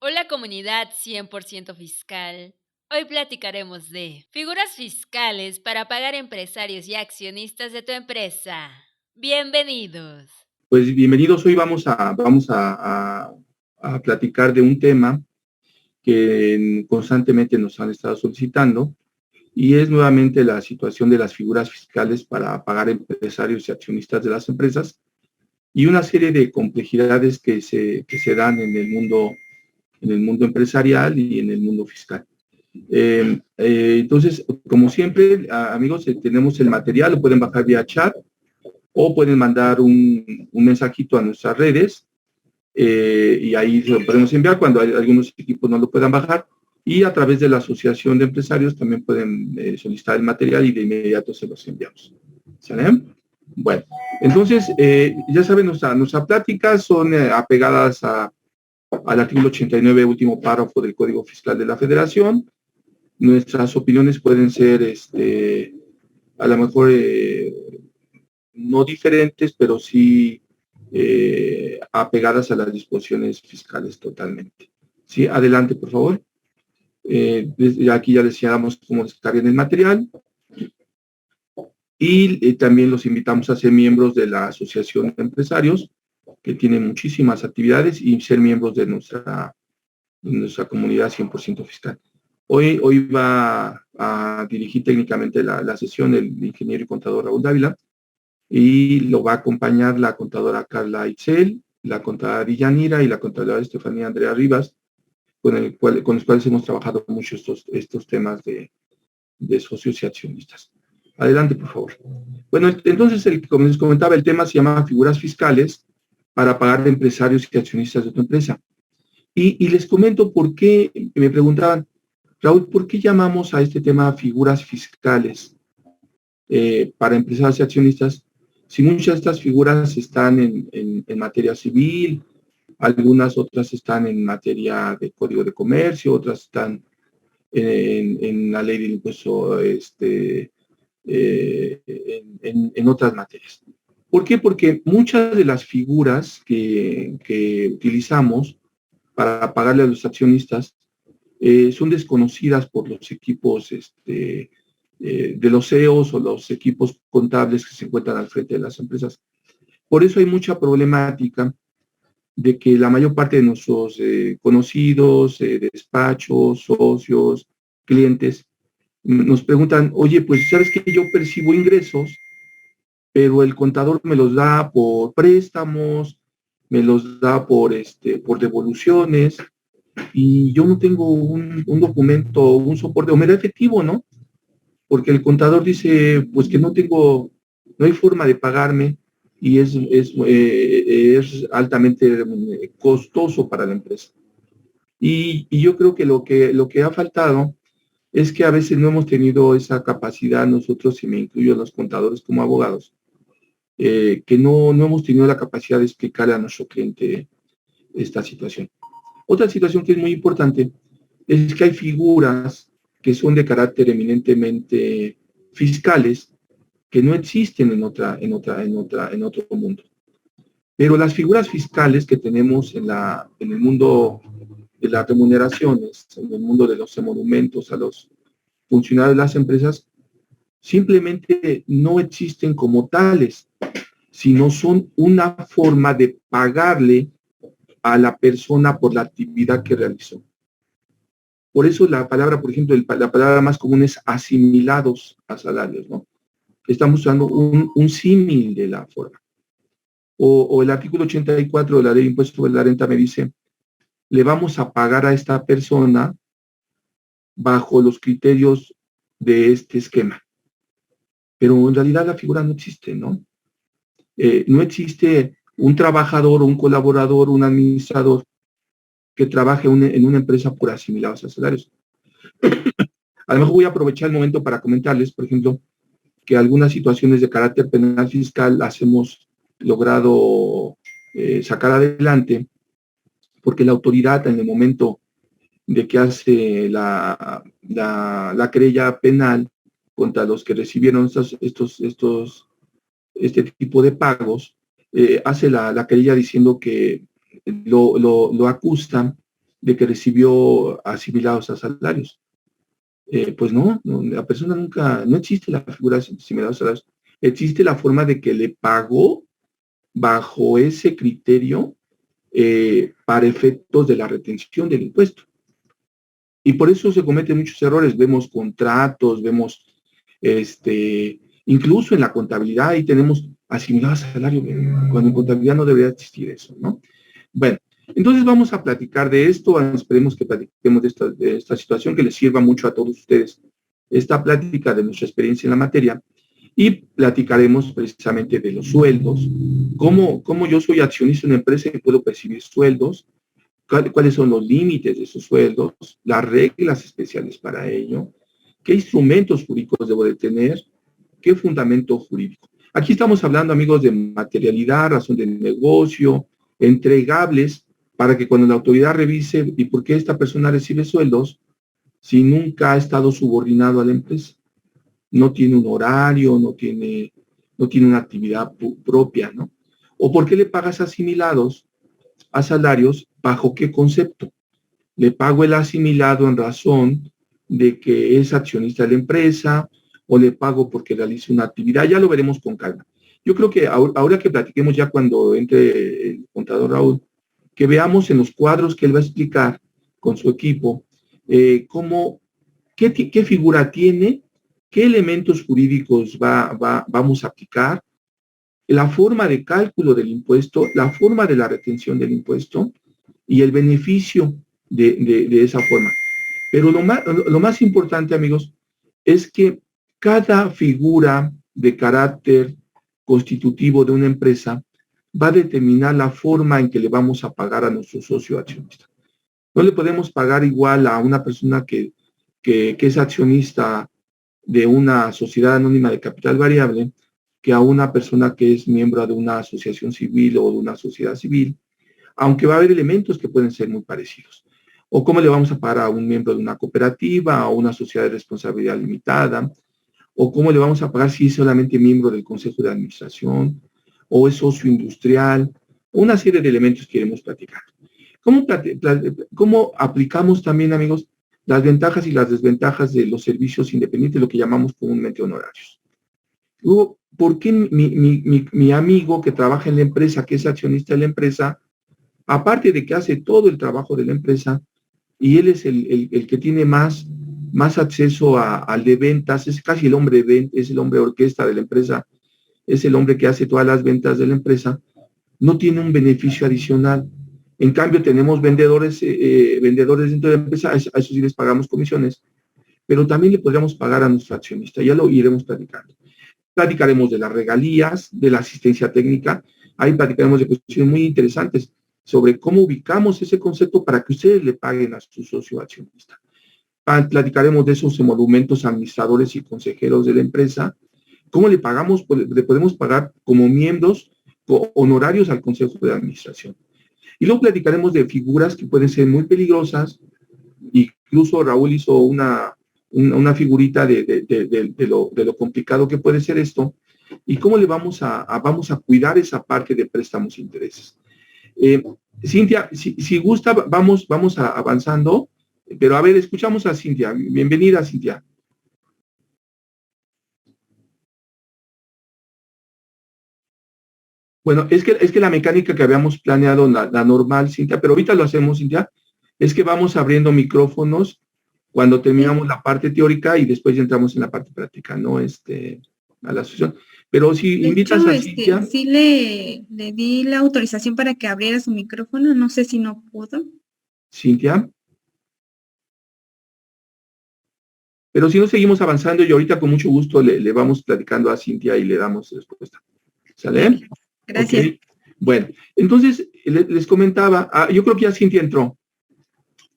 Hola comunidad 100% fiscal. Hoy platicaremos de figuras fiscales para pagar empresarios y accionistas de tu empresa. Bienvenidos. Pues bienvenidos, hoy vamos a platicar de un tema que constantemente nos han estado solicitando y es nuevamente la situación de las figuras fiscales para pagar empresarios y accionistas de las empresas y una serie de complejidades que se dan en el mundo empresarial y en el mundo fiscal. Entonces, como siempre, amigos, tenemos el material, lo pueden bajar vía chat o pueden mandar un mensajito a nuestras redes y ahí se lo podemos enviar cuando algunos equipos no lo puedan bajar y a través de la asociación de empresarios también pueden solicitar el material y de inmediato se los enviamos. ¿Sale? Bueno, entonces ya saben, nuestras pláticas son apegadas al artículo 89, último párrafo del Código Fiscal de la Federación. Nuestras opiniones pueden ser a lo mejor no diferentes, pero sí apegadas a las disposiciones fiscales totalmente. Sí, adelante, por favor. Aquí ya decíamos cómo descargar el material y también los invitamos a ser miembros de la Asociación de Empresarios, que tiene muchísimas actividades, y ser miembros de nuestra comunidad 100% fiscal. Hoy va a dirigir técnicamente la sesión el ingeniero y contador Raúl Dávila, y lo va a acompañar la contadora Carla Itzel, la contadora Villanira y la contadora Estefanía Andrea Rivas, con los cuales hemos trabajado mucho estos temas de socios y accionistas. Adelante, por favor. Bueno, entonces, como les comentaba, el tema se llama figuras fiscales para pagar de empresarios y accionistas de tu empresa. Y les comento por qué, me preguntaban, Raúl, ¿por qué llamamos a este tema figuras fiscales para empresarios y accionistas? Si muchas de estas figuras están en materia civil, algunas otras están en materia de código de comercio, otras están en la ley del impuesto, en otras materias. ¿Por qué? Porque muchas de las figuras que utilizamos para pagarle a los accionistas son desconocidas por los equipos de los CEOs o los equipos contables que se encuentran al frente de las empresas. Por eso hay mucha problemática de que la mayor parte de nuestros conocidos, despachos, socios, clientes, nos preguntan, oye, pues sabes que yo percibo ingresos, pero el contador me los da por préstamos, me los da por devoluciones, y yo no tengo un documento, un soporte, o me da efectivo, ¿no? Porque el contador dice, pues que no hay forma de pagarme y es altamente costoso para la empresa. Y yo creo que lo que ha faltado es que a veces no hemos tenido esa capacidad nosotros, y me incluyo a los contadores como abogados, que no hemos tenido la capacidad de explicarle a nuestro cliente esta situación. Otra situación que es muy importante es que hay figuras que son de carácter eminentemente fiscales que no existen en otro mundo. Pero las figuras fiscales que tenemos en el mundo de las remuneraciones, en el mundo de los emolumentos a los funcionarios de las empresas, simplemente no existen como tales, sino son una forma de pagarle a la persona por la actividad que realizó. Por eso la palabra, por ejemplo, la palabra más común es asimilados a salarios, ¿no? Estamos usando un símil de la forma. O el artículo 84 de la ley de impuesto sobre la renta me dice, le vamos a pagar a esta persona bajo los criterios de este esquema. Pero en realidad la figura no existe, ¿no? No existe un trabajador, un colaborador, un administrador que trabaje en una empresa por asimilados a salarios. A lo mejor voy a aprovechar el momento para comentarles, por ejemplo, que algunas situaciones de carácter penal fiscal las hemos logrado sacar adelante, porque la autoridad en el momento de que hace la querella penal contra los que recibieron este tipo de pagos, hace la querella diciendo que lo acusan de que recibió asimilados a salarios. Pues no, la persona nunca, no existe la figura asimilada a salarios. Existe la forma de que le pagó bajo ese criterio para efectos de la retención del impuesto. Y por eso se cometen muchos errores. Vemos contratos, vemos incluso en la contabilidad, ahí tenemos asimilados a salario, cuando en contabilidad no debería existir eso, ¿no? Bueno, entonces vamos a platicar de esto, esperemos que platiquemos de esta situación, que les sirva mucho a todos ustedes esta plática de nuestra experiencia en la materia, y platicaremos precisamente de los sueldos, cómo yo soy accionista en una empresa y puedo percibir sueldos, cuáles son los límites de esos sueldos, las reglas especiales para ello, qué instrumentos jurídicos debo de tener, qué fundamento jurídico. Aquí estamos hablando, amigos, de materialidad, razón de negocio, entregables, para que cuando la autoridad revise y por qué esta persona recibe sueldos, si nunca ha estado subordinado a la empresa, no tiene un horario, no tiene una actividad propia, ¿no? O por qué le pagas asimilados a salarios, ¿bajo qué concepto? Le pago el asimilado en razón de que es accionista de la empresa, o le pago porque realiza una actividad, ya lo veremos con calma. Yo creo que ahora que platiquemos ya cuando entre el contador Raúl, que veamos en los cuadros que él va a explicar con su equipo, qué figura tiene, qué elementos jurídicos vamos a aplicar, la forma de cálculo del impuesto, la forma de la retención del impuesto y el beneficio de esa forma. Pero lo más importante, amigos, es que cada figura de carácter constitutivo de una empresa va a determinar la forma en que le vamos a pagar a nuestro socio accionista. No le podemos pagar igual a una persona que es accionista de una sociedad anónima de capital variable que a una persona que es miembro de una asociación civil o de una sociedad civil, aunque va a haber elementos que pueden ser muy parecidos. O cómo le vamos a pagar a un miembro de una cooperativa o una sociedad de responsabilidad limitada, o cómo le vamos a pagar si es solamente miembro del consejo de administración, o es socio industrial, una serie de elementos que queremos platicar. ¿Cómo aplicamos también, amigos, las ventajas y las desventajas de los servicios independientes, lo que llamamos comúnmente honorarios? Luego, ¿por qué mi amigo que trabaja en la empresa, que es accionista de la empresa, aparte de que hace todo el trabajo de la empresa, y él es el que tiene más acceso al de ventas, es casi el hombre de ventas, es el hombre orquesta de la empresa, es el hombre que hace todas las ventas de la empresa, no tiene un beneficio adicional? En cambio, tenemos vendedores dentro de la empresa, a eso sí les pagamos comisiones, pero también le podríamos pagar a nuestro accionista, ya lo iremos platicando. Platicaremos de las regalías, de la asistencia técnica, ahí platicaremos de cuestiones muy interesantes sobre cómo ubicamos ese concepto para que ustedes le paguen a su socio accionista. Platicaremos de esos emolumentos administradores y consejeros de la empresa, cómo le pagamos, le podemos pagar como miembros honorarios al consejo de administración. Y luego platicaremos de figuras que pueden ser muy peligrosas, incluso Raúl hizo una figurita de lo complicado que puede ser esto, y cómo le vamos a cuidar esa parte de préstamos e intereses. Cintia, si gusta, vamos avanzando, pero a ver, escuchamos a Cintia. Bienvenida, Cintia. Bueno, es que la mecánica que habíamos planeado, la normal, Cintia, pero ahorita lo hacemos, Cintia, es que vamos abriendo micrófonos cuando terminamos la parte teórica y después ya entramos en la parte práctica, ¿no? A la sesión. Pero si invitas a Cintia... Sí le di la autorización para que abriera su micrófono, no sé si no pudo. Cintia. Pero si no, seguimos avanzando y ahorita con mucho gusto le vamos platicando a Cintia y le damos respuesta. ¿Sale? Gracias. Okay. Bueno, entonces les comentaba, yo creo que ya Cintia entró.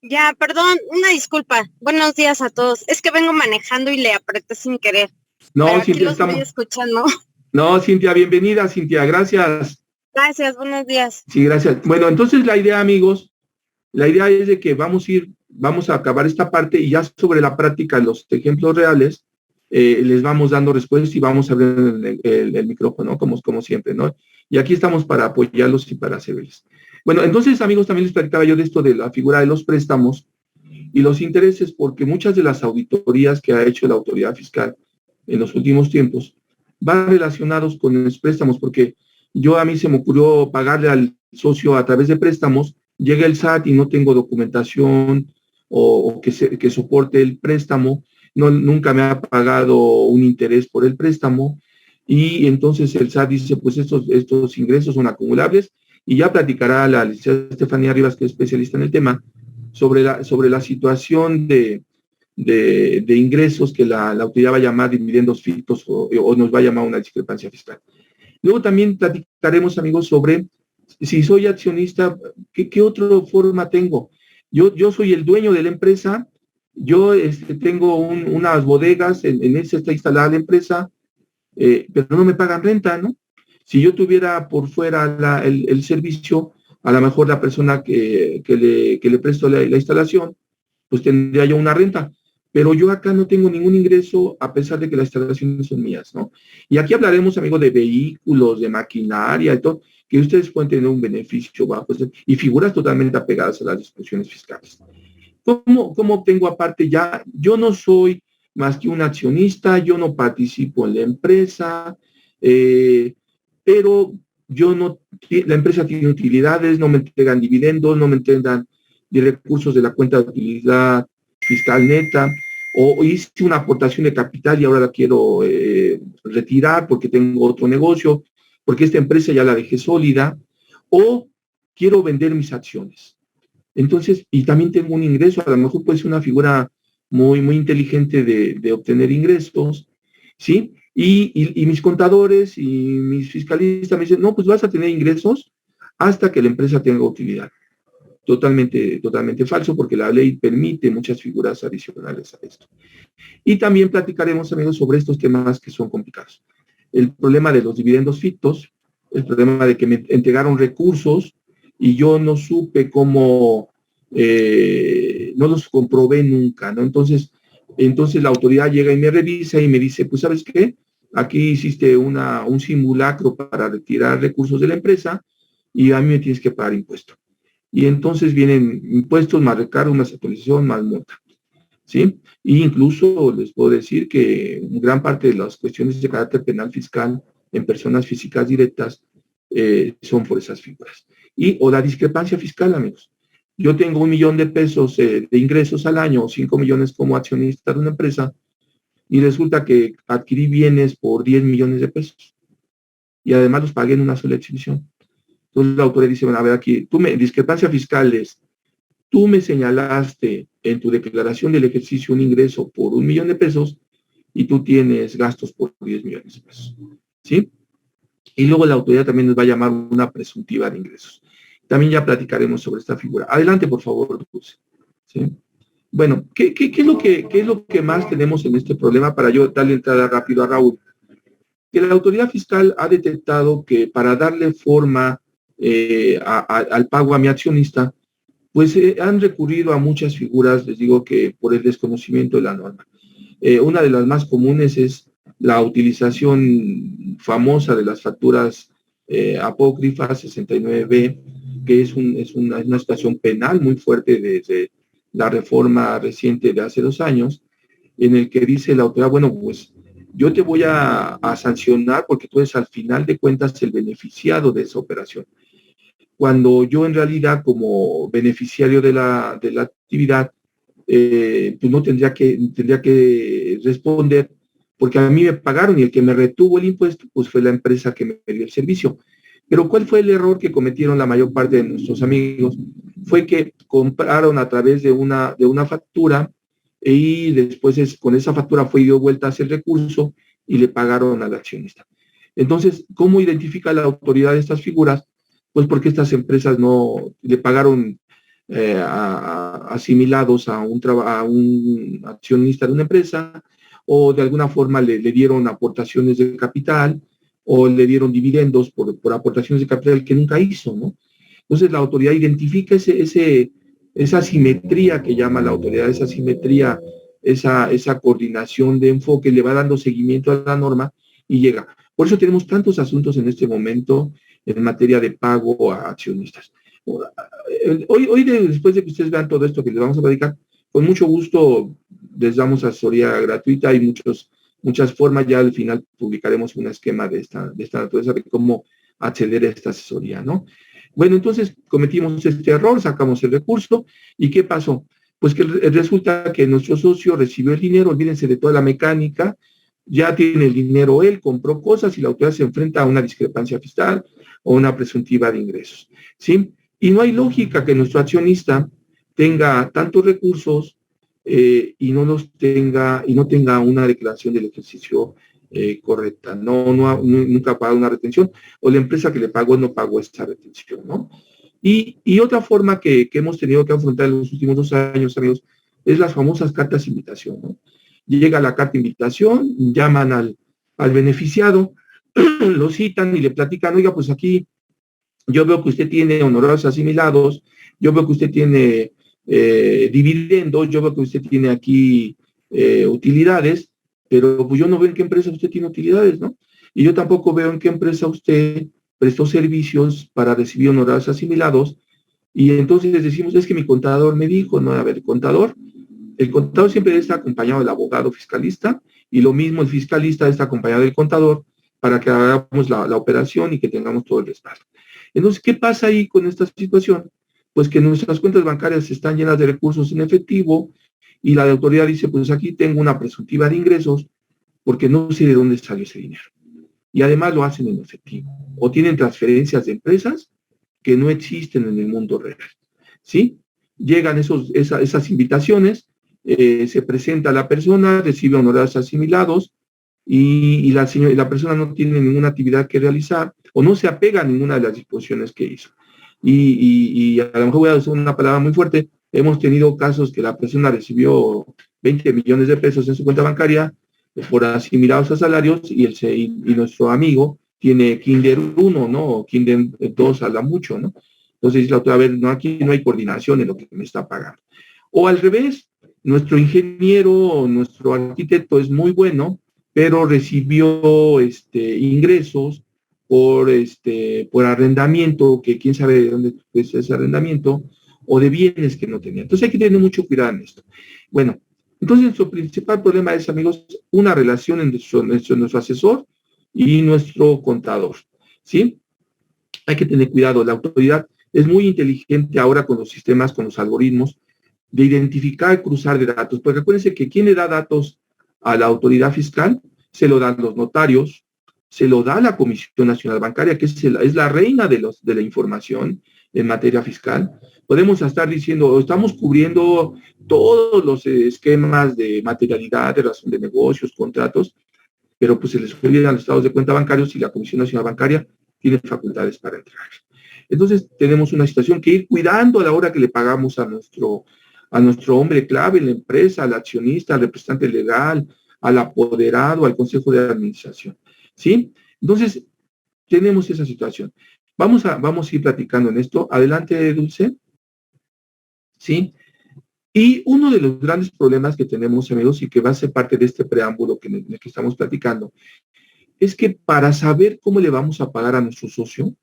Ya, perdón, una disculpa. Buenos días a todos. Es que vengo manejando y le apreté sin querer. No, pero aquí Cintia, estoy escuchando. No, Cintia, bienvenida, Cintia, gracias. Gracias, buenos días. Sí, gracias. Bueno, entonces la idea, amigos, es de que vamos a acabar esta parte y ya sobre la práctica, los ejemplos reales, les vamos dando respuestas y vamos a ver el micrófono, como siempre, ¿no? Y aquí estamos para apoyarlos y para servirles. Bueno, entonces, amigos, también les platicaba yo de esto de la figura de los préstamos y los intereses, porque muchas de las auditorías que ha hecho la autoridad fiscal en los últimos tiempos van relacionados con los préstamos, porque a mí se me ocurrió pagarle al socio a través de préstamos, llega el SAT y no tengo documentación o que soporte el préstamo, nunca me ha pagado un interés por el préstamo, y entonces el SAT dice, pues estos ingresos son acumulables, y ya platicará la licenciada Estefanía Rivas, que es especialista en el tema, sobre la situación de ingresos que la autoridad va a llamar dividendos fictos o nos va a llamar una discrepancia fiscal. Luego también platicaremos, amigos, sobre si soy accionista, ¿qué otra forma tengo? Yo soy el dueño de la empresa, yo tengo unas bodegas, en esa está instalada la empresa, pero no me pagan renta, ¿no? Si yo tuviera por fuera el servicio, a lo mejor la persona que le presto la instalación, pues tendría yo una renta. Pero yo acá no tengo ningún ingreso a pesar de que las instalaciones son mías, ¿no? Y aquí hablaremos, amigos, de vehículos, de maquinaria y todo, que ustedes pueden tener un beneficio bajo y figuras totalmente apegadas a las disposiciones fiscales. ¿Cómo obtengo aparte ya? Yo no soy más que un accionista, yo no participo en la empresa, pero la empresa tiene utilidades, no me entregan dividendos, no me entregan de recursos de la cuenta de utilidad fiscal neta, o hice una aportación de capital y ahora la quiero retirar porque tengo otro negocio, porque esta empresa ya la dejé sólida, o quiero vender mis acciones. Entonces, y también tengo un ingreso, a lo mejor puede ser una figura muy, muy inteligente de obtener ingresos, ¿sí? Y mis contadores y mis fiscalistas me dicen, no, pues vas a tener ingresos hasta que la empresa tenga utilidad. Totalmente falso, porque la ley permite muchas figuras adicionales a esto. Y también platicaremos, amigos, sobre estos temas que son complicados. El problema de los dividendos fictos, el problema de que me entregaron recursos y yo no supe cómo, no los comprobé nunca, ¿no? Entonces la autoridad llega y me revisa y me dice, pues, ¿sabes qué? Aquí hiciste un simulacro para retirar recursos de la empresa y a mí me tienes que pagar impuesto. Y entonces vienen impuestos más recargo, más actualización, más multa, ¿sí? Y incluso les puedo decir que gran parte de las cuestiones de carácter penal fiscal en personas físicas directas son por esas figuras. O la discrepancia fiscal, amigos. Yo tengo 1 millón de pesos de ingresos al año, o 5 millones como accionista de una empresa, y resulta que adquirí bienes por 10 millones de pesos. Y además los pagué en una sola exhibición. Entonces la autoridad dice, bueno, a ver aquí, discrepancia fiscal es, tú me señalaste en tu declaración del ejercicio un ingreso por 1 millón de pesos y tú tienes gastos por 10 millones de pesos, ¿sí? Y luego la autoridad también nos va a llamar una presuntiva de ingresos. También ya platicaremos sobre esta figura. Adelante, por favor, Dulce. ¿Sí? Bueno, ¿qué es lo que más tenemos en este problema para yo darle entrada rápido a Raúl? Que la autoridad fiscal ha detectado que para darle forma al pago a mi accionista, pues han recurrido a muchas figuras, les digo que por el desconocimiento de la norma. Una de las más comunes es la utilización famosa de las facturas apócrifas 69B, que es una situación penal muy fuerte desde la reforma reciente de hace 2 años, en el que dice la autoridad, bueno, pues yo te voy a sancionar porque tú eres al final de cuentas el beneficiado de esa operación. Cuando yo en realidad como beneficiario de la actividad, pues no tendría que responder porque a mí me pagaron y el que me retuvo el impuesto pues fue la empresa que me dio el servicio. Pero ¿cuál fue el error que cometieron la mayor parte de nuestros amigos? Fue que compraron a través de una factura y después con esa factura fue y dio vueltas el recurso y le pagaron al accionista. Entonces, ¿cómo identifica la autoridad estas figuras? Pues porque estas empresas no le pagaron asimilados a un accionista de una empresa, o de alguna forma le dieron aportaciones de capital, o le dieron dividendos por aportaciones de capital que nunca hizo, ¿no? Entonces la autoridad identifica esa simetría que llama la autoridad, esa simetría, esa coordinación de enfoque, le va dando seguimiento a la norma y llega. Por eso tenemos tantos asuntos en este momento en materia de pago a accionistas. Después de que ustedes vean todo esto que les vamos a platicar, con mucho gusto les damos asesoría gratuita. Hay muchas formas. Ya al final publicaremos un esquema de esta naturaleza de cómo acceder a esta asesoría, ¿no? Bueno, entonces cometimos este error, sacamos el recurso, ¿y qué pasó? Pues que resulta que nuestro socio recibió el dinero, olvídense de toda la mecánica, ya tiene el dinero él, compró cosas y la autoridad se enfrenta a una discrepancia fiscal o una presuntiva de ingresos, ¿sí? Y no hay lógica que nuestro accionista tenga tantos recursos y no tenga una declaración del ejercicio correcta. Nunca ha pagado una retención, o la empresa que le pagó no pagó esta retención, ¿no? Y otra forma que hemos tenido que afrontar en los últimos 2 años, amigos, es las famosas cartas de invitación, ¿no? Llega la carta de invitación, llaman al beneficiado, lo citan y le platican, oiga, pues aquí yo veo que usted tiene honorarios asimilados, yo veo que usted tiene dividendos, yo veo que usted tiene aquí utilidades, pero pues yo no veo en qué empresa usted tiene utilidades, ¿no? Y yo tampoco veo en qué empresa usted prestó servicios para recibir honorarios asimilados, y entonces les decimos, es que mi contador me dijo, no, a ver, el contador siempre está acompañado del abogado fiscalista, y lo mismo el fiscalista está acompañado del contador para que hagamos la operación y que tengamos todo el respaldo. Entonces, ¿qué pasa ahí con esta situación? Pues que nuestras cuentas bancarias están llenas de recursos en efectivo y la autoridad dice, pues aquí tengo una presuntiva de ingresos porque no sé de dónde salió ese dinero. Y además lo hacen en efectivo. O tienen transferencias de empresas que no existen en el mundo real. ¿Sí? Llegan esas invitaciones, se presenta a la persona, recibe honorarios asimilados y la persona no tiene ninguna actividad que realizar o no se apega a ninguna de las disposiciones que hizo. Y a lo mejor voy a usar una palabra muy fuerte, hemos tenido casos que la persona recibió 20 millones de pesos en su cuenta bancaria por asimilados a salarios y nuestro amigo tiene Kinder 1, ¿no? O Kinder 2 a la mucho, ¿no? Entonces dice la otra vez, no, aquí no hay coordinación en lo que me está pagando. O al revés, nuestro ingeniero o nuestro arquitecto es muy bueno, pero recibió ingresos por arrendamiento, que quién sabe de dónde es ese arrendamiento, o de bienes que no tenía. Entonces hay que tener mucho cuidado en esto. Bueno, entonces nuestro principal problema es, amigos, una relación entre nuestro asesor y nuestro contador, ¿sí? Hay que tener cuidado. La autoridad es muy inteligente ahora con los sistemas, con los algoritmos, de identificar y cruzar de datos, porque acuérdense que quien le da datos a la autoridad fiscal, se lo dan los notarios, se lo da la Comisión Nacional Bancaria, que es la reina de la información en materia fiscal. Podemos estar diciendo, estamos cubriendo todos los esquemas de materialidad, de razón de negocios, contratos, pero pues se les olvidan los estados de cuenta bancarios y la Comisión Nacional Bancaria tiene facultades para entregar. Entonces tenemos una situación que ir cuidando a la hora que le pagamos a nuestro hombre clave en la empresa, al accionista, al representante legal, al apoderado, al consejo de administración, ¿sí? Entonces, tenemos esa situación. Vamos a ir platicando en esto. Adelante, Dulce. ¿Sí? Y uno de los grandes problemas que tenemos, amigos, y que va a ser parte de este preámbulo en el que estamos platicando, es que para saber cómo le vamos a pagar a nuestro socio,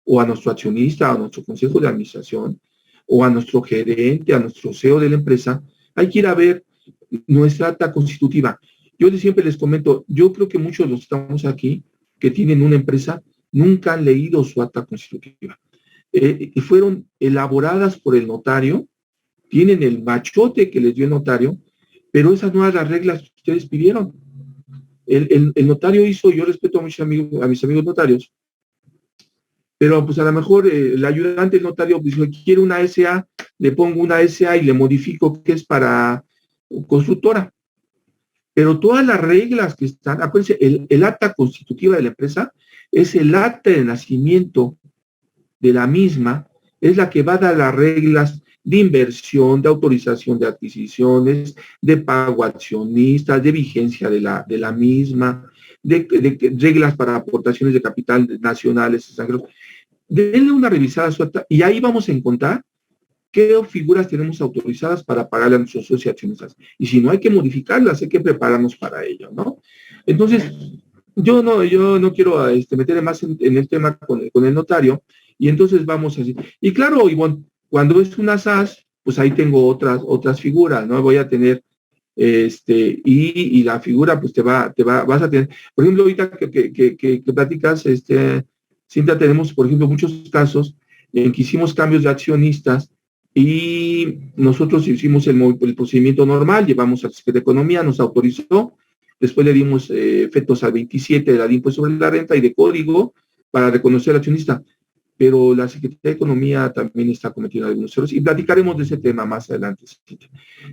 o a nuestro accionista, a nuestro consejo de administración, o a nuestro gerente, a nuestro CEO de la empresa, hay que ir a ver nuestra acta constitutiva. Yo siempre les comento, yo creo que muchos de los que estamos aquí, que tienen una empresa, nunca han leído su acta constitutiva. Y fueron elaboradas por el notario, tienen el machote que les dio el notario, pero esas no eran las reglas que ustedes pidieron. El notario hizo, yo respeto a mis amigos notarios, pero pues a lo mejor el ayudante del notario dijo, quiere una SA, le pongo una SA y le modifico que es para constructora. Pero todas las reglas que están, acuérdense, el acta constitutiva de la empresa es el acta de nacimiento de la misma, es la que va a dar las reglas de inversión, de autorización de adquisiciones, de pago a accionistas, de vigencia de la misma, de reglas para aportaciones de capital nacionales, extranjeros. Denle una revisada a su acta y ahí vamos a encontrar qué figuras tenemos autorizadas para pagarle a nuestros socios y accionistas. Y si no hay que modificarlas, hay que prepararnos para ello, ¿no? Entonces, yo no quiero meterme más en el tema con el notario, Y entonces vamos así. Y claro, Ivonne, cuando es una SAS, pues ahí tengo otras figuras, ¿no? Voy a tener, y la figura, pues vas a tener, por ejemplo, ahorita que platicas, Cintia, tenemos, por ejemplo, muchos casos en que hicimos cambios de accionistas y nosotros hicimos el procedimiento normal, llevamos al Secretario de Economía, nos autorizó, después le dimos efectos al 27 de la impuesto sobre la renta y de código para reconocer al accionista, pero la Secretaría de Economía también está cometiendo algunos errores y platicaremos de ese tema más adelante,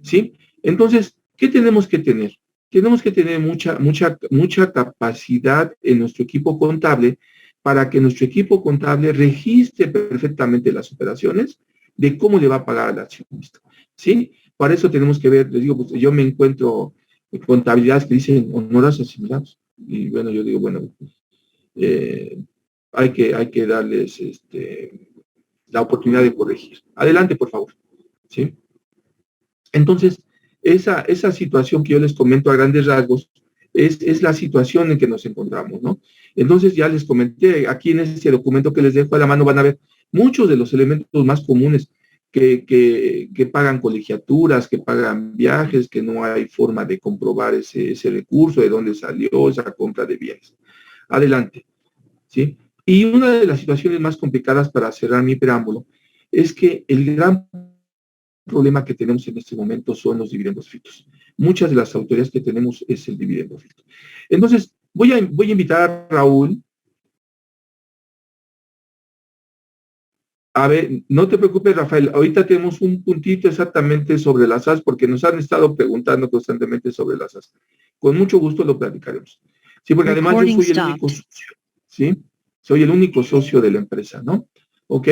¿sí? Entonces, ¿qué tenemos que tener? Tenemos que tener mucha capacidad en nuestro equipo contable para que nuestro equipo contable registre perfectamente las operaciones de cómo le va a pagar al accionista, ¿sí? Para eso tenemos que ver, les digo, pues yo me encuentro en contabilidades que dicen honoras asimilados, y bueno, yo digo, bueno, hay que darles la oportunidad de corregir. Adelante, por favor, ¿sí? Entonces, esa situación que yo les comento a grandes rasgos es la situación en que nos encontramos, ¿no? Entonces, ya les comenté, aquí en ese documento que les dejo a la mano van a ver muchos de los elementos más comunes que pagan colegiaturas, que pagan viajes, que no hay forma de comprobar ese recurso, de dónde salió esa compra de bienes. Adelante, ¿sí? Y una de las situaciones más complicadas para cerrar mi preámbulo es que el gran problema que tenemos en este momento son los dividendos ficticios. Muchas de las autoridades que tenemos es el dividendo ficticio. Entonces, voy a invitar a Raúl. A ver, no te preocupes, Rafael, ahorita tenemos un puntito exactamente sobre las SAS, porque nos han estado preguntando constantemente sobre las SAS. Con mucho gusto lo platicaremos. Sí, porque además yo soy el único socio, ¿sí? Soy el único socio de la empresa, ¿no? ¿Ok?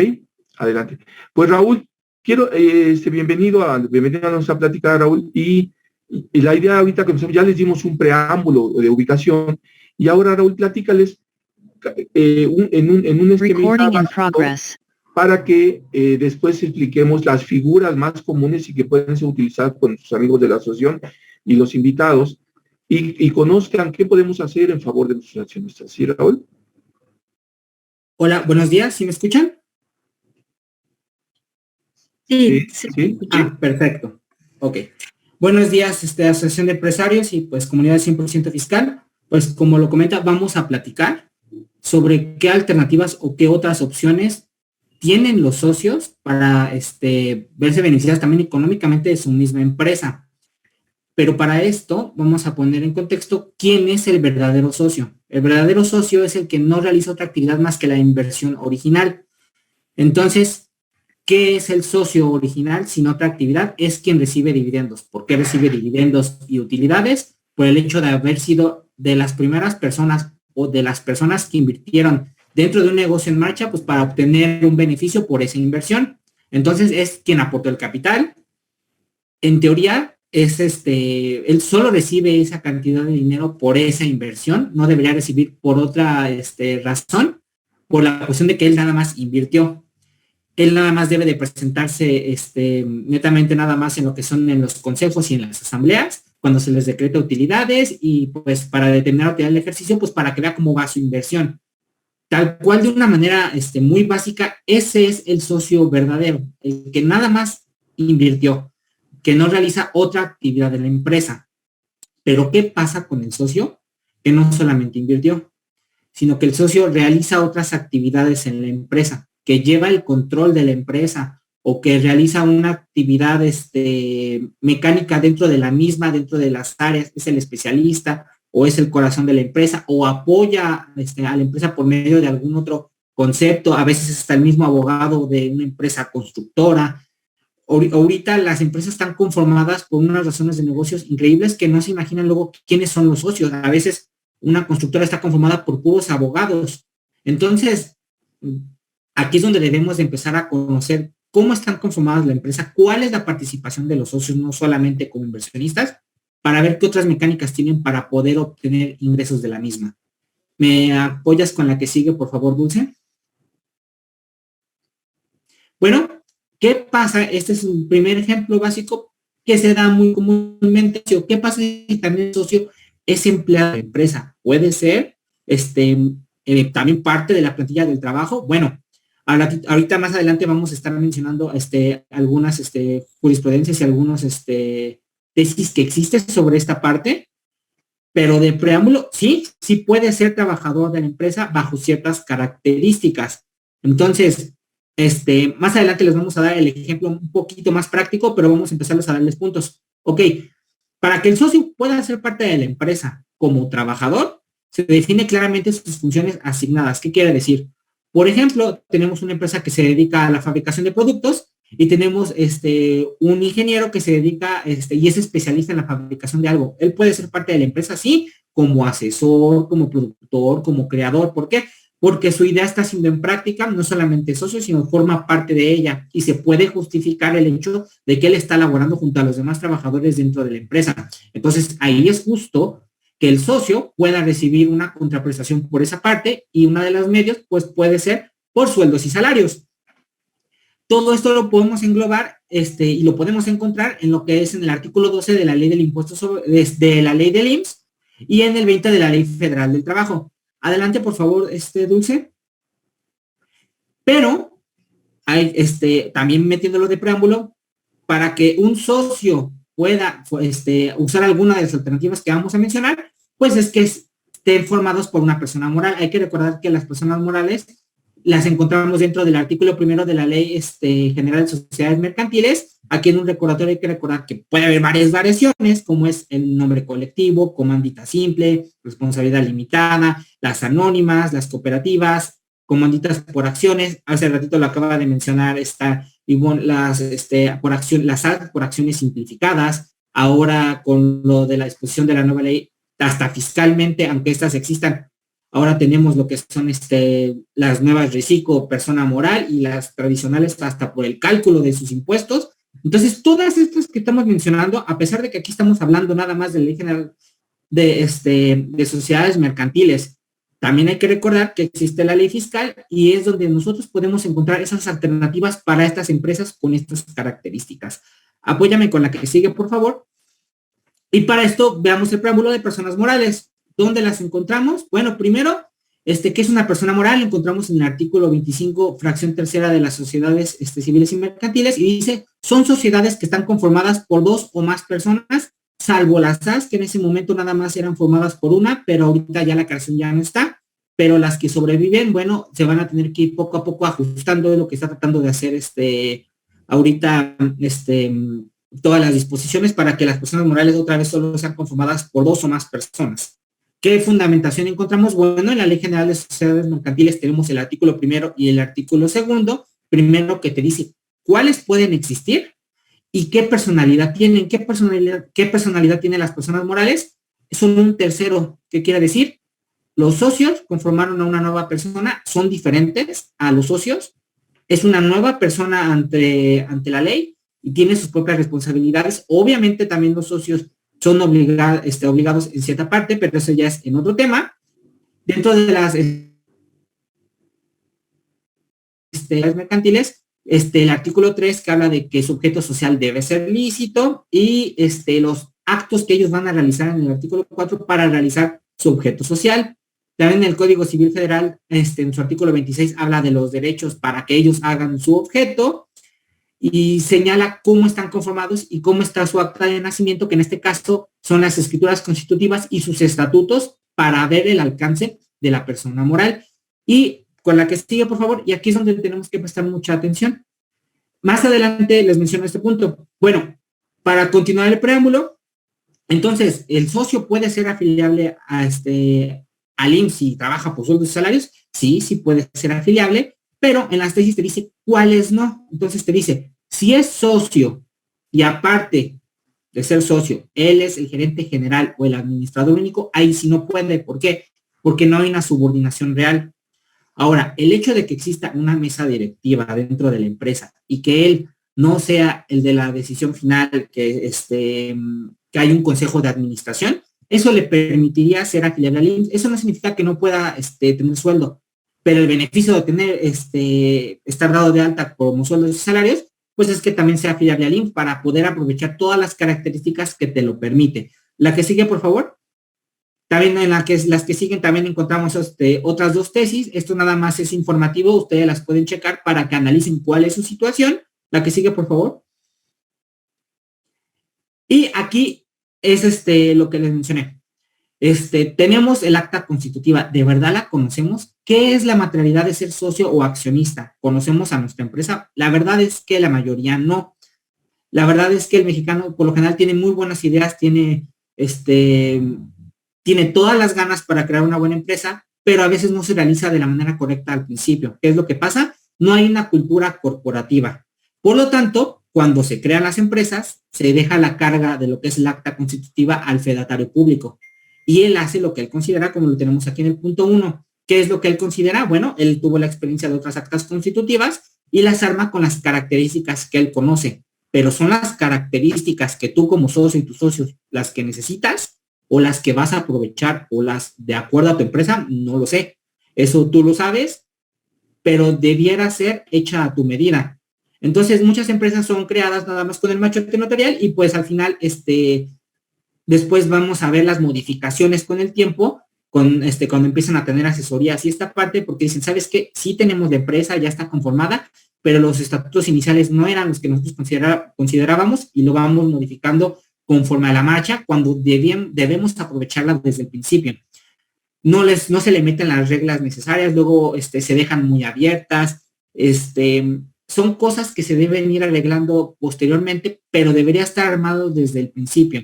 Adelante. Pues Raúl, quiero, bienvenido a nuestra plática, Raúl, y la idea ahorita que ya les dimos un preámbulo de ubicación, y ahora, Raúl, platícales en un esquema para que después expliquemos las figuras más comunes y que pueden ser utilizadas con sus amigos de la asociación y los invitados, y conozcan qué podemos hacer en favor de nuestros accionistas. ¿Sí, Raúl? Hola, buenos días, ¿sí me escuchan? Sí. Perfecto. Ok. Buenos días, Asociación de Empresarios y pues Comunidad 100% Fiscal. Pues como lo comenta, vamos a platicar sobre qué alternativas o qué otras opciones tienen los socios para verse beneficiados también económicamente de su misma empresa. Pero para esto vamos a poner en contexto quién es el verdadero socio. El verdadero socio es el que no realiza otra actividad más que la inversión original. Entonces, ¿qué es el socio original sin otra actividad? Es quien recibe dividendos. ¿Por qué recibe dividendos y utilidades? Por el hecho de haber sido de las primeras personas o de las personas que invirtieron dentro de un negocio en marcha, pues para obtener un beneficio por esa inversión. Entonces, es quien aportó el capital. En teoría, él solo recibe esa cantidad de dinero por esa inversión, no debería recibir por otra razón, por la cuestión de que él nada más invirtió. Él nada más debe de presentarse netamente nada más en lo que son en los consejos y en las asambleas, cuando se les decreta utilidades y pues para determinar utilidad del ejercicio, pues para que vea cómo va su inversión. Tal cual, de una manera muy básica, ese es el socio verdadero, el que nada más invirtió, que no realiza otra actividad en la empresa. Pero ¿qué pasa con el socio? Que no solamente invirtió, sino que el socio realiza otras actividades en la empresa, que lleva el control de la empresa o que realiza una actividad mecánica dentro de la misma, dentro de las áreas, es el especialista o es el corazón de la empresa o apoya a la empresa por medio de algún otro concepto. A veces es hasta el mismo abogado de una empresa constructora. Ahorita las empresas están conformadas por unas razones de negocios increíbles que no se imaginan luego quiénes son los socios. A veces una constructora está conformada por puros abogados. Entonces, aquí es donde debemos de empezar a conocer cómo están conformadas la empresa, cuál es la participación de los socios, no solamente como inversionistas, para ver qué otras mecánicas tienen para poder obtener ingresos de la misma. ¿Me apoyas con la que sigue, por favor, Dulce? Bueno, ¿qué pasa? Este es un primer ejemplo básico que se da muy comúnmente. ¿Qué pasa si también el socio es empleado de la empresa? Puede ser también parte de la plantilla del trabajo. Bueno, Ahorita más adelante vamos a estar mencionando algunas jurisprudencias y algunos tesis que existen sobre esta parte, pero de preámbulo, sí puede ser trabajador de la empresa bajo ciertas características. Entonces, más adelante les vamos a dar el ejemplo un poquito más práctico, pero vamos a empezarles a darles puntos. Ok, para que el socio pueda ser parte de la empresa como trabajador, se define claramente sus funciones asignadas. ¿Qué quiere decir? Por ejemplo, tenemos una empresa que se dedica a la fabricación de productos y tenemos un ingeniero que se dedica y es especialista en la fabricación de algo. Él puede ser parte de la empresa, sí, como asesor, como productor, como creador. ¿Por qué? Porque su idea está siendo en práctica, no solamente socio, sino forma parte de ella y se puede justificar el hecho de que él está laborando junto a los demás trabajadores dentro de la empresa. Entonces, ahí es justo que el socio pueda recibir una contraprestación por esa parte y una de los medios, pues puede ser por sueldos y salarios. Todo esto lo podemos englobar y lo podemos encontrar en lo que es en el artículo 12 de la ley del impuesto de la ley del IMSS y en el 20 de la ley federal del trabajo. Adelante, por favor, Dulce. Pero, hay, también metiéndolo de preámbulo, para que un socio pueda usar alguna de las alternativas que vamos a mencionar, pues es que estén formados por una persona moral. Hay que recordar que las personas morales las encontramos dentro del artículo primero de la Ley General de Sociedades Mercantiles. Aquí en un recordatorio hay que recordar que puede haber varias variaciones, como es el nombre colectivo, comandita simple, responsabilidad limitada, las anónimas, las cooperativas, comanditas por acciones. Hace ratito lo acaba de mencionar las por acciones simplificadas. Ahora con lo de la disposición de la nueva ley, hasta fiscalmente, aunque estas existan, ahora tenemos lo que son las nuevas reciclo, persona moral, y las tradicionales hasta por el cálculo de sus impuestos. Entonces, todas estas que estamos mencionando, a pesar de que aquí estamos hablando nada más de la Ley General de Sociedades Mercantiles, también hay que recordar que existe la ley fiscal y es donde nosotros podemos encontrar esas alternativas para estas empresas con estas características. Apóyame con la que sigue, por favor. Y para esto, veamos el preámbulo de personas morales. ¿Dónde las encontramos? Bueno, primero, ¿qué es una persona moral? Lo encontramos en el artículo 25, fracción tercera de las sociedades civiles y mercantiles, y dice, son sociedades que están conformadas por dos o más personas, salvo las SAS, que en ese momento nada más eran formadas por una, pero ahorita ya la creación ya no está, pero las que sobreviven, bueno, se van a tener que ir poco a poco ajustando de lo que está tratando de hacer ahorita todas las disposiciones para que las personas morales otra vez solo sean conformadas por dos o más personas. ¿Qué fundamentación encontramos? Bueno, en la Ley General de Sociedades Mercantiles tenemos el artículo primero y el artículo segundo, primero que te dice cuáles pueden existir y qué personalidad tienen, qué personalidad tienen las personas morales. Son un tercero, ¿qué quiere decir? Los socios conformaron a una nueva persona, son diferentes a los socios, es una nueva persona ante la ley y tiene sus propias responsabilidades. Obviamente también los socios son obligados en cierta parte, pero eso ya es en otro tema. Dentro de las mercantiles, el artículo 3 que habla de que su objeto social debe ser lícito y los actos que ellos van a realizar en el artículo 4 para realizar su objeto social. También el Código Civil Federal, en su artículo 26, habla de los derechos para que ellos hagan su objeto y señala cómo están conformados y cómo está su acta de nacimiento, que en este caso son las escrituras constitutivas y sus estatutos para ver el alcance de la persona moral. Y con la que sigue, por favor, y aquí es donde tenemos que prestar mucha atención. Más adelante les menciono este punto. Bueno, para continuar el preámbulo, entonces, ¿el socio puede ser afiliable al IMSS si trabaja por sueldos y salarios? Sí puede ser afiliable, pero en las tesis te dice cuáles no. Entonces te dice, si es socio y aparte de ser socio, él es el gerente general o el administrador único, ahí sí no puede. ¿Por qué? Porque no hay una subordinación real. Ahora, el hecho de que exista una mesa directiva dentro de la empresa y que él no sea el de la decisión final, que hay un consejo de administración, eso le permitiría ser afiliable al IMSS. Eso no significa que no pueda tener sueldo, pero el beneficio de tener estar dado de alta como sueldos y salarios, pues es que también sea afiliable al IMSS para poder aprovechar todas las características que te lo permite. La que sigue, por favor. También en las que siguen también encontramos otras 2 tesis. Esto nada más es informativo, ustedes las pueden checar para que analicen cuál es su situación. La que sigue, por favor. Y aquí es lo que les mencioné. Tenemos el acta constitutiva. ¿De verdad la conocemos? ¿Qué es la materialidad de ser socio o accionista? ¿Conocemos a nuestra empresa? La verdad es que la mayoría no. La verdad es que el mexicano por lo general tiene muy buenas ideas, tiene todas las ganas para crear una buena empresa, pero a veces no se realiza de la manera correcta al principio. ¿Qué es lo que pasa? No hay una cultura corporativa. Por lo tanto, cuando se crean las empresas, se deja la carga de lo que es el acta constitutiva al fedatario público. Y él hace lo que él considera, como lo tenemos aquí en el punto 1. ¿Qué es lo que él considera? Bueno, él tuvo la experiencia de otras actas constitutivas y las arma con las características que él conoce. Pero son las características que tú como socio y tus socios las que necesitas o las que vas a aprovechar o las de acuerdo a tu empresa, no lo sé. Eso tú lo sabes, pero debiera ser hecha a tu medida. Entonces, muchas empresas son creadas nada más con el machete notarial y pues al final, después vamos a ver las modificaciones con el tiempo, cuando empiezan a tener asesorías y esta parte, porque dicen, ¿sabes qué? Sí tenemos la empresa, ya está conformada, pero los estatutos iniciales no eran los que nosotros considerábamos y lo vamos modificando conforme a la marcha cuando debemos aprovecharla desde el principio. No se le meten las reglas necesarias, luego se dejan muy abiertas, son cosas que se deben ir arreglando posteriormente, pero debería estar armado desde el principio.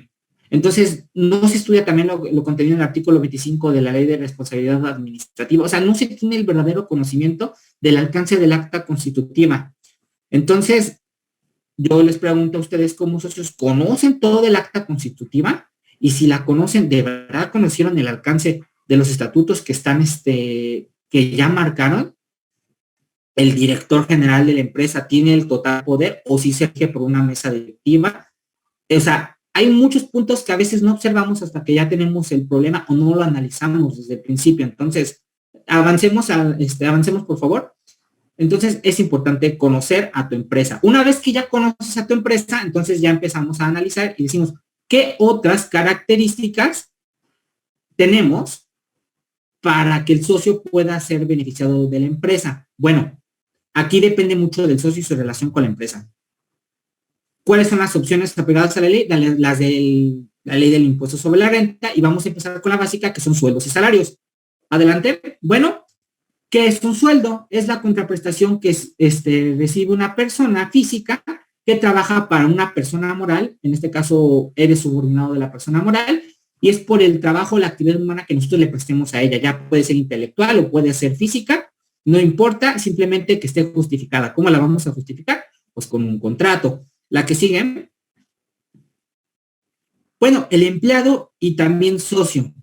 Entonces, no se estudia también lo contenido en el artículo 25 de la Ley de Responsabilidad Administrativa. O sea, no se tiene el verdadero conocimiento del alcance del acta constitutiva. Entonces, yo les pregunto a ustedes como socios, ¿conocen todo el acta constitutiva? Y si la conocen, ¿de verdad conocieron el alcance de los estatutos que están, que ya marcaron? ¿El director general de la empresa tiene el total poder o si se rige por una mesa directiva? O sea, hay muchos puntos que a veces no observamos hasta que ya tenemos el problema o no lo analizamos desde el principio. Entonces, avancemos por favor. Entonces, es importante conocer a tu empresa. Una vez que ya conoces a tu empresa, entonces ya empezamos a analizar y decimos, ¿qué otras características tenemos para que el socio pueda ser beneficiado de la empresa? Bueno, aquí depende mucho del socio y su relación con la empresa. ¿Cuáles son las opciones apegadas a la ley? Las de la ley del impuesto sobre la renta, y vamos a empezar con la básica, que son sueldos y salarios. Adelante. Bueno, ¿qué es un sueldo? Es la contraprestación que recibe una persona física que trabaja para una persona moral. En este caso, eres subordinado de la persona moral, y es por el trabajo, la actividad humana que nosotros le prestemos a ella. Ya puede ser intelectual o puede ser física, no importa, simplemente que esté justificada. ¿Cómo la vamos a justificar? Pues con un contrato. La que sigue. Bueno, el empleado y también socio.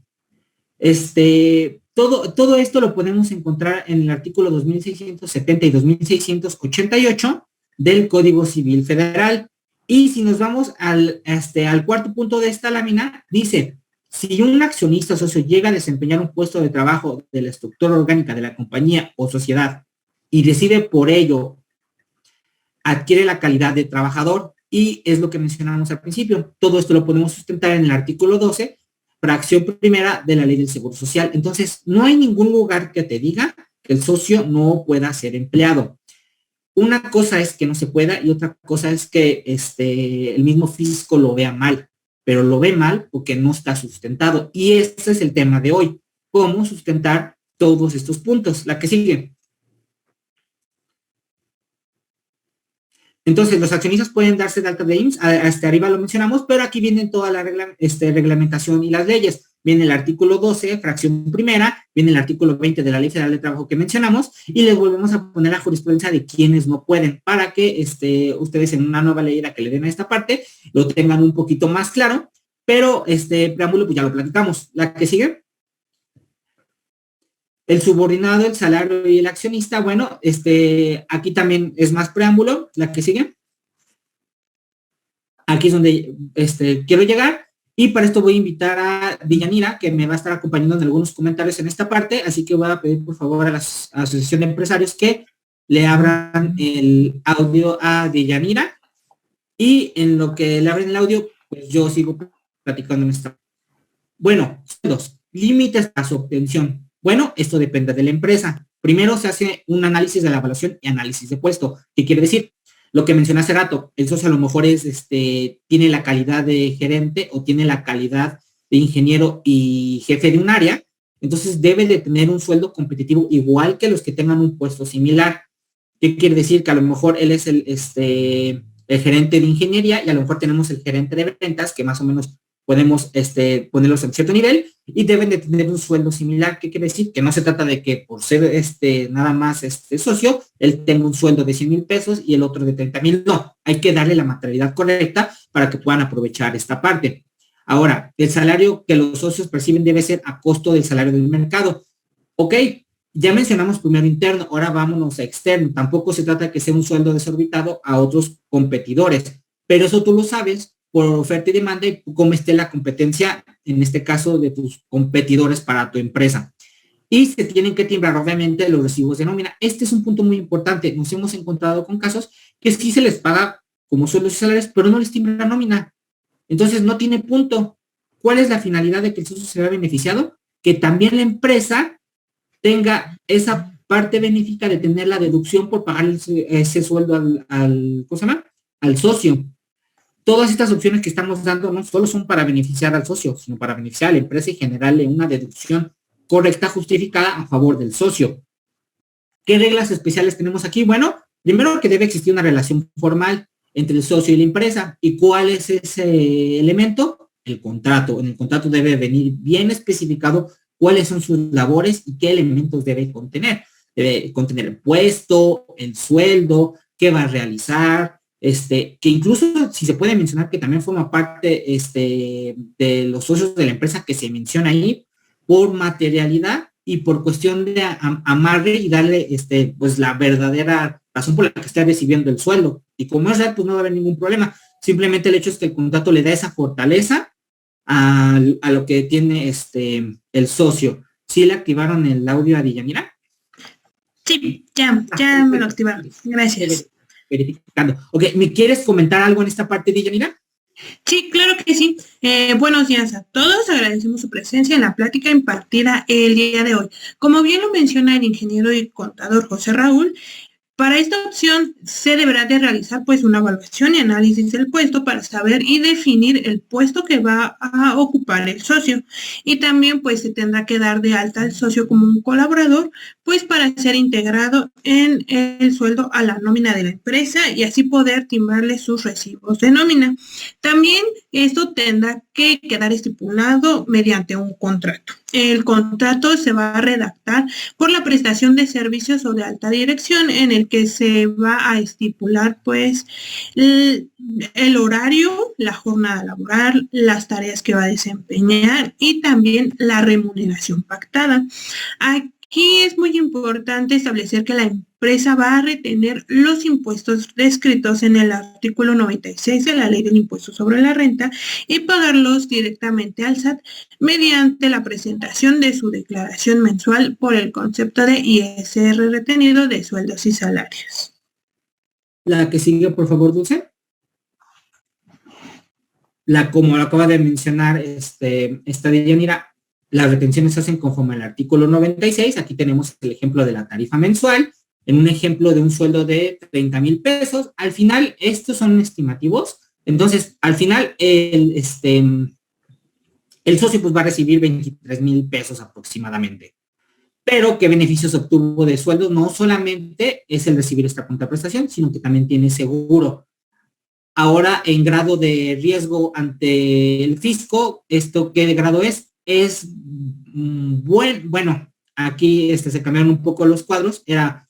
Todo esto lo podemos encontrar en el artículo 2670 y 2688 del Código Civil Federal. Y si nos vamos al cuarto punto de esta lámina, dice, si un accionista o socio llega a desempeñar un puesto de trabajo de la estructura orgánica de la compañía o sociedad y decide por ello adquiere la calidad de trabajador, y es lo que mencionamos al principio. Todo esto lo podemos sustentar en el artículo 12, fracción primera de la Ley del Seguro Social. Entonces, no hay ningún lugar que te diga que el socio no pueda ser empleado. Una cosa es que no se pueda y otra cosa es que el mismo fisco lo vea mal, pero lo ve mal porque no está sustentado. Y este es el tema de hoy, cómo sustentar todos estos puntos. La que sigue. Entonces, los accionistas pueden darse de alta de IMSS, hasta arriba lo mencionamos, pero aquí vienen toda la reglamentación y las leyes. Viene el artículo 12, fracción primera, viene el artículo 20 de la Ley Federal de Trabajo que mencionamos, y les volvemos a poner la jurisprudencia de quienes no pueden, para que ustedes en una nueva ley que le den a esta parte, lo tengan un poquito más claro, pero preámbulo pues ya lo platicamos. La que sigue. El subordinado, el salario y el accionista, bueno, aquí también es más preámbulo. La que sigue. Aquí es donde quiero llegar, y para esto voy a invitar a Deyanira, que me va a estar acompañando en algunos comentarios en esta parte, así que voy a pedir por favor a la Asociación de Empresarios que le abran el audio a Deyanira, y en lo que le abren el audio, pues yo sigo platicando en esta. Bueno, sueldos. límites a su obtención. Bueno, esto depende de la empresa. Primero se hace un análisis de la evaluación y análisis de puesto. ¿Qué quiere decir? Lo que mencioné hace rato, el socio a lo mejor tiene la calidad de gerente o tiene la calidad de ingeniero y jefe de un área, entonces debe de tener un sueldo competitivo igual que los que tengan un puesto similar. ¿Qué quiere decir? Que a lo mejor él es el gerente de ingeniería y a lo mejor tenemos el gerente de ventas, que más o menos podemos ponerlos en cierto nivel y deben de tener un sueldo similar. ¿Qué quiere decir? Que no se trata de que por ser nada más socio, él tenga un sueldo de 100,000 pesos y el otro de 30,000. No, hay que darle la materialidad correcta para que puedan aprovechar esta parte. Ahora, el salario que los socios perciben debe ser a costo del salario del mercado. Ok, ya mencionamos primero interno, ahora vámonos a externo. Tampoco se trata de que sea un sueldo desorbitado a otros competidores, pero eso tú lo sabes por oferta y demanda y cómo esté la competencia, en este caso, de tus competidores para tu empresa. Y se tienen que timbrar, obviamente, los recibos de nómina. Este es un punto muy importante. Nos hemos encontrado con casos que sí se les paga como sueldos y salarios, pero no les timbra nómina. Entonces, no tiene punto. ¿Cuál es la finalidad de que el socio se vea beneficiado? Que también la empresa tenga esa parte benéfica de tener la deducción por pagar ese sueldo ¿cómo se llama? Al socio. Todas estas opciones que estamos dando no solo son para beneficiar al socio, sino para beneficiar a la empresa y generarle una deducción correcta, justificada a favor del socio. ¿Qué reglas especiales tenemos aquí? Bueno, primero que debe existir una relación formal entre el socio y la empresa. ¿Y cuál es ese elemento? El contrato. En el contrato debe venir bien especificado cuáles son sus labores y qué elementos debe contener. Debe contener el puesto, el sueldo, qué va a realizar, que incluso si se puede mencionar que también forma parte de los socios de la empresa que se menciona ahí por materialidad y por cuestión de amarre y darle pues la verdadera razón por la que está recibiendo el sueldo. Y como es real, pues no va a haber ningún problema. Simplemente el hecho es que el contrato le da esa fortaleza a lo que tiene el socio. ¿Sí le activaron el audio a Deyanira? Sí, ya me lo activaron. Gracias. Verificando. Ok, ¿me quieres comentar algo en esta parte, Deyanira? Sí, claro que sí. Buenos días a todos. Agradecemos su presencia en la plática impartida el día de hoy. Como bien lo menciona el ingeniero y contador José Raúl, para esta opción se deberá de realizar pues una evaluación y análisis del puesto para saber y definir el puesto que va a ocupar el socio. Y también pues se tendrá que dar de alta al socio como un colaborador pues para ser integrado en el sueldo a la nómina de la empresa y así poder timbrarle sus recibos de nómina. También esto tendrá que quedar estipulado mediante un contrato. El contrato se va a redactar por la prestación de servicios o de alta dirección en el que se va a estipular pues el horario, la jornada laboral, las tareas que va a desempeñar y también la remuneración pactada. Aquí es muy importante establecer que la empresa va a retener los impuestos descritos en el artículo 96 de la Ley del Impuesto sobre la Renta y pagarlos directamente al SAT mediante la presentación de su declaración mensual por el concepto de ISR retenido de sueldos y salarios. La que sigue, por favor, Dulce. Como lo acaba de mencionar esta Deyanira, las retenciones se hacen conforme al artículo 96. Aquí tenemos el ejemplo de la tarifa mensual, en un ejemplo de un sueldo de 30,000 pesos. Al final, estos son estimativos. Entonces, al final, el socio pues va a recibir 23,000 pesos aproximadamente. Pero, ¿qué beneficios obtuvo de sueldo? No solamente es el recibir esta contraprestación, sino que también tiene seguro. Ahora, en grado de riesgo ante el fisco, ¿esto qué grado es? Es bueno, aquí se cambiaron un poco los cuadros, era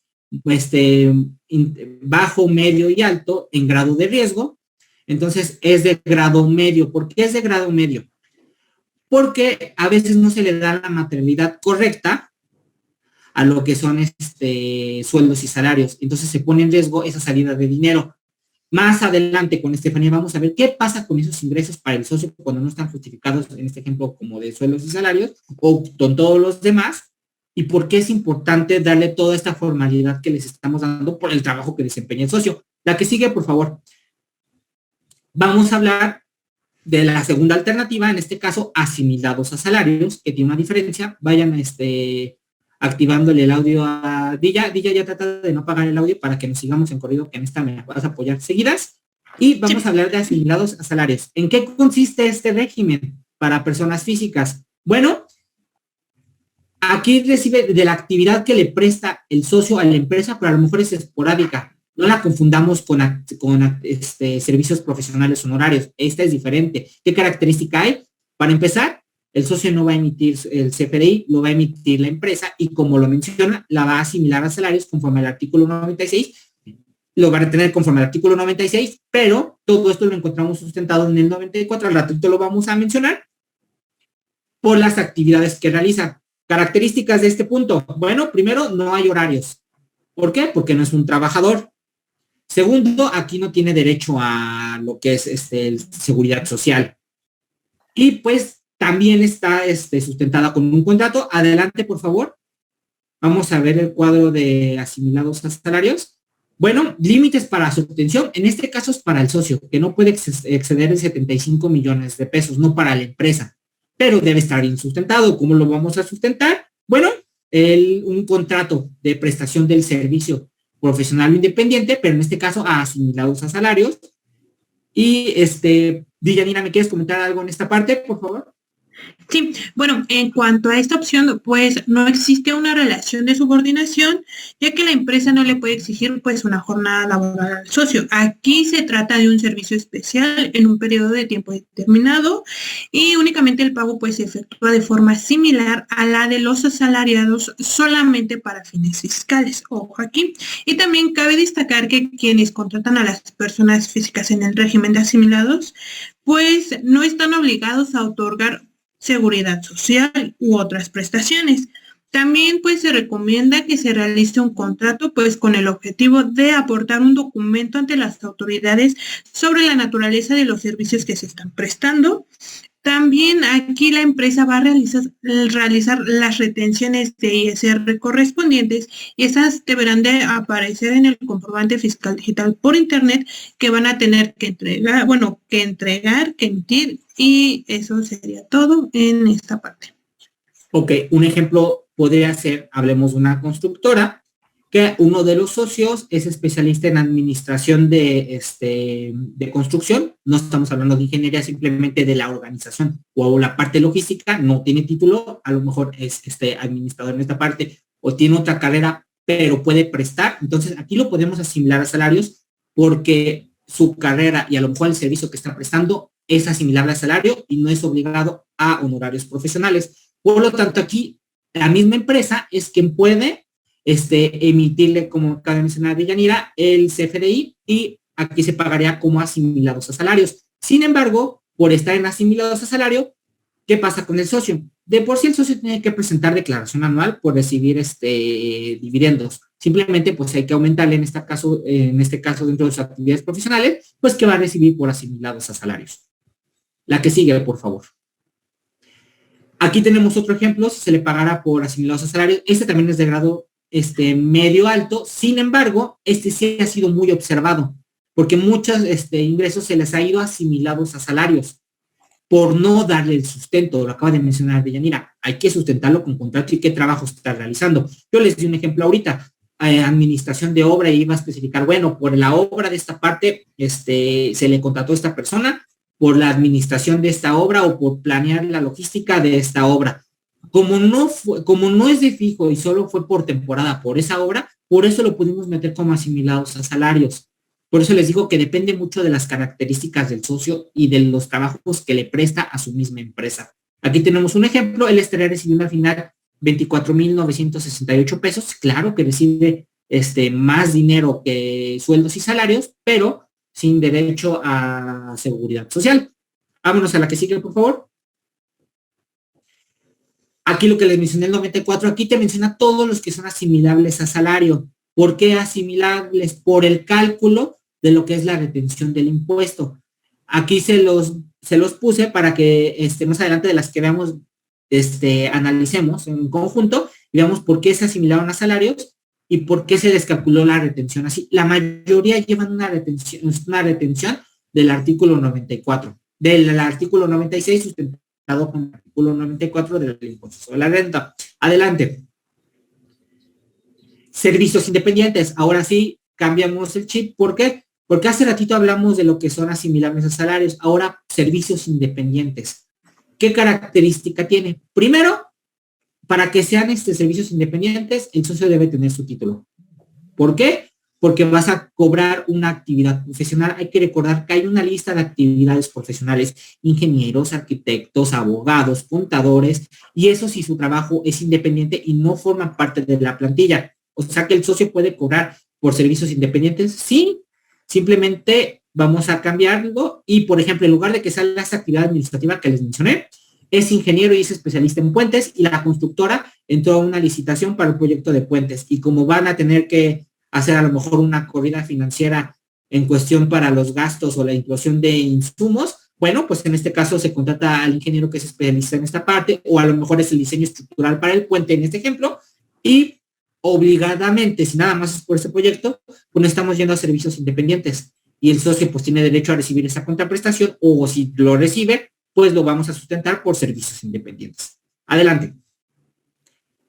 bajo, medio y alto en grado de riesgo, entonces es de grado medio. ¿Por qué es de grado medio? Porque a veces no se le da la materialidad correcta a lo que son sueldos y salarios, entonces se pone en riesgo esa salida de dinero. Más adelante con Estefanía vamos a ver qué pasa con esos ingresos para el socio cuando no están justificados, en este ejemplo, como de sueldos y salarios, o con todos los demás, y por qué es importante darle toda esta formalidad que les estamos dando por el trabajo que desempeña el socio. La que sigue, por favor. Vamos a hablar de la segunda alternativa, en este caso, asimilados a salarios, que tiene una diferencia. Vayan activándole el audio a Dilla. Dilla ya trata de no apagar el audio para que nos sigamos en corrido, que en esta me vas a apoyar seguidas. Y vamos a hablar de asimilados a salarios. ¿En qué consiste este régimen para personas físicas? Bueno, aquí recibe de la actividad que le presta el socio a la empresa, pero a lo mejor es esporádica. No la confundamos con servicios profesionales honorarios. Esta es diferente. ¿Qué característica hay? Para empezar, el socio no va a emitir el CFDI, lo va a emitir la empresa y, como lo menciona, la va a asimilar a salarios conforme al artículo 96. Lo va a retener conforme al artículo 96, pero todo esto lo encontramos sustentado en el 94. Al ratito lo vamos a mencionar por las actividades que realiza. Características de este punto. Bueno, primero, no hay horarios. ¿Por qué? Porque no es un trabajador. Segundo, aquí no tiene derecho a lo que es seguridad social. Y pues también está sustentada con un contrato. Adelante, por favor. Vamos a ver el cuadro de asimilados a salarios. Bueno, límites para su obtención. En este caso es para el socio, que no puede exceder de 75 millones de pesos, no para la empresa. Pero debe estar bien sustentado. ¿Cómo lo vamos a sustentar? Bueno, un contrato de prestación del servicio profesional o independiente, pero en este caso asimilados a salarios. Y Deyanira, ¿me quieres comentar algo en esta parte, por favor? Sí, bueno, en cuanto a esta opción, pues no existe una relación de subordinación, ya que la empresa no le puede exigir pues una jornada laboral al socio. Aquí se trata de un servicio especial en un periodo de tiempo determinado y únicamente el pago pues se efectúa de forma similar a la de los asalariados solamente para fines fiscales. Ojo aquí. Y también cabe destacar que quienes contratan a las personas físicas en el régimen de asimilados, pues no están obligados a otorgar seguridad social u otras prestaciones. También pues se recomienda que se realice un contrato pues con el objetivo de aportar un documento ante las autoridades sobre la naturaleza de los servicios que se están prestando. También aquí la empresa va a realizar las retenciones de ISR correspondientes y esas deberán de aparecer en el comprobante fiscal digital por internet que van a tener que entregar, que emitir, y eso sería todo en esta parte. Ok, un ejemplo podría ser, hablemos de una constructora, que uno de los socios es especialista en administración de construcción. No estamos hablando de ingeniería, simplemente de la organización o la parte logística. No tiene título, a lo mejor es administrador en esta parte o tiene otra carrera, pero puede prestar. Entonces, aquí lo podemos asimilar a salarios porque su carrera y a lo mejor el servicio que está prestando es asimilable a salario y no es obligado a honorarios profesionales. Por lo tanto, aquí la misma empresa es quien puede emitirle, como acaba de mencionar Deyanira, el CFDI, y aquí se pagaría como asimilados a salarios. Sin embargo, por estar en asimilados a salario, ¿qué pasa con el socio? De por sí el socio tiene que presentar declaración anual por recibir dividendos. Simplemente pues hay que aumentarle en este caso dentro de sus actividades profesionales, pues que va a recibir por asimilados a salarios. La que sigue, por favor. Aquí tenemos otro ejemplo, se le pagará por asimilados a salarios. Este también es de grado medio alto. Sin embargo, sí ha sido muy observado, porque muchos ingresos se les ha ido asimilados a salarios por no darle el sustento. Lo acaba de mencionar Deyanira, hay que sustentarlo con contrato y qué trabajo se está realizando. Yo les di un ejemplo ahorita, administración de obra, y iba a especificar, bueno, por la obra de esta parte, se le contrató a esta persona, por la administración de esta obra o por planear la logística de esta obra. Como no es de fijo y solo fue por temporada por esa obra, por eso lo pudimos meter como asimilados a salarios. Por eso les digo que depende mucho de las características del socio y de los trabajos que le presta a su misma empresa. Aquí tenemos un ejemplo, él estaría recibiendo al final 24,968 pesos. Claro que recibe más dinero que sueldos y salarios, pero sin derecho a seguridad social. Vámonos a la que sigue, por favor. Aquí lo que les mencioné el 94, aquí te menciona todos los que son asimilables a salario. ¿Por qué asimilables? Por el cálculo de lo que es la retención del impuesto. Aquí se los puse para que más adelante de las que veamos, analicemos en conjunto y veamos por qué se asimilaron a salarios y por qué se les calculó la retención así. La mayoría llevan una retención del artículo 94. del artículo 96 sustentado con el artículo 94 del impuesto sobre la renta. Adelante. Servicios independientes. Ahora sí, cambiamos el chip. ¿Por qué? Porque hace ratito hablamos de lo que son asimilables a salarios. Ahora, servicios independientes. ¿Qué característica tiene? Primero, para que sean servicios independientes, el socio debe tener su título. ¿Por qué? Porque vas a cobrar una actividad profesional. Hay que recordar que hay una lista de actividades profesionales, ingenieros, arquitectos, abogados, contadores, y eso si su trabajo es independiente y no forma parte de la plantilla. O sea que el socio puede cobrar por servicios independientes, sí, simplemente vamos a cambiarlo y, por ejemplo, en lugar de que sea la actividad administrativa que les mencioné, es ingeniero y es especialista en puentes y la constructora entró a una licitación para un proyecto de puentes y como van a tener que hacer a lo mejor una corrida financiera en cuestión para los gastos o la inclusión de insumos, bueno, pues en este caso se contrata al ingeniero que es especialista en esta parte o a lo mejor es el diseño estructural para el puente en este ejemplo y obligadamente, si nada más es por este proyecto, pues estamos yendo a servicios independientes y el socio pues tiene derecho a recibir esa contraprestación o si lo recibe, pues lo vamos a sustentar por servicios independientes. Adelante.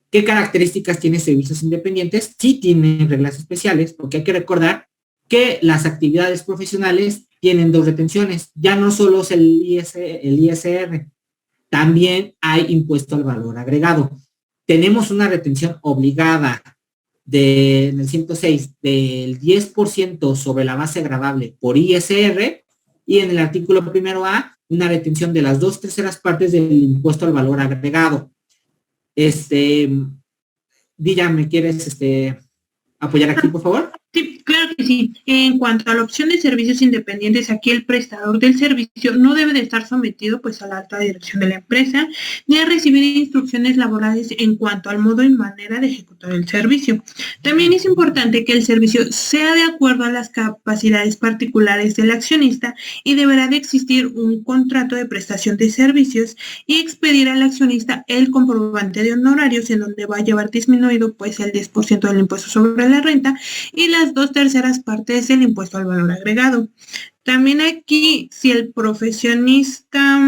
¿Qué características tiene servicios independientes? Sí tienen reglas especiales, porque hay que recordar que las actividades profesionales tienen dos retenciones. Ya no solo es el ISR, también hay impuesto al valor agregado. Tenemos una retención obligada en el 106 del 10% sobre la base gravable por ISR y en el artículo primero A una retención de las 2/3 partes del impuesto al valor agregado. Dilla, ¿me quieres apoyar aquí, por favor? Sí, claro que sí. En cuanto a la opción de servicios independientes, aquí el prestador del servicio no debe de estar sometido pues a la alta dirección de la empresa ni a recibir instrucciones laborales en cuanto al modo y manera de ejecutar el servicio. También es importante que el servicio sea de acuerdo a las capacidades particulares del accionista y deberá de existir un contrato de prestación de servicios y expedir al accionista el comprobante de honorarios en donde va a llevar disminuido pues el 10% del impuesto sobre la renta y las 2/3 partes del impuesto al valor agregado. También aquí, si el profesionista,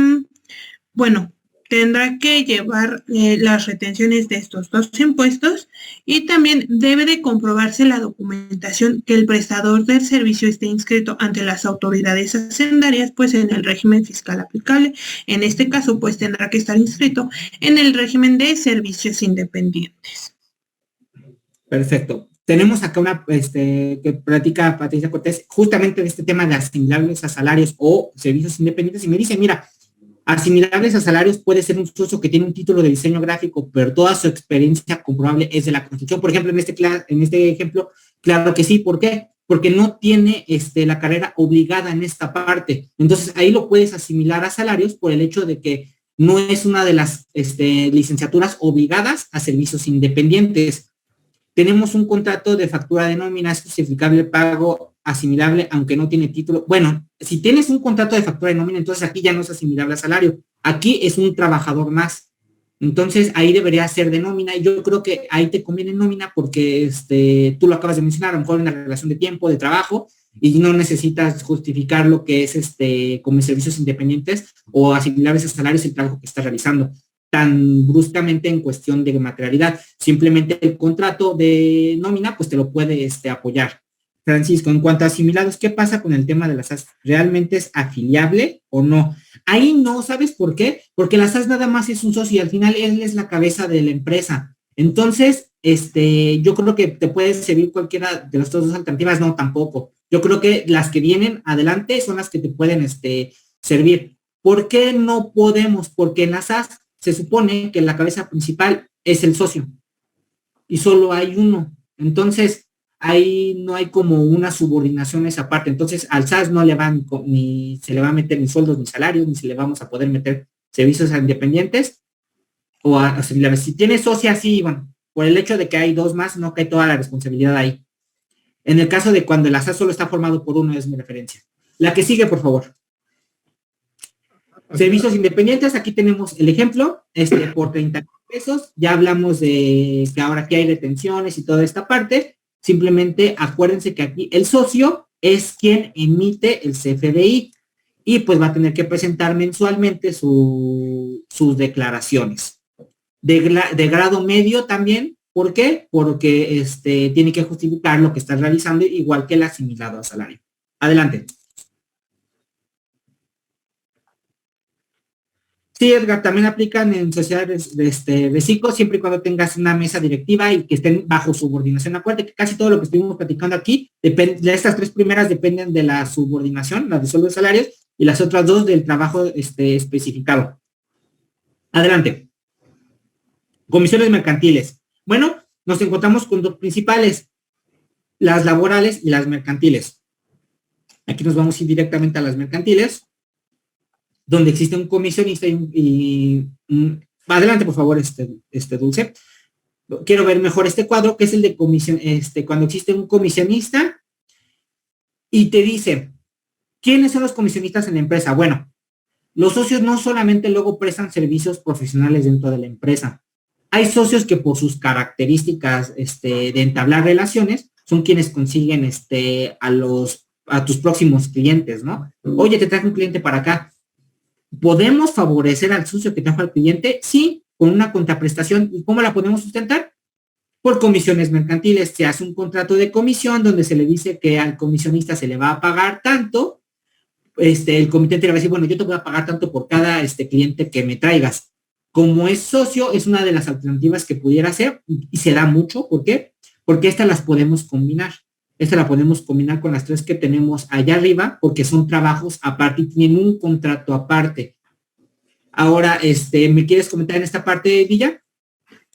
tendrá que llevar las retenciones de estos dos impuestos y también debe de comprobarse la documentación que el prestador del servicio esté inscrito ante las autoridades hacendarias, pues en el régimen fiscal aplicable. En este caso, pues tendrá que estar inscrito en el régimen de servicios independientes. Perfecto. Tenemos acá una que platica Patricia Cortés justamente de este tema de asimilables a salarios o servicios independientes y me dice, mira, asimilables a salarios puede ser un socio que tiene un título de diseño gráfico, pero toda su experiencia comprobable es de la construcción. Por ejemplo, en este ejemplo, claro que sí. ¿Por qué? Porque no tiene la carrera obligada en esta parte. Entonces, ahí lo puedes asimilar a salarios por el hecho de que no es una de las licenciaturas obligadas a servicios independientes. Tenemos un contrato de factura de nómina, es justificable pago asimilable, aunque no tiene título. Bueno, si tienes un contrato de factura de nómina, entonces aquí ya no es asimilable a salario. Aquí es un trabajador más. Entonces, ahí debería ser de nómina. Y yo creo que ahí te conviene nómina porque tú lo acabas de mencionar, a lo mejor en la relación de tiempo, de trabajo, y no necesitas justificar lo que es como servicios independientes o asimilables a salarios el trabajo que estás realizando tan bruscamente en cuestión de materialidad. Simplemente el contrato de nómina, pues te lo puede apoyar. Francisco, en cuanto a asimilados, ¿qué pasa con el tema de las SAS? ¿Realmente es afiliable o no? Ahí no, ¿sabes por qué? Porque la SAS nada más es un socio y al final él es la cabeza de la empresa. Entonces, yo creo que te puede servir cualquiera de las dos alternativas, no, tampoco. Yo creo que las que vienen adelante son las que te pueden servir. ¿Por qué no podemos? Porque en la SAS se supone que la cabeza principal es el socio y solo hay uno. Entonces, ahí no hay como una subordinación a esa parte. Entonces, al SAS no le van ni se le va a meter ni sueldos ni salarios, ni se le vamos a poder meter servicios independientes o si tiene socia, sí, bueno, por el hecho de que hay dos más, no cae toda la responsabilidad ahí. En el caso de cuando el SAS solo está formado por uno, es mi referencia. La que sigue, por favor. Servicios independientes, aquí tenemos el ejemplo, por 30 pesos, ya hablamos de que ahora aquí hay retenciones y toda esta parte, simplemente acuérdense que aquí el socio es quien emite el CFDI y pues va a tener que presentar mensualmente sus declaraciones. De grado medio también, ¿por qué? Porque tiene que justificar lo que está realizando, igual que el asimilado a salario. Adelante. Sí, Edgar, también aplican en sociedades de ciclo, siempre y cuando tengas una mesa directiva y que estén bajo subordinación. Acuérdate que casi todo lo que estuvimos platicando aquí, estas 3 primeras dependen de la subordinación, la de sueldo de salarios, y las otras 2 del trabajo especificado. Adelante. Comisiones mercantiles. Bueno, nos encontramos con 2 principales, las laborales y las mercantiles. Aquí nos vamos a ir directamente a las mercantiles, donde existe un comisionista adelante, por favor, Dulce. Quiero ver mejor este cuadro, que es el de comisión, cuando existe un comisionista y te dice, ¿quiénes son los comisionistas en la empresa? Bueno, los socios no solamente luego prestan servicios profesionales dentro de la empresa. Hay socios que por sus características de entablar relaciones son quienes consiguen a tus próximos clientes, ¿no? Oye, te traje un cliente para acá. ¿Podemos favorecer al socio que trajo al cliente? Sí, con una contraprestación. ¿Y cómo la podemos sustentar? Por comisiones mercantiles. Se hace un contrato de comisión donde se le dice que al comisionista se le va a pagar tanto. El comitente le va a decir, bueno, yo te voy a pagar tanto por cada cliente que me traigas. Como es socio, es una de las alternativas que pudiera hacer y se da mucho. ¿Por qué? Porque estas las podemos combinar. Esta la podemos combinar con las 3 que tenemos allá arriba, porque son trabajos aparte y tienen un contrato aparte. Ahora, ¿me quieres comentar en esta parte, Villa?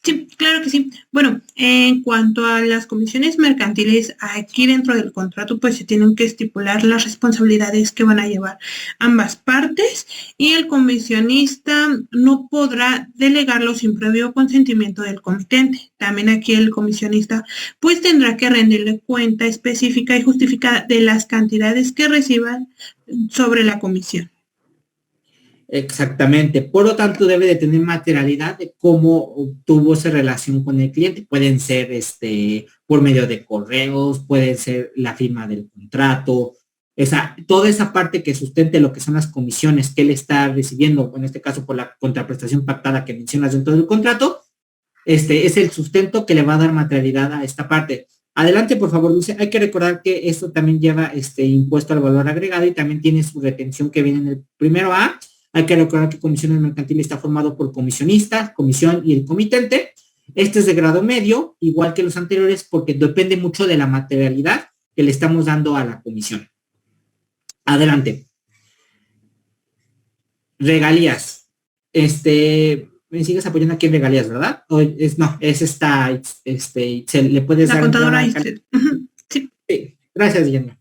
Sí, claro que sí. Bueno, en cuanto a las comisiones mercantiles, aquí dentro del contrato pues se tienen que estipular las responsabilidades que van a llevar ambas partes y el comisionista no podrá delegarlo sin previo consentimiento del comitente. También aquí el comisionista pues tendrá que rendirle cuenta específica y justificada de las cantidades que reciban sobre la comisión. Exactamente. Por lo tanto, debe de tener materialidad de cómo tuvo esa relación con el cliente. Pueden ser por medio de correos, puede ser la firma del contrato, toda esa parte que sustente lo que son las comisiones que él está recibiendo, en este caso por la contraprestación pactada que mencionas dentro del contrato, es el sustento que le va a dar materialidad a esta parte. Adelante, por favor, Dulce. Hay que recordar que esto también lleva impuesto al valor agregado y también tiene su retención que viene en el primero A. Hay que recordar que comisiones mercantiles está formado por comisionista, comisión y el comitente. Este es de grado medio, igual que los anteriores, porque depende mucho de la materialidad que le estamos dando a la comisión. Adelante. Regalías. Me sigues apoyando aquí en regalías, ¿verdad? No, es esta, se le puedes dar... La contadora. Sí. Sí. Gracias, Diana.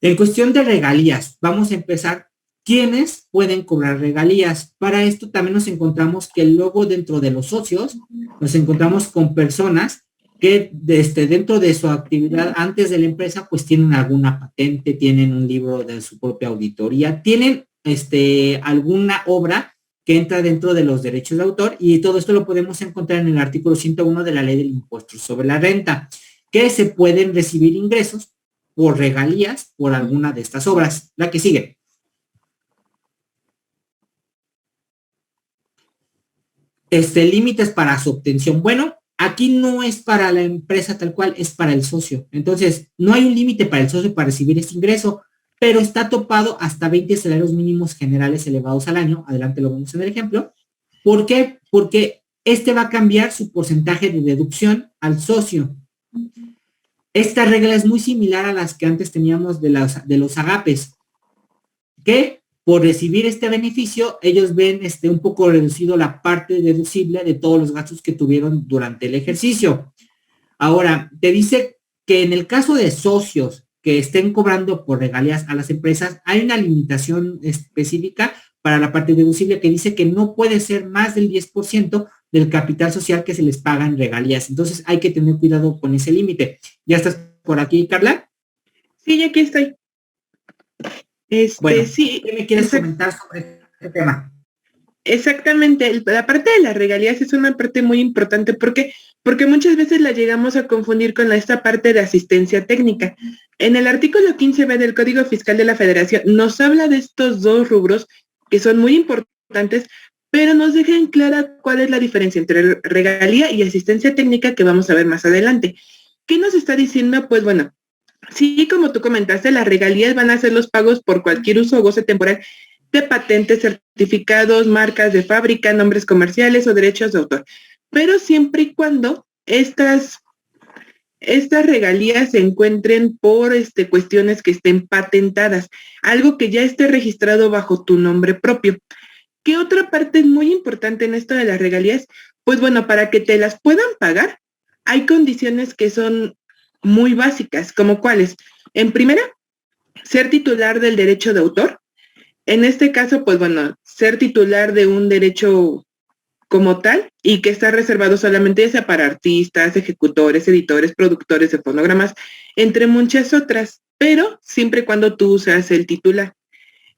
En cuestión de regalías, vamos a empezar. ¿Quiénes pueden cobrar regalías? Para esto también nos encontramos que luego dentro de los socios, nos encontramos con personas que dentro de su actividad antes de la empresa, pues tienen alguna patente, tienen un libro de su propia auditoría, tienen alguna obra que entra dentro de los derechos de autor y todo esto lo podemos encontrar en el artículo 101 de la Ley del Impuesto sobre la Renta, que se pueden recibir ingresos por regalías por alguna de estas obras. La que sigue. Límites para su obtención. Bueno, aquí no es para la empresa tal cual, es para el socio. Entonces, no hay un límite para el socio para recibir este ingreso, pero está topado hasta 20 salarios mínimos generales elevados al año. Adelante lo vemos en el ejemplo. ¿Por qué? Porque va a cambiar su porcentaje de deducción al socio. Esta regla es muy similar a las que antes teníamos de los agapes, que por recibir este beneficio, ellos ven un poco reducido la parte deducible de todos los gastos que tuvieron durante el ejercicio. Ahora, te dice que en el caso de socios que estén cobrando por regalías a las empresas, hay una limitación específica para la parte deducible que dice que no puede ser más del 10% del capital social que se les paga en regalías. Entonces, hay que tener cuidado con ese límite. ¿Ya estás por aquí, Carla? Sí, aquí estoy. Bueno, sí. ¿qué me quieres comentar sobre este tema? Exactamente, la parte de las regalías es una parte muy importante porque muchas veces la llegamos a confundir con esta parte de asistencia técnica. En el artículo 15b del Código Fiscal de la Federación nos habla de estos dos rubros que son muy importantes, pero nos deja en clara cuál es la diferencia entre regalía y asistencia técnica que vamos a ver más adelante. ¿Qué nos está diciendo? Pues bueno, sí, como tú comentaste, las regalías van a ser los pagos por cualquier uso o goce temporal de patentes, certificados, marcas de fábrica, nombres comerciales o derechos de autor. Pero siempre y cuando estas regalías se encuentren por cuestiones que estén patentadas, algo que ya esté registrado bajo tu nombre propio. ¿Qué otra parte es muy importante en esto de las regalías? Pues bueno, para que te las puedan pagar, hay condiciones que son muy básicas, como cuáles. En primera, ser titular del derecho de autor. En este caso, pues bueno, ser titular de un derecho como tal y que está reservado solamente ya sea para artistas, ejecutores, editores, productores de fonogramas, entre muchas otras, pero siempre y cuando tú seas el titular.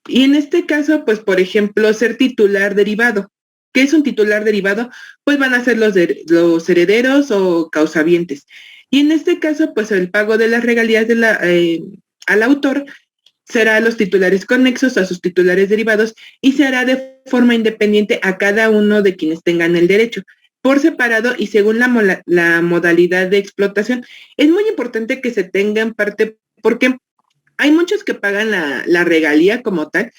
Y en este caso, pues por ejemplo, ser titular derivado. ¿Qué es un titular derivado? Pues van a ser los herederos o causavientes. Y en este caso, pues el pago de las regalías al autor será a los titulares conexos, a sus titulares derivados, y se hará de forma independiente a cada uno de quienes tengan el derecho, por separado y según la modalidad de explotación. Es muy importante que se tenga en parte porque hay muchos que pagan la regalía como tal,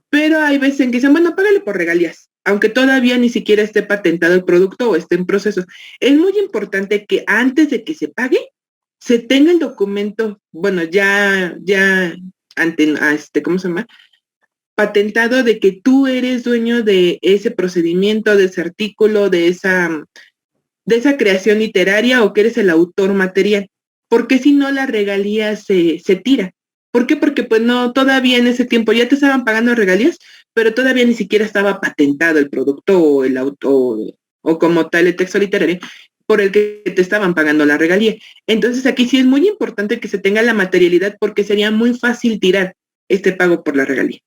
pero hay veces en que dicen, bueno, págale por regalías, aunque todavía ni siquiera esté patentado el producto o esté en proceso. Es muy importante que antes de que se pague, se tenga el documento, bueno, ya ¿cómo se llama? Patentado de que tú eres dueño de ese procedimiento, de ese artículo, de esa creación literaria o que eres el autor material. Porque si no, la regalía se tira. ¿Por qué? Porque pues no, todavía en ese tiempo ya te estaban pagando regalías, pero todavía ni siquiera estaba patentado el producto o el autor o como tal el texto literario por el que te estaban pagando la regalía. Entonces aquí sí es muy importante que se tenga la materialidad porque sería muy fácil tirar este pago por la regalía.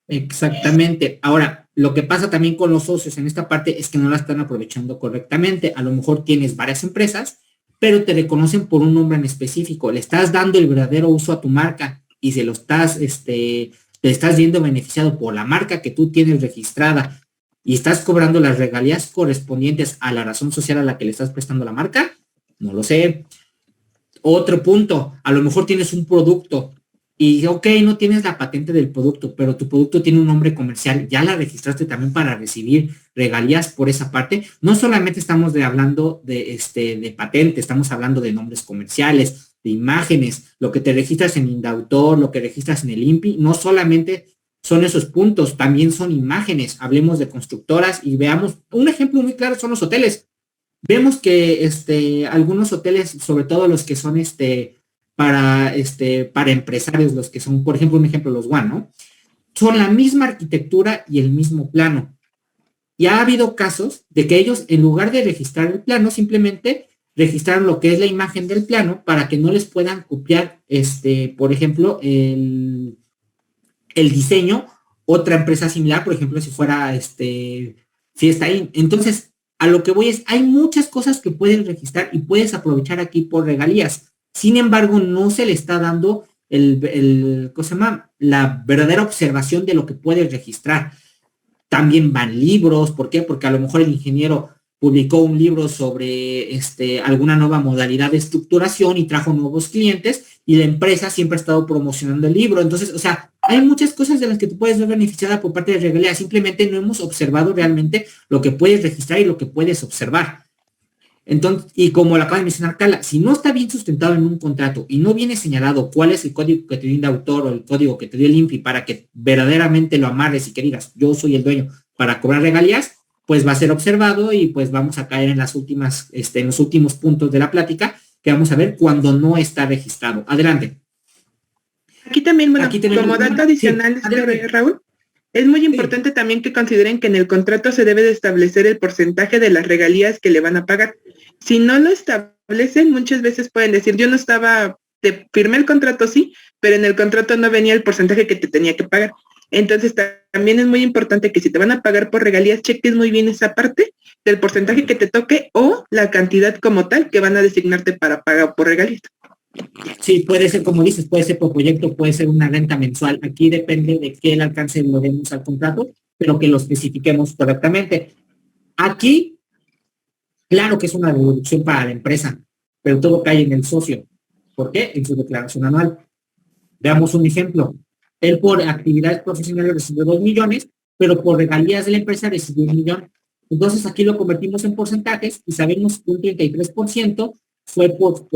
Exactamente. Ahora, lo que pasa también con los socios en esta parte es que no la están aprovechando correctamente. A lo mejor tienes varias empresas, pero te reconocen por un nombre en específico. Le estás dando el verdadero uso a tu marca y se lo estás, te estás viendo beneficiado por la marca que tú tienes registrada y estás cobrando las regalías correspondientes a la razón social a la que le estás prestando la marca. No lo sé. Otro punto, a lo mejor tienes un producto y ok, no tienes la patente del producto, pero tu producto tiene un nombre comercial, ya la registraste también para recibir regalías por esa parte. No solamente estamos hablando de patente, estamos hablando de nombres comerciales, de imágenes, lo que te registras en Indautor, lo que registras en el INPI, no solamente son esos puntos, también son imágenes. Hablemos de constructoras y veamos, un ejemplo muy claro son los hoteles. Vemos que algunos hoteles, sobre todo los que son para empresarios, los que son, por ejemplo, un ejemplo, los One, ¿no? Son la misma arquitectura y el mismo plano. Y ha habido casos de que ellos, en lugar de registrar el plano, simplemente registraron lo que es la imagen del plano para que no les puedan copiar, por ejemplo, el diseño, otra empresa similar, por ejemplo, si fuera Fiesta Inn. Entonces, a lo que voy es, hay muchas cosas que puedes registrar y puedes aprovechar aquí por regalías. Sin embargo, no se le está dando ¿cómo se llama? La verdadera observación de lo que puedes registrar. También van libros. ¿Por qué? Porque a lo mejor el ingeniero publicó un libro sobre alguna nueva modalidad de estructuración y trajo nuevos clientes y la empresa siempre ha estado promocionando el libro. Entonces, o sea, hay muchas cosas de las que tú puedes ver beneficiada por parte de regalías. Simplemente no hemos observado realmente lo que puedes registrar y lo que puedes observar. Entonces, y como lo acaba de mencionar Carla, si no está bien sustentado en un contrato y no viene señalado cuál es el código que te dio Indautor o el código que te dio el INPI para que verdaderamente lo amarres y que digas, yo soy el dueño para cobrar regalías, pues va a ser observado y pues vamos a caer en las últimas, en los últimos puntos de la plática que vamos a ver cuando no está registrado. Adelante. Aquí también, bueno, como dato adicional, sí, Raúl, es muy importante también que consideren que en el contrato se debe de establecer el porcentaje de las regalías que le van a pagar. Si no lo establecen, muchas veces pueden decir, yo no estaba, te firmé el contrato, sí, pero en el contrato no venía el porcentaje que te tenía que pagar. Entonces también es muy importante que si te van a pagar por regalías, cheques muy bien esa parte del porcentaje que te toque o la cantidad como tal que van a designarte para pagar por regalías. Sí, puede ser, como dices, puede ser por proyecto, puede ser una renta mensual. Aquí depende de qué el alcance lo demos al contrato, pero que lo especifiquemos correctamente. Aquí, claro que es una deducción para la empresa, pero todo cae en el socio. ¿Por qué? En su declaración anual. Veamos un ejemplo. Él por actividades profesionales recibió 2 millones, pero por regalías de la empresa recibió 1 millón. Entonces aquí lo convertimos en porcentajes y sabemos que un 33% fue por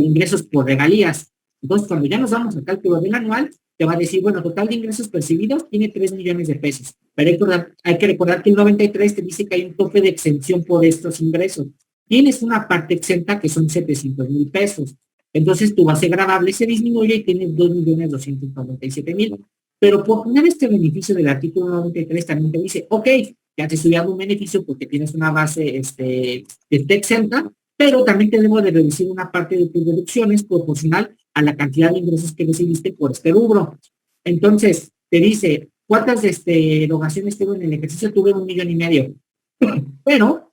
ingresos por regalías. Entonces cuando ya nos vamos al cálculo del anual, te va a decir, bueno, total de ingresos percibidos tiene 3 millones de pesos. Pero hay que recordar que el 93 te dice que hay un tope de exención por estos ingresos. Tienes una parte exenta que son 700,000 pesos. Entonces tu base gravable se disminuye y tienes 2,297,000. Pero por tener este beneficio del artículo 93 también te dice, ok, ya te estoy dando un beneficio porque tienes una base exenta, pero también te debo de reducir una parte de tus deducciones proporcional a la cantidad de ingresos que recibiste por este rubro. Entonces, te dice, ¿cuántas erogaciones tuve en el ejercicio? Tuve 1,5 millones. Pero,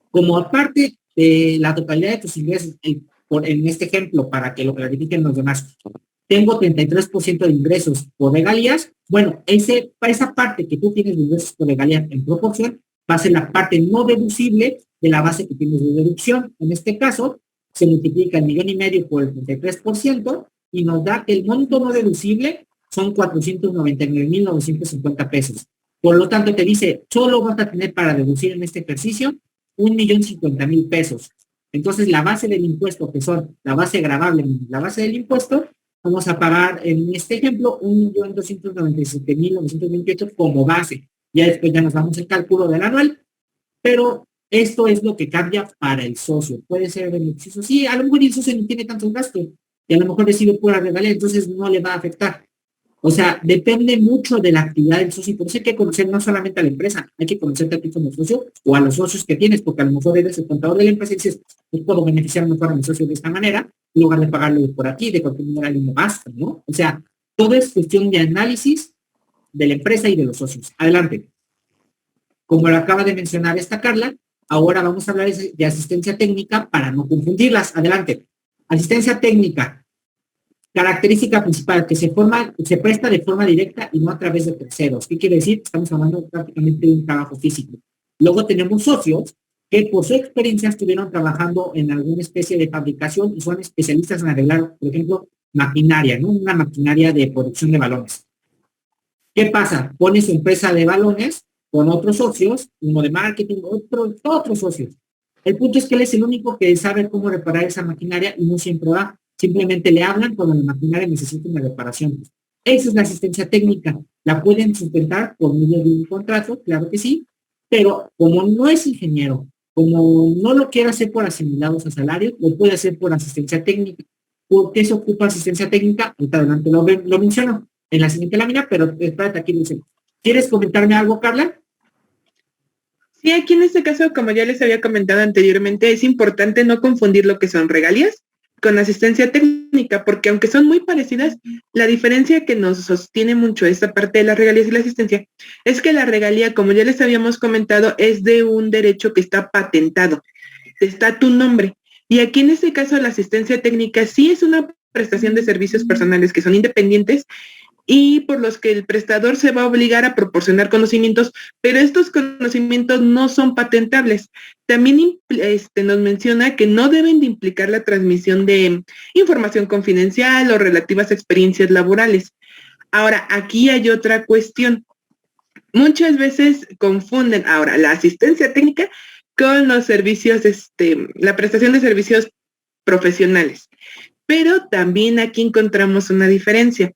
como aparte de la totalidad de tus ingresos, en este ejemplo, para que lo clarifiquen los demás, tengo 33% de ingresos por regalías, bueno, esa parte que tú tienes de ingresos por regalías en proporción va a ser la parte no deducible de la base que tienes de deducción. En este caso, se multiplica 1,5 millones por el 33% y nos da que el monto no deducible son 499,950 pesos. Por lo tanto, te dice, solo vas a tener para deducir en este ejercicio 1,050,000 pesos. Entonces, la base del impuesto, que son la base gravable y la base del impuesto, vamos a pagar en este ejemplo 1,297,928 como base. Ya después ya nos vamos al cálculo del anual, pero esto es lo que cambia para el socio. Puede ser beneficioso. Sí, a lo mejor el socio no tiene tantos gastos y a lo mejor recibe pura regalía, entonces no le va a afectar. O sea, depende mucho de la actividad del socio y por eso hay que conocer no solamente a la empresa, hay que conocerte a ti como socio o a los socios que tienes, porque a lo mejor eres el contador de la empresa y dices, pues puedo beneficiar mejor a mi socio de esta manera, en lugar de pagarlo por aquí, de cualquier manera no basta, ¿no? O sea, todo es cuestión de análisis de la empresa y de los socios. Adelante. Como lo acaba de mencionar esta Carla, ahora vamos a hablar de asistencia técnica para no confundirlas. Adelante. Asistencia técnica. Característica principal, que se presta de forma directa y no a través de terceros. ¿Qué quiere decir? Estamos hablando prácticamente de un trabajo físico. Luego tenemos socios que por su experiencia estuvieron trabajando en alguna especie de fabricación y son especialistas en arreglar, por ejemplo, maquinaria, ¿no? Una maquinaria de producción de balones. ¿Qué pasa? Pone su empresa de balones con otros socios, uno de marketing, otros socios. El punto es que él es el único que sabe cómo reparar esa maquinaria y no siempre va. Simplemente le hablan cuando la maquinaria necesita una reparación. Esa es la asistencia técnica. La pueden sustentar por medio de un contrato, claro que sí, pero como no es ingeniero, como no lo quiere hacer por asimilados a salario, lo puede hacer por asistencia técnica. ¿Por qué se ocupa asistencia técnica? Ahorita adelante lo menciono en la siguiente lámina, pero espérate, aquí dice. ¿Quieres comentarme algo, Carla? Sí, aquí en este caso, como ya les había comentado anteriormente, es importante no confundir lo que son regalías con asistencia técnica, porque aunque son muy parecidas, la diferencia que nos sostiene mucho esta parte de las regalías y la asistencia es que la regalía, como ya les habíamos comentado, es de un derecho que está patentado, está tu nombre. Y aquí en este caso la asistencia técnica sí es una prestación de servicios personales que son independientes y por los que el prestador se va a obligar a proporcionar conocimientos, pero estos conocimientos no son patentables. También nos menciona que no deben de implicar la transmisión de información confidencial o relativas a experiencias laborales. Ahora, aquí hay otra cuestión. Muchas veces confunden ahora la asistencia técnica con los servicios, la prestación de servicios profesionales. Pero también aquí encontramos una diferencia.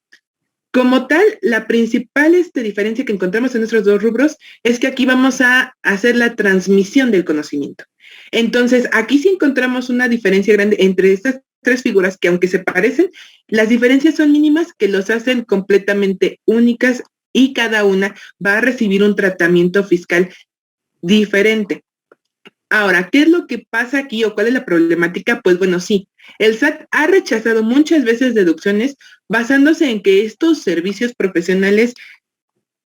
Como tal, la principal diferencia que encontramos en nuestros dos rubros es que aquí vamos a hacer la transmisión del conocimiento. Entonces, aquí sí encontramos una diferencia grande entre estas tres figuras que aunque se parecen, las diferencias son mínimas que los hacen completamente únicas y cada una va a recibir un tratamiento fiscal diferente. Ahora, ¿qué es lo que pasa aquí o cuál es la problemática? Pues bueno, sí, el SAT ha rechazado muchas veces deducciones basándose en que estos servicios profesionales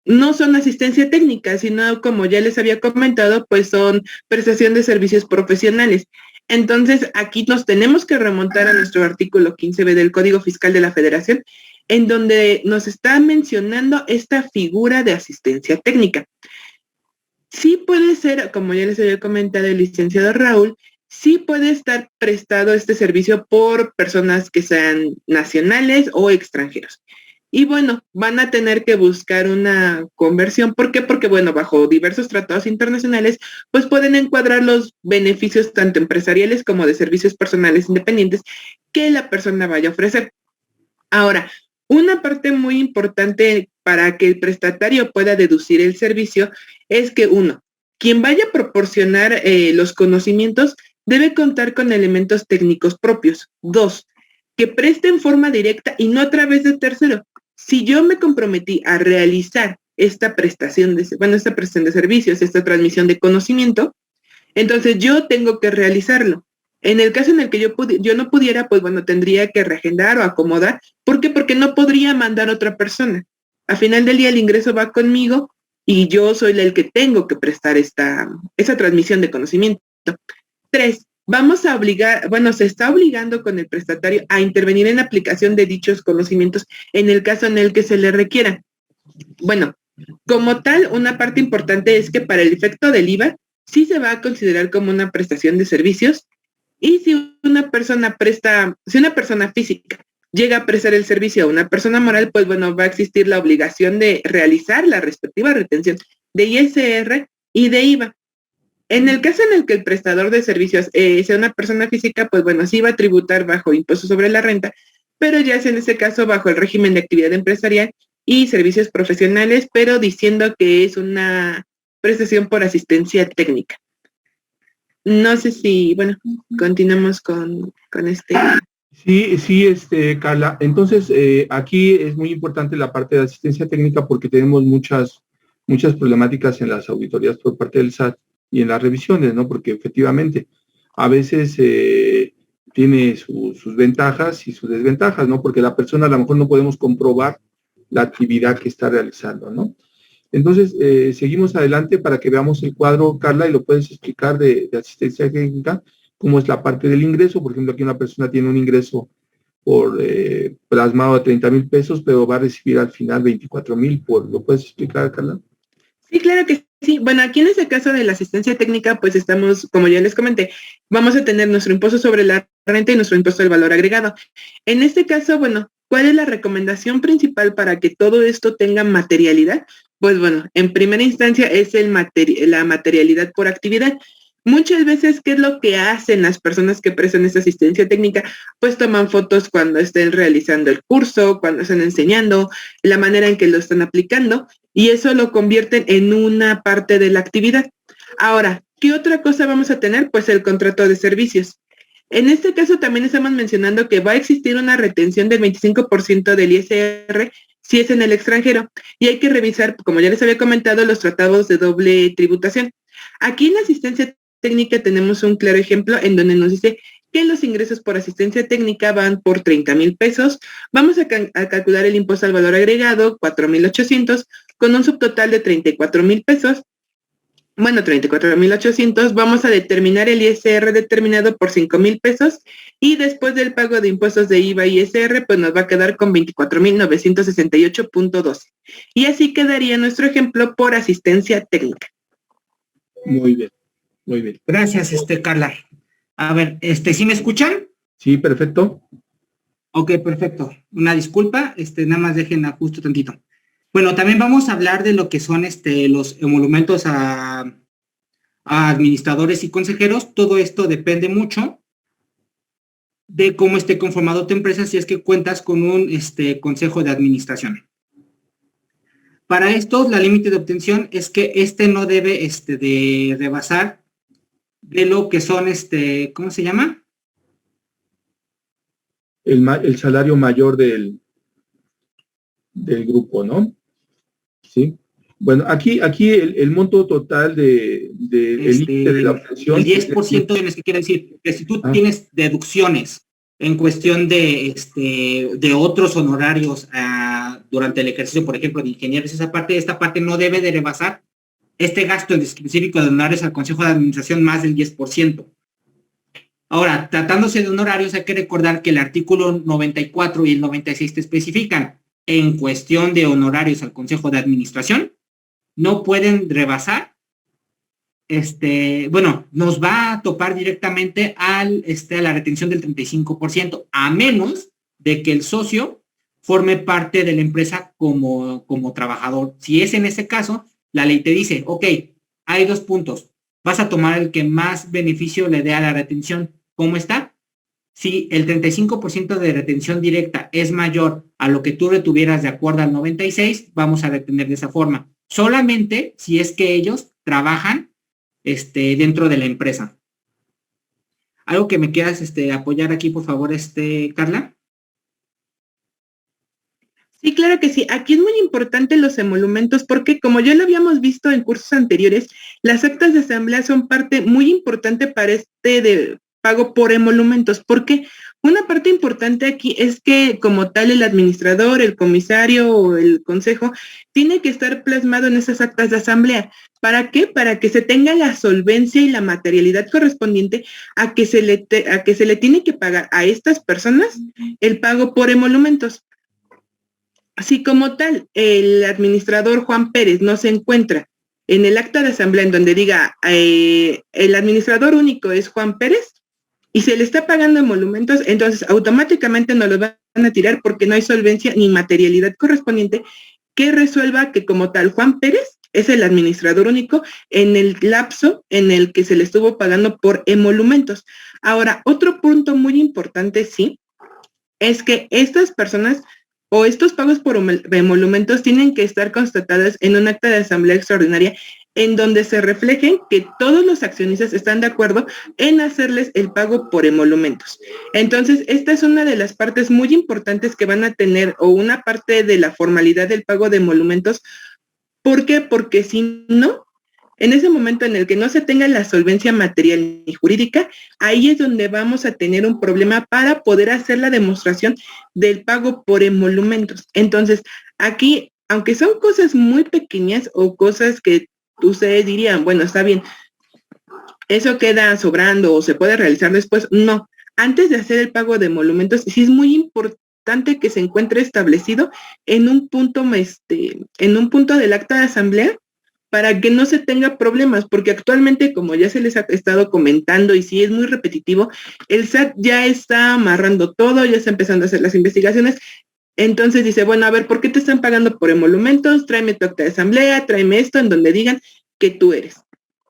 no son asistencia técnica, sino como ya les había comentado, pues son prestación de servicios profesionales. Entonces, aquí nos tenemos que remontar a nuestro artículo 15b del Código Fiscal de la Federación, en donde nos está mencionando esta figura de asistencia técnica. Sí puede ser, como ya les había comentado el licenciado Raúl, sí puede estar prestado este servicio por personas que sean nacionales o extranjeros. Y bueno, van a tener que buscar una conversión. ¿Por qué? Porque, bueno, bajo diversos tratados internacionales, pues pueden encuadrar los beneficios tanto empresariales como de servicios personales independientes que la persona vaya a ofrecer. Ahora, una parte muy importante para que el prestatario pueda deducir el servicio es que, uno, quien vaya a proporcionar los conocimientos debe contar con elementos técnicos propios. Dos, que preste en forma directa y no a través de tercero. Si yo me comprometí a realizar esta prestación de servicios, esta transmisión de conocimiento, entonces yo tengo que realizarlo. En el caso en el que yo no pudiera, pues bueno, tendría que reagendar o acomodar. ¿Por qué? Porque no podría mandar a otra persona. Al final del día el ingreso va conmigo y yo soy el que tengo que prestar esa transmisión de conocimiento. 3, se está obligando con el prestatario a intervenir en la aplicación de dichos conocimientos en el caso en el que se le requiera. Bueno, como tal, una parte importante es que para el efecto del IVA, sí se va a considerar como una prestación de servicios, y si una persona física llega a prestar el servicio a una persona moral, pues bueno, va a existir la obligación de realizar la respectiva retención de ISR y de IVA. En el caso en el que el prestador de servicios sea una persona física, pues bueno, sí va a tributar bajo impuestos sobre la renta, pero ya es en ese caso bajo el régimen de actividad empresarial y servicios profesionales, pero diciendo que es una prestación por asistencia técnica. No sé si, bueno, continuamos con este. Sí, Carla. Entonces, aquí es muy importante la parte de asistencia técnica porque tenemos muchas problemáticas en las auditorías por parte del SAT y en las revisiones, ¿no? Porque efectivamente, a veces tiene sus ventajas y sus desventajas, ¿no? Porque la persona a lo mejor no podemos comprobar la actividad que está realizando, ¿no? Entonces, seguimos adelante para que veamos el cuadro, Carla, y lo puedes explicar de asistencia técnica, cómo es la parte del ingreso. Por ejemplo, aquí una persona tiene un ingreso por plasmado de 30,000 pesos, pero va a recibir al final 24,000. ¿Lo puedes explicar, Carla? Sí, claro que sí. Bueno, aquí en este caso de la asistencia técnica, pues estamos, como ya les comenté, vamos a tener nuestro impuesto sobre la renta y nuestro impuesto del valor agregado. En este caso, bueno, ¿cuál es la recomendación principal para que todo esto tenga materialidad? Pues bueno, en primera instancia es la materialidad por actividad. Muchas veces, ¿qué es lo que hacen las personas que prestan esta asistencia técnica? Pues toman fotos cuando estén realizando el curso, cuando están enseñando, la manera en que lo están aplicando, y eso lo convierten en una parte de la actividad. Ahora, ¿qué otra cosa vamos a tener? Pues el contrato de servicios. En este caso también estamos mencionando que va a existir una retención del 25% del ISR si es en el extranjero, y hay que revisar, como ya les había comentado, los tratados de doble tributación. Aquí en la asistencia técnica tenemos un claro ejemplo en donde nos dice que los ingresos por asistencia técnica van por 30,000 pesos. Vamos a calcular el impuesto al valor agregado, 4,800, con un subtotal de 34,000 pesos. Bueno, 34,800, vamos a determinar el ISR determinado por 5,000 pesos y después del pago de impuestos de IVA y ISR, pues nos va a quedar con 24,968.12. Y así quedaría nuestro ejemplo por asistencia técnica. Muy bien, muy bien. Gracias, Carla. A ver, ¿sí me escuchan? Sí, perfecto. Ok, perfecto. Una disculpa, nada más dejen ajusto tantito. Bueno, también vamos a hablar de lo que son los emolumentos a administradores y consejeros. Todo esto depende mucho de cómo esté conformado tu empresa, si es que cuentas con un consejo de administración. Para esto, la límite de obtención es que no debe de rebasar de lo que son, ¿cómo se llama? El salario mayor del grupo, ¿no? Sí. Bueno, aquí el monto total el límite de la obtención. El 10% es que quiere decir que si tú tienes deducciones en cuestión de otros honorarios durante el ejercicio, por ejemplo, de ingenieros, esta parte no debe de rebasar este gasto específico de honorarios al Consejo de Administración más del 10%. Ahora, tratándose de honorarios, hay que recordar que el artículo 94 y el 96 te especifican, en cuestión de honorarios al Consejo de Administración, no pueden rebasar, nos va a topar directamente a la retención del 35%, a menos de que el socio forme parte de la empresa como trabajador. Si es en ese caso, la ley te dice, ok, hay 2 puntos, vas a tomar el que más beneficio le dé a la retención. ¿Cómo está? Si el 35% de retención directa es mayor a lo que tú retuvieras de acuerdo al 96, vamos a retener de esa forma. Solamente si es que ellos trabajan dentro de la empresa. ¿Algo que me quieras apoyar aquí, por favor, Carla? Sí, claro que sí. Aquí es muy importante los emolumentos porque, como ya lo habíamos visto en cursos anteriores, las actas de asamblea son parte muy importante para de pago por emolumentos, porque una parte importante aquí es que como tal el administrador, el comisario o el consejo tiene que estar plasmado en esas actas de asamblea. ¿Para qué? Para que se tenga la solvencia y la materialidad correspondiente a que se le tiene que pagar a estas personas el pago por emolumentos. Si como tal el administrador Juan Pérez no se encuentra en el acta de asamblea en donde diga el administrador único es Juan Pérez y se le está pagando emolumentos, entonces automáticamente nos los van a tirar porque no hay solvencia ni materialidad correspondiente que resuelva que como tal Juan Pérez es el administrador único en el lapso en el que se le estuvo pagando por emolumentos. Ahora, otro punto muy importante, sí, es que estas personas o estos pagos por emolumentos tienen que estar constatados en un acta de asamblea extraordinaria en donde se reflejen que todos los accionistas están de acuerdo en hacerles el pago por emolumentos. Entonces, esta es una de las partes muy importantes que van a tener, o una parte de la formalidad del pago de emolumentos. ¿Por qué? Porque si no, en ese momento en el que no se tenga la solvencia material ni jurídica, ahí es donde vamos a tener un problema para poder hacer la demostración del pago por emolumentos. Entonces, aquí, aunque son cosas muy pequeñas o cosas que ustedes dirían, bueno, está bien, eso queda sobrando o se puede realizar después, no. Antes de hacer el pago de emolumentos, sí es muy importante que se encuentre establecido en un punto del acta de asamblea para que no se tenga problemas, porque actualmente, como ya se les ha estado comentando, y sí es muy repetitivo, el SAT ya está amarrando todo, ya está empezando a hacer las investigaciones, entonces dice, bueno, a ver, ¿por qué te están pagando por emolumentos? Tráeme tu acta de asamblea, tráeme esto, en donde digan que tú eres.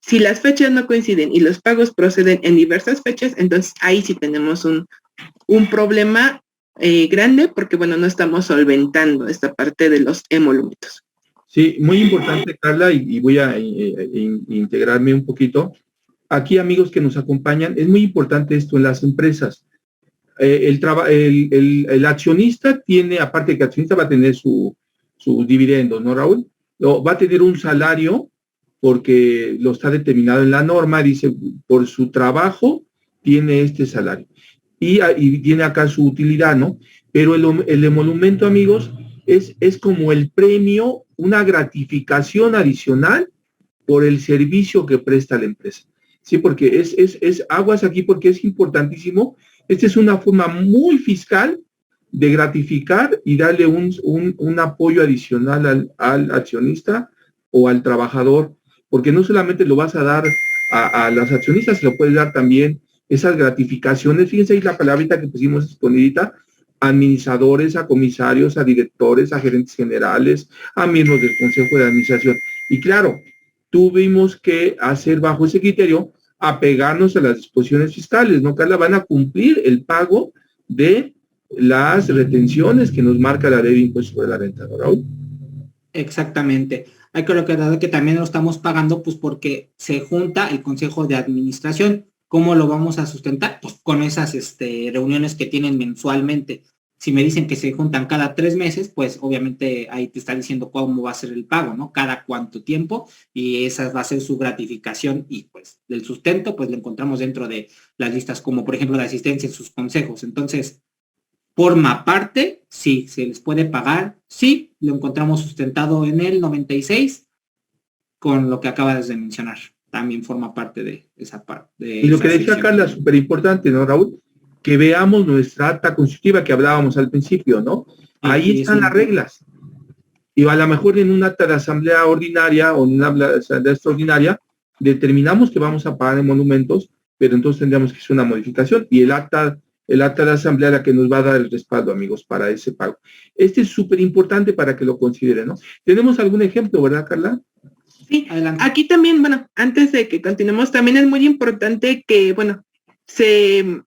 Si las fechas no coinciden y los pagos proceden en diversas fechas, entonces ahí sí tenemos un problema grande, porque, bueno, no estamos solventando esta parte de los emolumentos. Sí, muy importante, Carla, y voy a integrarme un poquito. Aquí, amigos que nos acompañan, es muy importante esto en las empresas. El accionista tiene, aparte de que el accionista va a tener sus dividendos, ¿no, Raúl? Va a tener un salario porque lo está determinado en la norma, dice, por su trabajo tiene este salario. Y tiene acá su utilidad, ¿no? Pero el emolumento, amigos, es como el premio, una gratificación adicional por el servicio que presta la empresa. Sí, porque es aguas aquí porque es importantísimo. Esta es una forma muy fiscal de gratificar y darle un apoyo adicional al accionista o al trabajador, porque no solamente lo vas a dar a los accionistas, se lo puedes dar también esas gratificaciones. Fíjense ahí la palabrita que pusimos escondidita, administradores, a comisarios, a directores, a gerentes generales, a miembros del Consejo de Administración. Y claro, tuvimos que hacer bajo ese criterio apegarnos a las disposiciones fiscales, ¿no, Carla? Van a cumplir el pago de las retenciones que nos marca la ley de impuestos sobre la renta, ¿no, Raúl? Exactamente. Hay que recordar que también lo estamos pagando pues porque se junta el Consejo de Administración. ¿Cómo lo vamos a sustentar? Pues con esas reuniones que tienen mensualmente. Si me dicen que se juntan cada 3 meses, pues obviamente ahí te está diciendo cómo va a ser el pago, ¿no? Cada cuánto tiempo, y esa va a ser su gratificación, y pues el sustento pues lo encontramos dentro de las listas, como por ejemplo la asistencia en sus consejos. Entonces, forma parte, sí, se les puede pagar, sí, lo encontramos sustentado en el 96 con lo que acabas de mencionar. También forma parte de esa parte. Y lo que decía Carla, súper importante, ¿no, Raúl? Que veamos nuestra acta constitutiva que hablábamos al principio, ¿no? Ahí están las reglas. Y a lo mejor en un acta de asamblea ordinaria o en una asamblea extraordinaria determinamos que vamos a pagar en monumentos, pero entonces tendríamos que hacer una modificación y el acta de asamblea es la que nos va a dar el respaldo, amigos, para ese pago. Este es súper importante para que lo consideren, ¿no? ¿Tenemos algún ejemplo, verdad, Carla? Sí, adelante. Aquí también, bueno, antes de que continuemos, también es muy importante que, bueno, se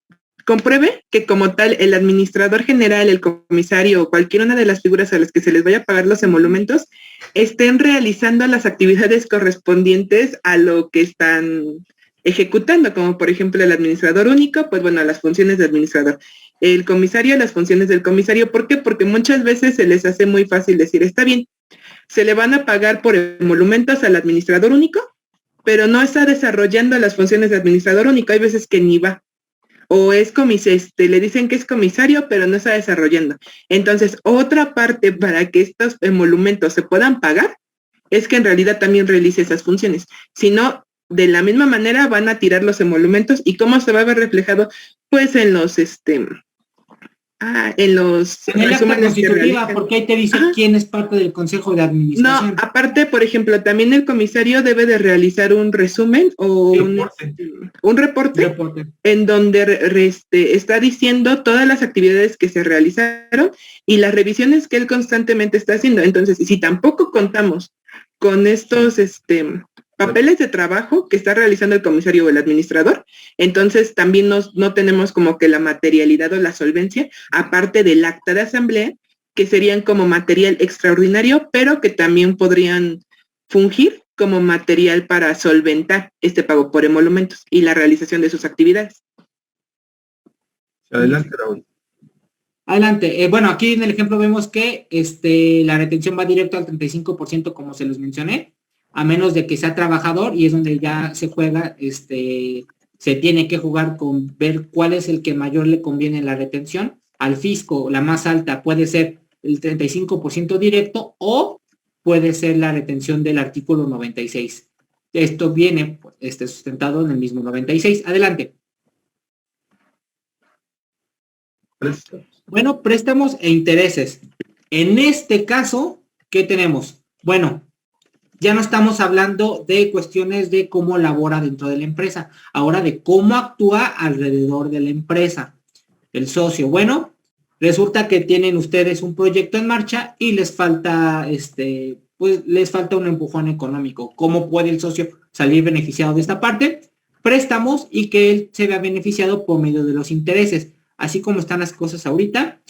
compruebe que como tal el administrador general, el comisario o cualquier una de las figuras a las que se les vaya a pagar los emolumentos estén realizando las actividades correspondientes a lo que están ejecutando, como por ejemplo el administrador único, pues bueno, las funciones de administrador. El comisario, las funciones del comisario. ¿Por qué? Porque muchas veces se les hace muy fácil decir, está bien, se le van a pagar por emolumentos al administrador único, pero no está desarrollando las funciones de administrador único. Hay veces que ni va. O es le dicen que es comisario, pero no está desarrollando. Entonces, otra parte para que estos emolumentos se puedan pagar es que en realidad también realice esas funciones. Si no, de la misma manera van a tirar los emolumentos. ¿Y cómo se va a ver reflejado? Pues en los resúmenes constitutiva, porque ahí te dice quién es parte del consejo de administración. No, aparte, por ejemplo, también el comisario debe de realizar un resumen o un reporte en donde está diciendo todas las actividades que se realizaron y las revisiones que él constantemente está haciendo. Entonces, si tampoco contamos con estos papeles de trabajo que está realizando el comisario o el administrador, entonces también no tenemos como que la materialidad o la solvencia, aparte del acta de asamblea, que serían como material extraordinario, pero que también podrían fungir como material para solventar este pago por emolumentos y la realización de sus actividades. Adelante, Raúl. Adelante. Bueno, aquí en el ejemplo vemos que la retención va directo al 35%, como se los mencioné, a menos de que sea trabajador, y es donde ya se juega, se tiene que jugar con ver cuál es el que mayor le conviene la retención. Al fisco, la más alta puede ser el 35% directo o puede ser la retención del artículo 96. Esto viene sustentado en el mismo 96. Adelante. Bueno, préstamos e intereses. En este caso, ¿qué tenemos? Bueno, ya no estamos hablando de cuestiones de cómo labora dentro de la empresa, ahora de cómo actúa alrededor de la empresa. El socio, bueno, resulta que tienen ustedes un proyecto en marcha y les falta, les falta un empujón económico. ¿Cómo puede el socio salir beneficiado de esta parte? Préstamos y que él se vea beneficiado por medio de los intereses. Así como están las cosas ahorita,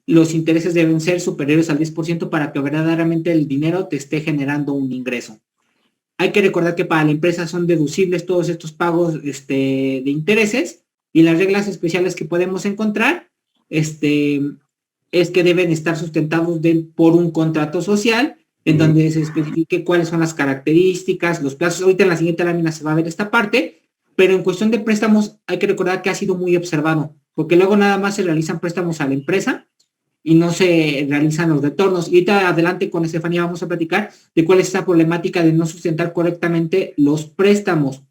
los intereses deben ser superiores al 10% para que verdaderamente el dinero te esté generando un ingreso. Hay que recordar que para la empresa son deducibles todos estos pagos de intereses, y las reglas especiales que podemos encontrar es que deben estar sustentados por un contrato social en donde se especifique cuáles son las características, los plazos. Ahorita en la siguiente lámina se va a ver esta parte, pero en cuestión de préstamos hay que recordar que ha sido muy observado, porque luego nada más se realizan préstamos a la empresa y no se realizan los retornos. Y ahorita adelante con Estefanía vamos a platicar de cuál es esa problemática de no sustentar correctamente los préstamos.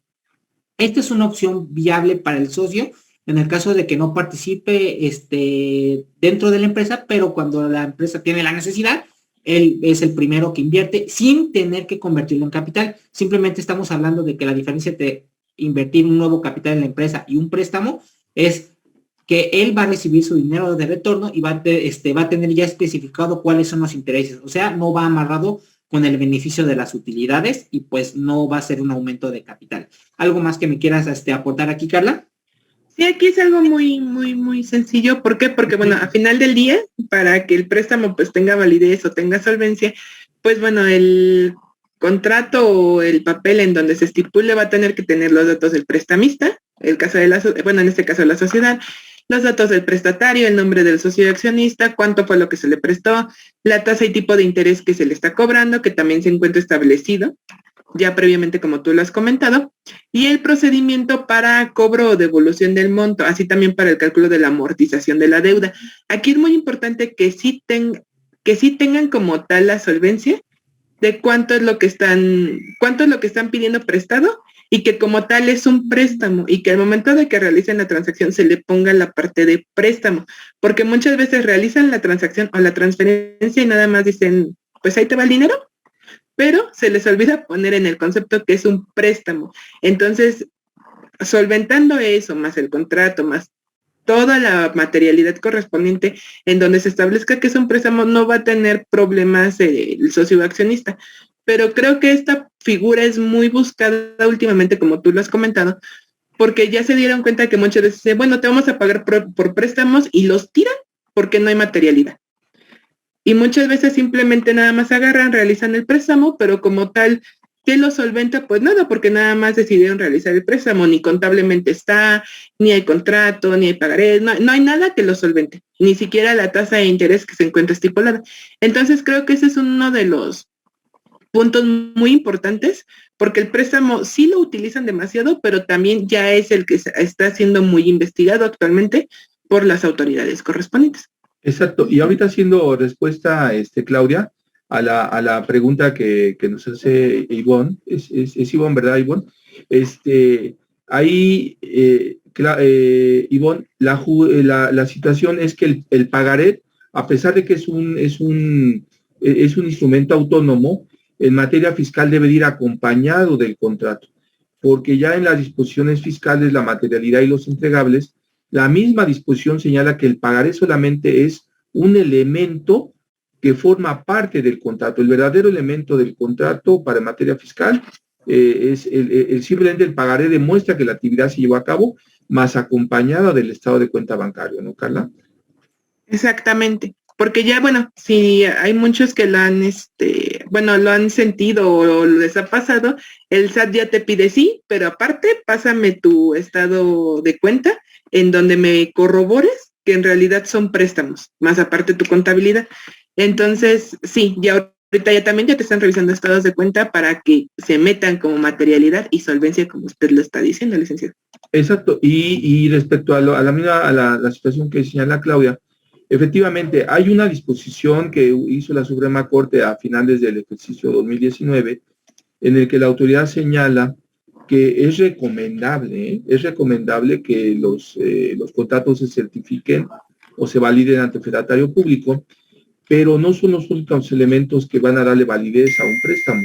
Esta es una opción viable para el socio en el caso de que no participe dentro de la empresa, pero cuando la empresa tiene la necesidad, él es el primero que invierte sin tener que convertirlo en capital. Simplemente estamos hablando de que la diferencia de invertir un nuevo capital en la empresa y un préstamo es que él va a recibir su dinero de retorno y va a tener ya especificado cuáles son los intereses. O sea, no va amarrado con el beneficio de las utilidades y pues no va a ser un aumento de capital. ¿Algo más que me quieras aportar aquí, Carla? Sí, aquí es algo muy, muy, muy sencillo. ¿Por qué? Porque, bueno, a final del día, para que el préstamo pues tenga validez o tenga solvencia, pues bueno, el contrato o el papel en donde se estipule va a tener que tener los datos del prestamista, en este caso la sociedad, los datos del prestatario, el nombre del socio accionista, cuánto fue lo que se le prestó, la tasa y tipo de interés que se le está cobrando, que también se encuentra establecido, ya previamente como tú lo has comentado, y el procedimiento para cobro o devolución del monto, así también para el cálculo de la amortización de la deuda. Aquí es muy importante que sí tengan como tal la solvencia de cuánto es lo que están pidiendo prestado y que como tal es un préstamo y que al momento de que realicen la transacción se le ponga la parte de préstamo, porque muchas veces realizan la transacción o la transferencia y nada más dicen, pues ahí te va el dinero, pero se les olvida poner en el concepto que es un préstamo. Entonces, solventando eso, más el contrato, más toda la materialidad correspondiente en donde se establezca que es un préstamo, no va a tener problemas el socio accionista. Pero creo que esta figura es muy buscada últimamente, como tú lo has comentado, porque ya se dieron cuenta que muchas veces dicen, bueno, te vamos a pagar por préstamos y los tiran porque no hay materialidad. Y muchas veces simplemente nada más agarran, realizan el préstamo, pero como tal, ¿qué lo solventa? Pues nada, porque nada más decidieron realizar el préstamo, ni contablemente está, ni hay contrato, ni hay pagarés, no hay nada que lo solvente, ni siquiera la tasa de interés que se encuentra estipulada. Entonces creo que ese es uno de los puntos muy importantes, porque el préstamo sí lo utilizan demasiado, pero también ya es el que está siendo muy investigado actualmente por las autoridades correspondientes. Exacto. Y ahorita haciendo respuesta, Claudia, a la pregunta que nos hace Ivonne, es Ivonne, ¿verdad, Ivonne? Ahí, Ivonne, la situación es que el pagaré, a pesar de que es un instrumento autónomo, en materia fiscal debe ir acompañado del contrato, porque ya en las disposiciones fiscales, la materialidad y los entregables, la misma disposición señala que el pagaré solamente es un elemento que forma parte del contrato. El verdadero elemento del contrato para materia fiscal es simplemente el pagaré demuestra que la actividad se llevó a cabo, más acompañada del estado de cuenta bancario, ¿no, Carla? Exactamente. Porque ya, bueno, si hay muchos que lo han sentido o les ha pasado, el SAT ya te pide sí, pero aparte, pásame tu estado de cuenta en donde me corrobores que en realidad son préstamos, más aparte tu contabilidad. Entonces, sí, ya ahorita ya también ya te están revisando estados de cuenta para que se metan como materialidad y solvencia, como usted lo está diciendo, licenciado. Exacto. Y respecto a la situación que señala Claudia, efectivamente, hay una disposición que hizo la Suprema Corte a finales del ejercicio 2019, en el que la autoridad señala que es recomendable que los contratos se certifiquen o se validen ante el fedatario público, pero no son los únicos elementos que van a darle validez a un préstamo.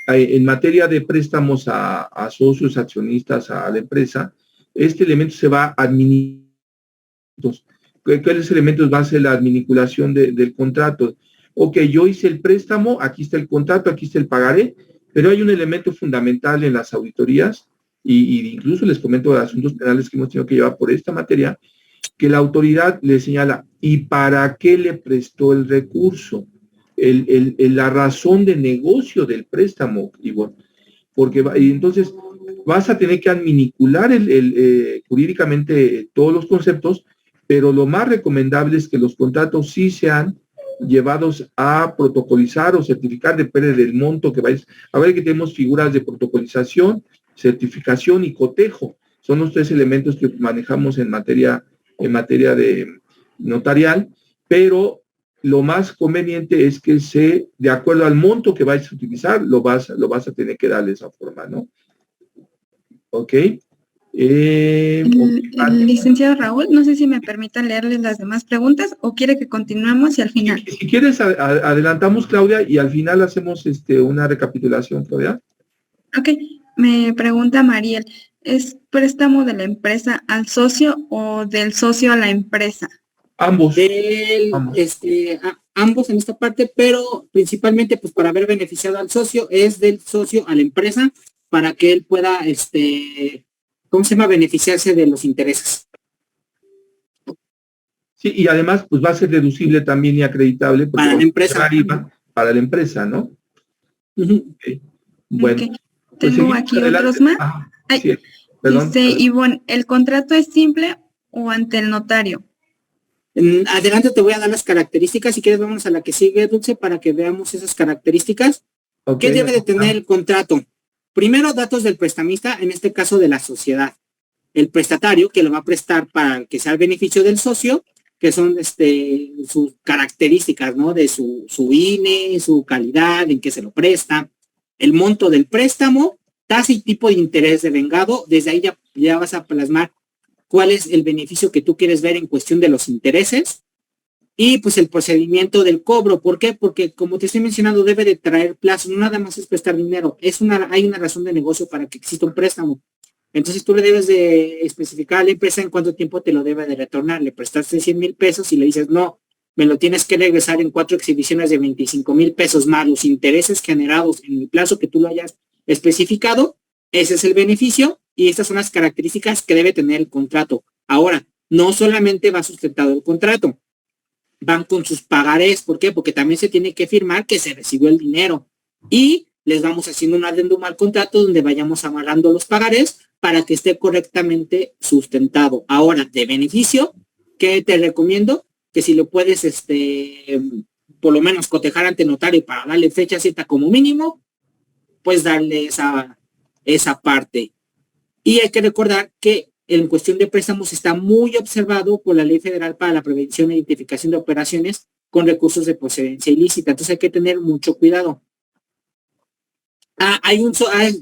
En materia de préstamos a socios, accionistas, a la empresa, este elemento se va a administrar. ¿Cuáles elementos va a ser la adminiculación del contrato? Ok, yo hice el préstamo, aquí está el contrato, aquí está el pagaré, pero hay un elemento fundamental en las auditorías, y incluso les comento de asuntos penales que hemos tenido que llevar por esta materia, que la autoridad le señala, ¿y para qué le prestó el recurso? La razón de negocio del préstamo, Ivonne, porque y entonces vas a tener que adminicular jurídicamente todos los conceptos, pero lo más recomendable es que los contratos sí sean llevados a protocolizar o certificar, depende del monto que vayas. A ver que tenemos figuras de protocolización, certificación y cotejo. Son los tres elementos que manejamos en materia de notarial, pero lo más conveniente es que de acuerdo al monto que vayas a utilizar, lo vas a tener que darle esa forma, ¿no? ¿Ok? El licenciado Raúl, no sé si me permitan leerles las demás preguntas o quiere que continuemos y al final. Si quieres, adelantamos, Claudia, y al final hacemos una recapitulación, Claudia. Ok, me pregunta Mariel, ¿es préstamo de la empresa al socio o del socio a la empresa? Ambos. Ambos en esta parte, pero principalmente pues para haber beneficiado al socio, es del socio a la empresa para que él pueda, beneficiarse de los intereses. Sí, y además pues va a ser deducible también y acreditable para la empresa. Para la empresa, ¿no? Okay. Bueno. Okay. Pues tengo aquí adelante. Otros más. Sí, perdón. Dice Ivonne, ¿el contrato es simple o ante el notario? Adelante te voy a dar las características. Si quieres, vamos a la que sigue, Dulce, para que veamos esas características. Okay. ¿Qué debe de tener el contrato? Primero, datos del prestamista, en este caso de la sociedad. El prestatario que lo va a prestar para que sea el beneficio del socio, que son sus características, ¿no? De su INE, su calidad, en qué se lo presta, el monto del préstamo, tasa y tipo de interés devengado. Desde ahí ya vas a plasmar cuál es el beneficio que tú quieres ver en cuestión de los intereses. Y pues el procedimiento del cobro. ¿Por qué? Porque como te estoy mencionando, debe de traer plazo. No nada más es prestar dinero. Hay una razón de negocio para que exista un préstamo. Entonces tú le debes de especificar a la empresa en cuánto tiempo te lo debe de retornar. Le prestaste 100,000 pesos y le dices, no, me lo tienes que regresar en 4 exhibiciones de 25,000 pesos más los intereses generados en el plazo que tú lo hayas especificado. Ese es el beneficio y estas son las características que debe tener el contrato. Ahora, no solamente va sustentado el contrato, van con sus pagarés. ¿Por qué? Porque también se tiene que firmar que se recibió el dinero y les vamos haciendo un adendum al contrato donde vayamos amarrando los pagarés para que esté correctamente sustentado. Ahora, de beneficio, ¿qué te recomiendo? Que si lo puedes, por lo menos cotejar ante notario para darle fecha cierta como mínimo, pues darle esa parte. Y hay que recordar que en cuestión de préstamos está muy observado por la Ley Federal para la Prevención e Identificación de Operaciones con recursos de procedencia ilícita. Entonces hay que tener mucho cuidado.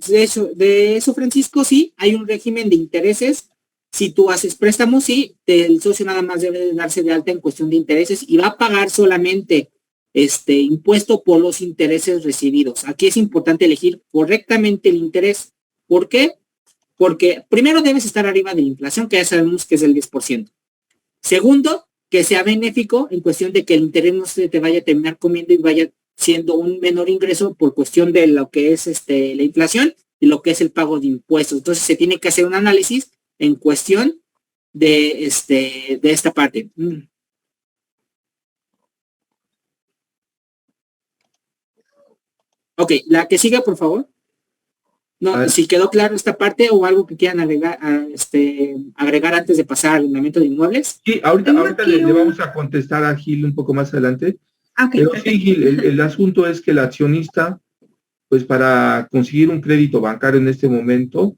De eso, Francisco, sí, hay un régimen de intereses. Si tú haces préstamos, sí, el socio nada más debe de darse de alta en cuestión de intereses y va a pagar solamente impuesto por los intereses recibidos. Aquí es importante elegir correctamente el interés. ¿Por qué? Porque primero debes estar arriba de la inflación, que ya sabemos que es del 10%. Segundo, que sea benéfico en cuestión de que el interés no se te vaya a terminar comiendo y vaya siendo un menor ingreso por cuestión de lo que es la inflación y lo que es el pago de impuestos. Entonces se tiene que hacer un análisis en cuestión de esta parte. Ok, la que siga, por favor. No, si quedó claro esta parte o algo que quieran agregar antes de pasar al arrendamiento de inmuebles. Sí, ahorita le vamos a contestar a Gil un poco más adelante. Okay, pero sí, Gil, el asunto es que el accionista, pues para conseguir un crédito bancario en este momento,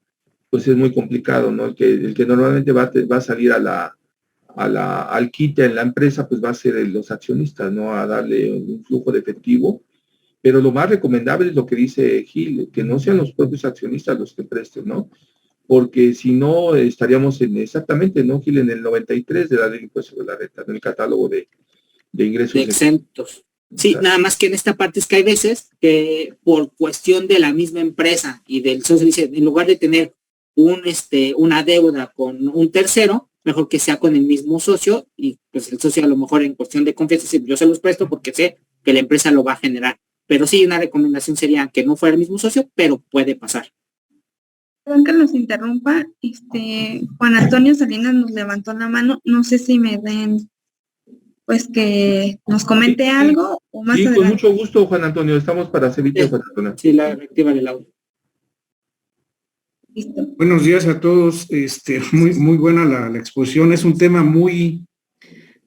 pues es muy complicado, ¿no? El que normalmente va a salir al quite en la empresa, pues va a ser los accionistas, ¿no? A darle un flujo de efectivo. Pero lo más recomendable es lo que dice Gil, que no sean los propios accionistas los que presten, ¿no? Porque si no, estaríamos exactamente, ¿no, Gil? En el 93 de la ley de impuestos sobre la renta, en el catálogo de ingresos. De exentos. Sí, nada más que en esta parte es que hay veces que por cuestión de la misma empresa y del socio, dice, en lugar de tener una deuda con un tercero, mejor que sea con el mismo socio y pues el socio a lo mejor en cuestión de confianza, yo se los presto porque sé que la empresa lo va a generar. Pero sí, una recomendación sería que no fuera el mismo socio, pero puede pasar. Perdón que los interrumpa, Juan Antonio Salinas nos levantó la mano, no sé si me den, pues que nos comente algo o más adelante. Con mucho gusto, Juan Antonio, estamos para servirte, Juan Antonio. Sí, la activa del audio. Listo. Buenos días a todos, muy buena la exposición, es un tema muy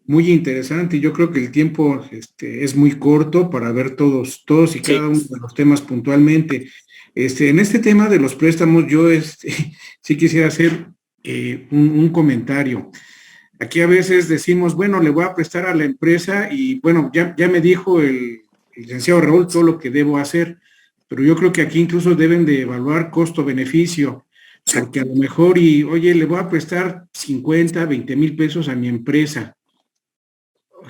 interesante y yo creo que el tiempo es muy corto para ver todos y cada uno de los temas puntualmente. En este tema de los préstamos, yo sí quisiera hacer un comentario. Aquí a veces decimos, bueno, le voy a prestar a la empresa y bueno, ya me dijo el licenciado Raúl todo lo que debo hacer, pero yo creo que aquí incluso deben de evaluar costo-beneficio, porque a lo mejor, oye, le voy a prestar 50, 20,000 pesos a mi empresa.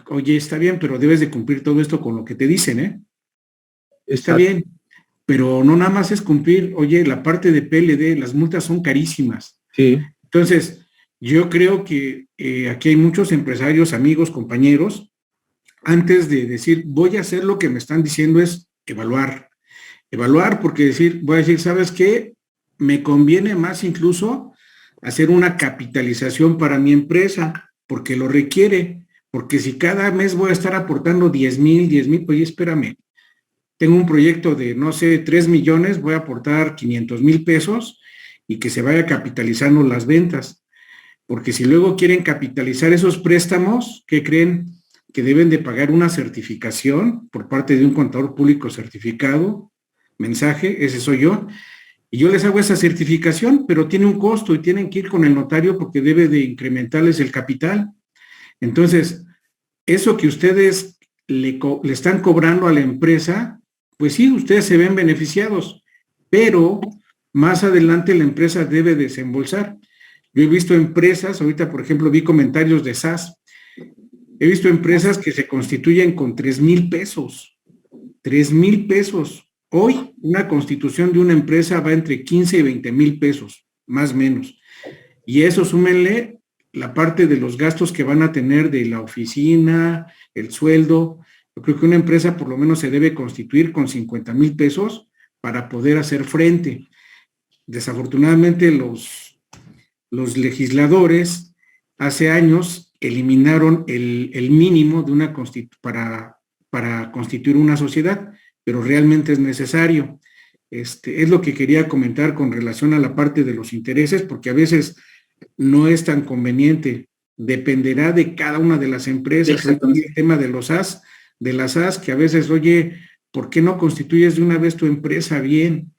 Oye, está bien, pero debes de cumplir todo esto con lo que te dicen, ¿eh? Está bien, pero no nada más es cumplir, oye, la parte de PLD, las multas son carísimas. Sí. Entonces, yo creo que aquí hay muchos empresarios, amigos, compañeros, antes de decir, voy a hacer lo que me están diciendo es evaluar, porque voy a decir, ¿sabes qué? Me conviene más incluso hacer una capitalización para mi empresa, porque lo requiere. Porque si cada mes voy a estar aportando 10,000, oye, espérame, tengo un proyecto de, no sé, 3 millones, voy a aportar 500,000 pesos y que se vaya capitalizando las ventas. Porque si luego quieren capitalizar esos préstamos, ¿qué creen? Que deben de pagar una certificación por parte de un contador público certificado, mensaje, ese soy yo, Y yo les hago esa certificación, pero tiene un costo y tienen que ir con el notario porque debe de incrementarles el capital. Entonces, eso que ustedes le están cobrando a la empresa, pues sí, ustedes se ven beneficiados, pero más adelante la empresa debe desembolsar. Yo he visto empresas, ahorita por ejemplo vi comentarios de SAS, he visto empresas que se constituyen con 3,000 pesos. 3,000 pesos. Hoy una constitución de una empresa va entre 15 y 20,000 pesos, más o menos. Y eso súmenle la parte de los gastos que van a tener de la oficina, el sueldo. Yo creo que una empresa por lo menos se debe constituir con 50,000 pesos para poder hacer frente. Desafortunadamente los legisladores hace años eliminaron el mínimo de una para constituir una sociedad, pero realmente es necesario. Es lo que quería comentar con relación a la parte de los intereses, porque a veces no es tan conveniente, dependerá de cada una de las empresas. El tema de los SAS, de las SAS, que a veces, oye, ¿por qué no constituyes de una vez tu empresa bien?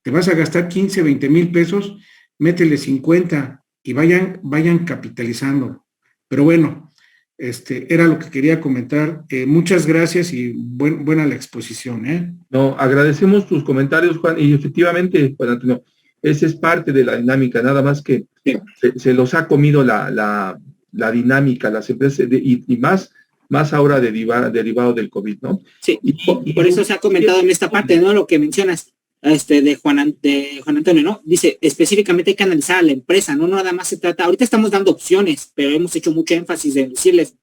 Te vas a gastar 15, 20,000 pesos, métele 50 y vayan capitalizando. Pero bueno, era lo que quería comentar. Muchas gracias y buena la exposición, ¿eh? No, agradecemos tus comentarios, Juan, y efectivamente, Juan Antonio, esa es parte de la dinámica, nada más que sí, se los ha comido la dinámica, las empresas, y más ahora derivado del COVID, ¿no? Sí, y por eso se ha comentado en esta parte, ¿no? Lo que mencionas de Juan Antonio, ¿no? Dice, específicamente hay que analizar a la empresa, no nada más se trata, ahorita estamos dando opciones, pero hemos hecho mucho énfasis en decirles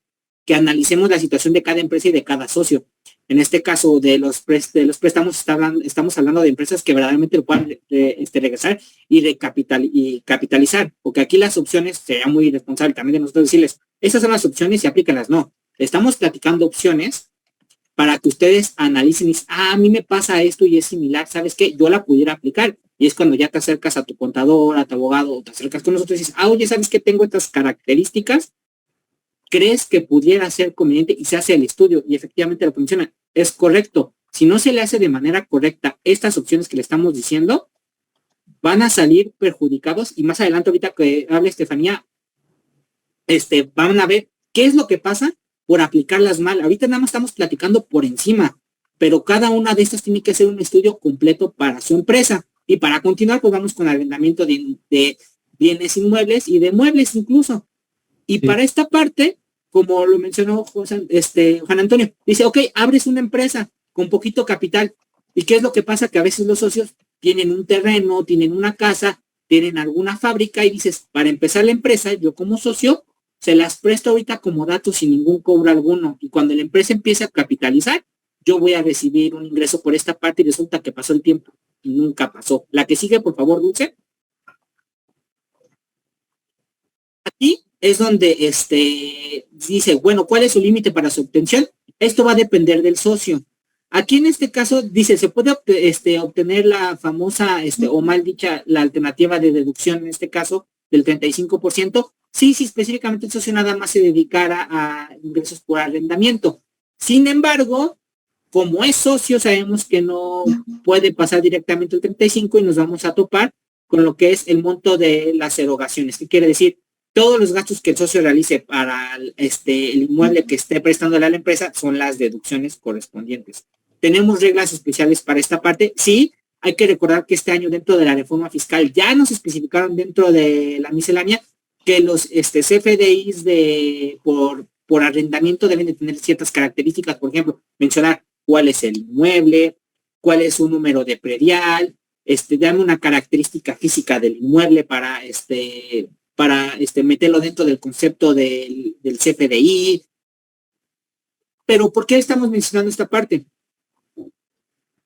que analicemos la situación de cada empresa y de cada socio. En este caso de los préstamos estamos hablando de empresas que verdaderamente lo puedan regresar y capitalizar, porque aquí las opciones sería muy irresponsable también de nosotros decirles, esas son las opciones y aplícalas. No, estamos platicando opciones para que ustedes analicen y dicen, a mí me pasa esto y es similar, ¿sabes qué? Yo la pudiera aplicar. Y es cuando ya te acercas a tu contador, a tu abogado, o te acercas con nosotros y dices, oye, ¿sabes qué? Tengo estas características, ¿crees que pudiera ser conveniente? Y se hace el estudio y efectivamente lo que menciona es correcto. Si no se le hace de manera correcta estas opciones que le estamos diciendo, van a salir perjudicados y más adelante ahorita que hable Estefanía, van a ver qué es lo que pasa por aplicarlas mal. Ahorita nada más estamos platicando por encima, pero cada una de estas tiene que hacer un estudio completo para su empresa. Y para continuar, pues vamos con arrendamiento de bienes inmuebles y de muebles incluso. Y sí, para esta parte, como lo mencionó Juan Antonio, dice, ok, abres una empresa con poquito capital. ¿Y qué es lo que pasa? Que a veces los socios tienen un terreno, tienen una casa, tienen alguna fábrica y dices, para empezar la empresa, yo como socio, se las presto ahorita como datos sin ningún cobro alguno. Y cuando la empresa empiece a capitalizar, yo voy a recibir un ingreso por esta parte y resulta que pasó el tiempo y nunca pasó. La que sigue, por favor, Dulce. Aquí es donde dice, bueno, ¿cuál es su límite para su obtención? Esto va a depender del socio. Aquí en este caso dice, se puede obtener la famosa, o mal dicha, la alternativa de deducción, en este caso, del 35%. Sí, específicamente el socio nada más se dedicara a ingresos por arrendamiento. Sin embargo, como es socio, sabemos que no puede pasar directamente el 35% y nos vamos a topar con lo que es el monto de las erogaciones. ¿Qué quiere decir? Todos los gastos que el socio realice para el inmueble que esté prestándole a la empresa son las deducciones correspondientes. Tenemos reglas especiales para esta parte. Sí, hay que recordar que este año dentro de la reforma fiscal ya nos especificaron dentro de la miscelánea que los CFDIs por arrendamiento deben de tener ciertas características, por ejemplo, mencionar cuál es el inmueble, cuál es su número de predial, dame una característica física del inmueble para meterlo dentro del concepto del CFDI. Pero ¿por qué estamos mencionando esta parte?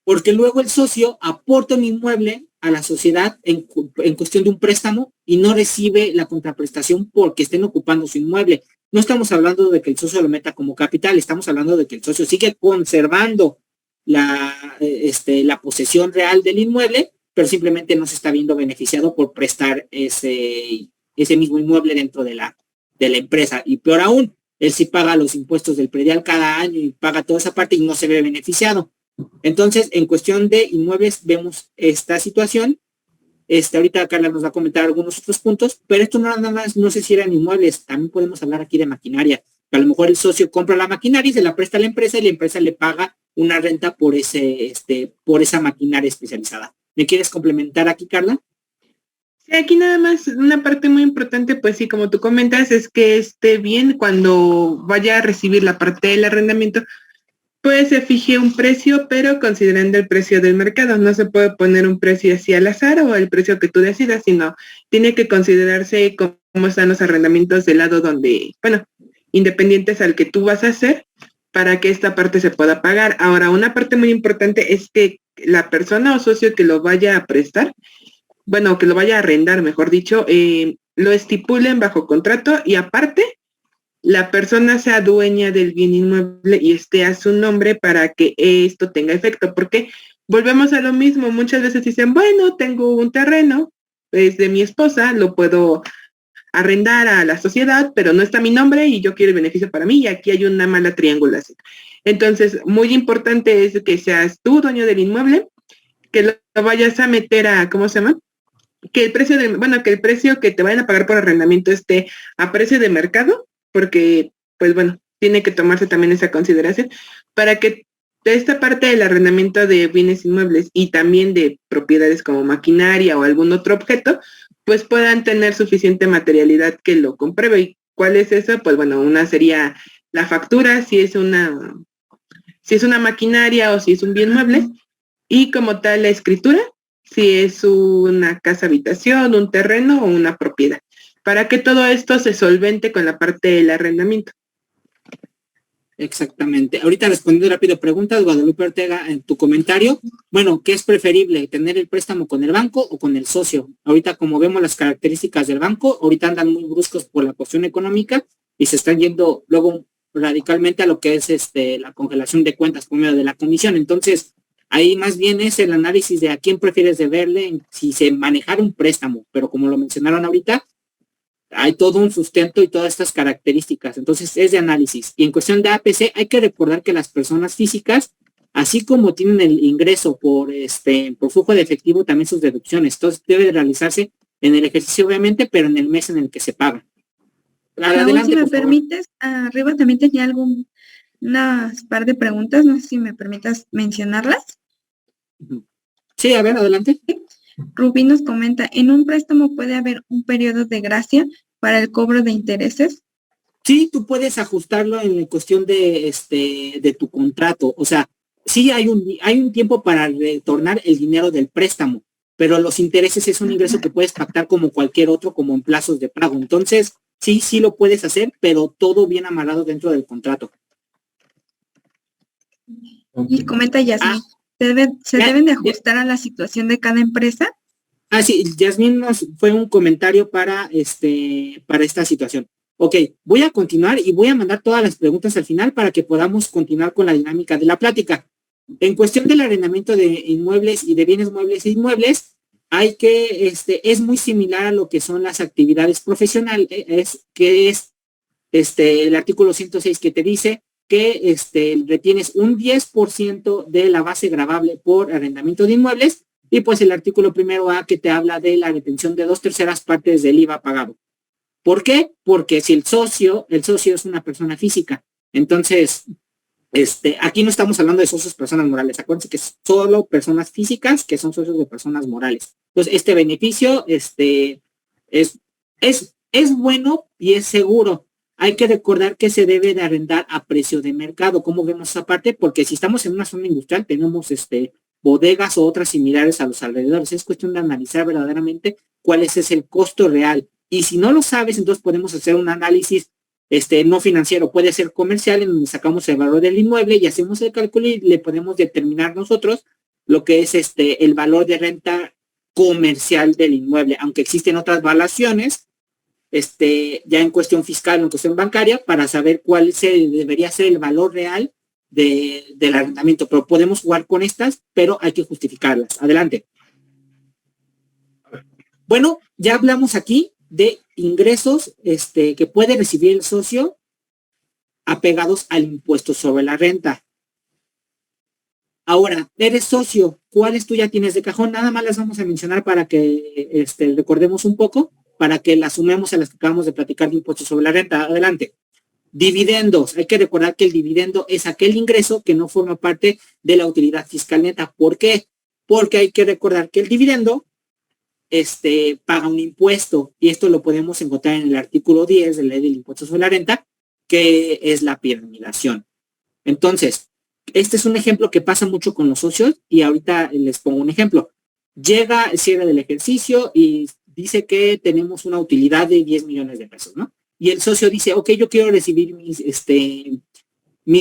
Porque luego el socio aporta un inmueble a la sociedad en cuestión de un préstamo y no recibe la contraprestación porque estén ocupando su inmueble. No estamos hablando de que el socio lo meta como capital, estamos hablando de que el socio sigue conservando la posesión real del inmueble, pero simplemente no se está viendo beneficiado por prestar ese mismo inmueble dentro de la empresa. Y peor aún, él sí paga los impuestos del predial cada año y paga toda esa parte y no se ve beneficiado. Entonces, en cuestión de inmuebles, vemos esta situación. Ahorita Carla nos va a comentar algunos otros puntos, pero esto no nada más, no sé si eran inmuebles, también podemos hablar aquí de maquinaria. A lo mejor el socio compra la maquinaria y se la presta a la empresa y la empresa le paga una renta por esa maquinaria especializada. ¿Me quieres complementar aquí, Carla? Sí, aquí nada más una parte muy importante, pues sí, como tú comentas, es que esté bien cuando vaya a recibir la parte del arrendamiento, pues se fije un precio, pero considerando el precio del mercado. No se puede poner un precio así al azar o el precio que tú decidas, sino tiene que considerarse cómo están los arrendamientos del lado donde, bueno, independientes al que tú vas a hacer, para que esta parte se pueda pagar. Ahora, una parte muy importante es que la persona o socio que lo vaya a prestar, bueno, que lo vaya a arrendar, mejor dicho, lo estipulen bajo contrato y aparte la persona sea dueña del bien inmueble y esté a su nombre para que esto tenga efecto, porque volvemos a lo mismo, muchas veces dicen, bueno, tengo un terreno, es de mi esposa, lo puedo arrendar a la sociedad, pero no está mi nombre y yo quiero el beneficio para mí y aquí hay una mala triangulación. Entonces, muy importante es que seas tú dueño del inmueble, que lo vayas a meter a, ¿cómo se llama? Que el precio que el precio que te vayan a pagar por arrendamiento esté a precio de mercado, porque, pues bueno, tiene que tomarse también esa consideración para que esta parte del arrendamiento de bienes inmuebles y también de propiedades como maquinaria o algún otro objeto, pues puedan tener suficiente materialidad que lo compruebe. ¿Y cuál es eso? Pues bueno, una sería la factura, si es una maquinaria o si es un bien mueble, y como tal la escritura, si es una casa habitación, un terreno o una propiedad, para que todo esto se solvente con la parte del arrendamiento. Exactamente. Ahorita respondiendo rápido preguntas, Guadalupe Ortega, en tu comentario, bueno, ¿qué es preferible, tener el préstamo con el banco o con el socio? Ahorita, como vemos las características del banco, ahorita andan muy bruscos por la cuestión económica y se están yendo luego radicalmente a lo que es la congelación de cuentas por medio de la comisión. Entonces, ahí más bien es el análisis de a quién prefieres deberle, si se manejar un préstamo, pero como lo mencionaron ahorita, hay todo un sustento y todas estas características. Entonces, es de análisis. Y en cuestión de APC, hay que recordar que las personas físicas, así como tienen el ingreso por flujo de efectivo, también sus deducciones. Entonces, debe de realizarse en el ejercicio, obviamente, pero en el mes en el que se paga. Adelante, si me permites, arriba también tenía unas par de preguntas, no sé si me permitas mencionarlas. Sí, a ver, adelante. Rubí nos comenta, ¿en un préstamo puede haber un periodo de gracia para el cobro de intereses? Sí, tú puedes ajustarlo en la cuestión de tu contrato. O sea, sí hay un tiempo para retornar el dinero del préstamo, pero los intereses es un ingreso que puedes pactar como cualquier otro, como en plazos de pago. Entonces, sí lo puedes hacer, pero todo bien amarrado dentro del contrato. Y comenta Yasmin, ¿se deben de ajustar a la situación de cada empresa? Sí, Yasmin nos fue un comentario para esta situación. Ok, voy a continuar y voy a mandar todas las preguntas al final para que podamos continuar con la dinámica de la plática. En cuestión del arrendamiento de inmuebles y de bienes muebles e inmuebles, es muy similar a lo que son las actividades profesionales, que es el artículo 106 que te dice que retienes un 10% de la base gravable por arrendamiento de inmuebles, y pues el artículo 1A que te habla de la retención de 2/3 partes del IVA pagado. ¿Por qué? Porque si el socio es una persona física, entonces aquí no estamos hablando de socios personas morales, acuérdense que es solo personas físicas que son socios de personas morales. Entonces este beneficio es bueno y es seguro. Hay que recordar que se debe de arrendar a precio de mercado. ¿Cómo vemos esa parte? Porque si estamos en una zona industrial, tenemos bodegas o otras similares a los alrededores. Es cuestión de analizar verdaderamente cuál es el costo real. Y si no lo sabes, entonces podemos hacer un análisis no financiero, puede ser comercial, en donde sacamos el valor del inmueble y hacemos el cálculo y le podemos determinar nosotros lo que es el valor de renta comercial del inmueble, aunque existen otras valuaciones ya en cuestión fiscal o en cuestión bancaria para saber cuál debería ser el valor real del arrendamiento, pero podemos jugar con estas, pero hay que justificarlas. Adelante. Bueno, ya hablamos aquí de ingresos que puede recibir el socio apegados al impuesto sobre la renta. Ahora, eres socio, ¿cuáles tú ya tienes de cajón? Nada más las vamos a mencionar para que recordemos un poco, para que las sumemos a las que acabamos de platicar de impuestos sobre la renta. Adelante. Dividendos. Hay que recordar que el dividendo es aquel ingreso que no forma parte de la utilidad fiscal neta. ¿Por qué? Porque hay que recordar que el dividendo paga un impuesto, y esto lo podemos encontrar en el artículo 10 de la ley del impuesto sobre la renta, que es la piramidación. Entonces, este es un ejemplo que pasa mucho con los socios, y ahorita les pongo un ejemplo. Llega el cierre del ejercicio y dice que tenemos una utilidad de 10 millones de pesos, ¿no? Y el socio dice, ok, yo quiero recibir mis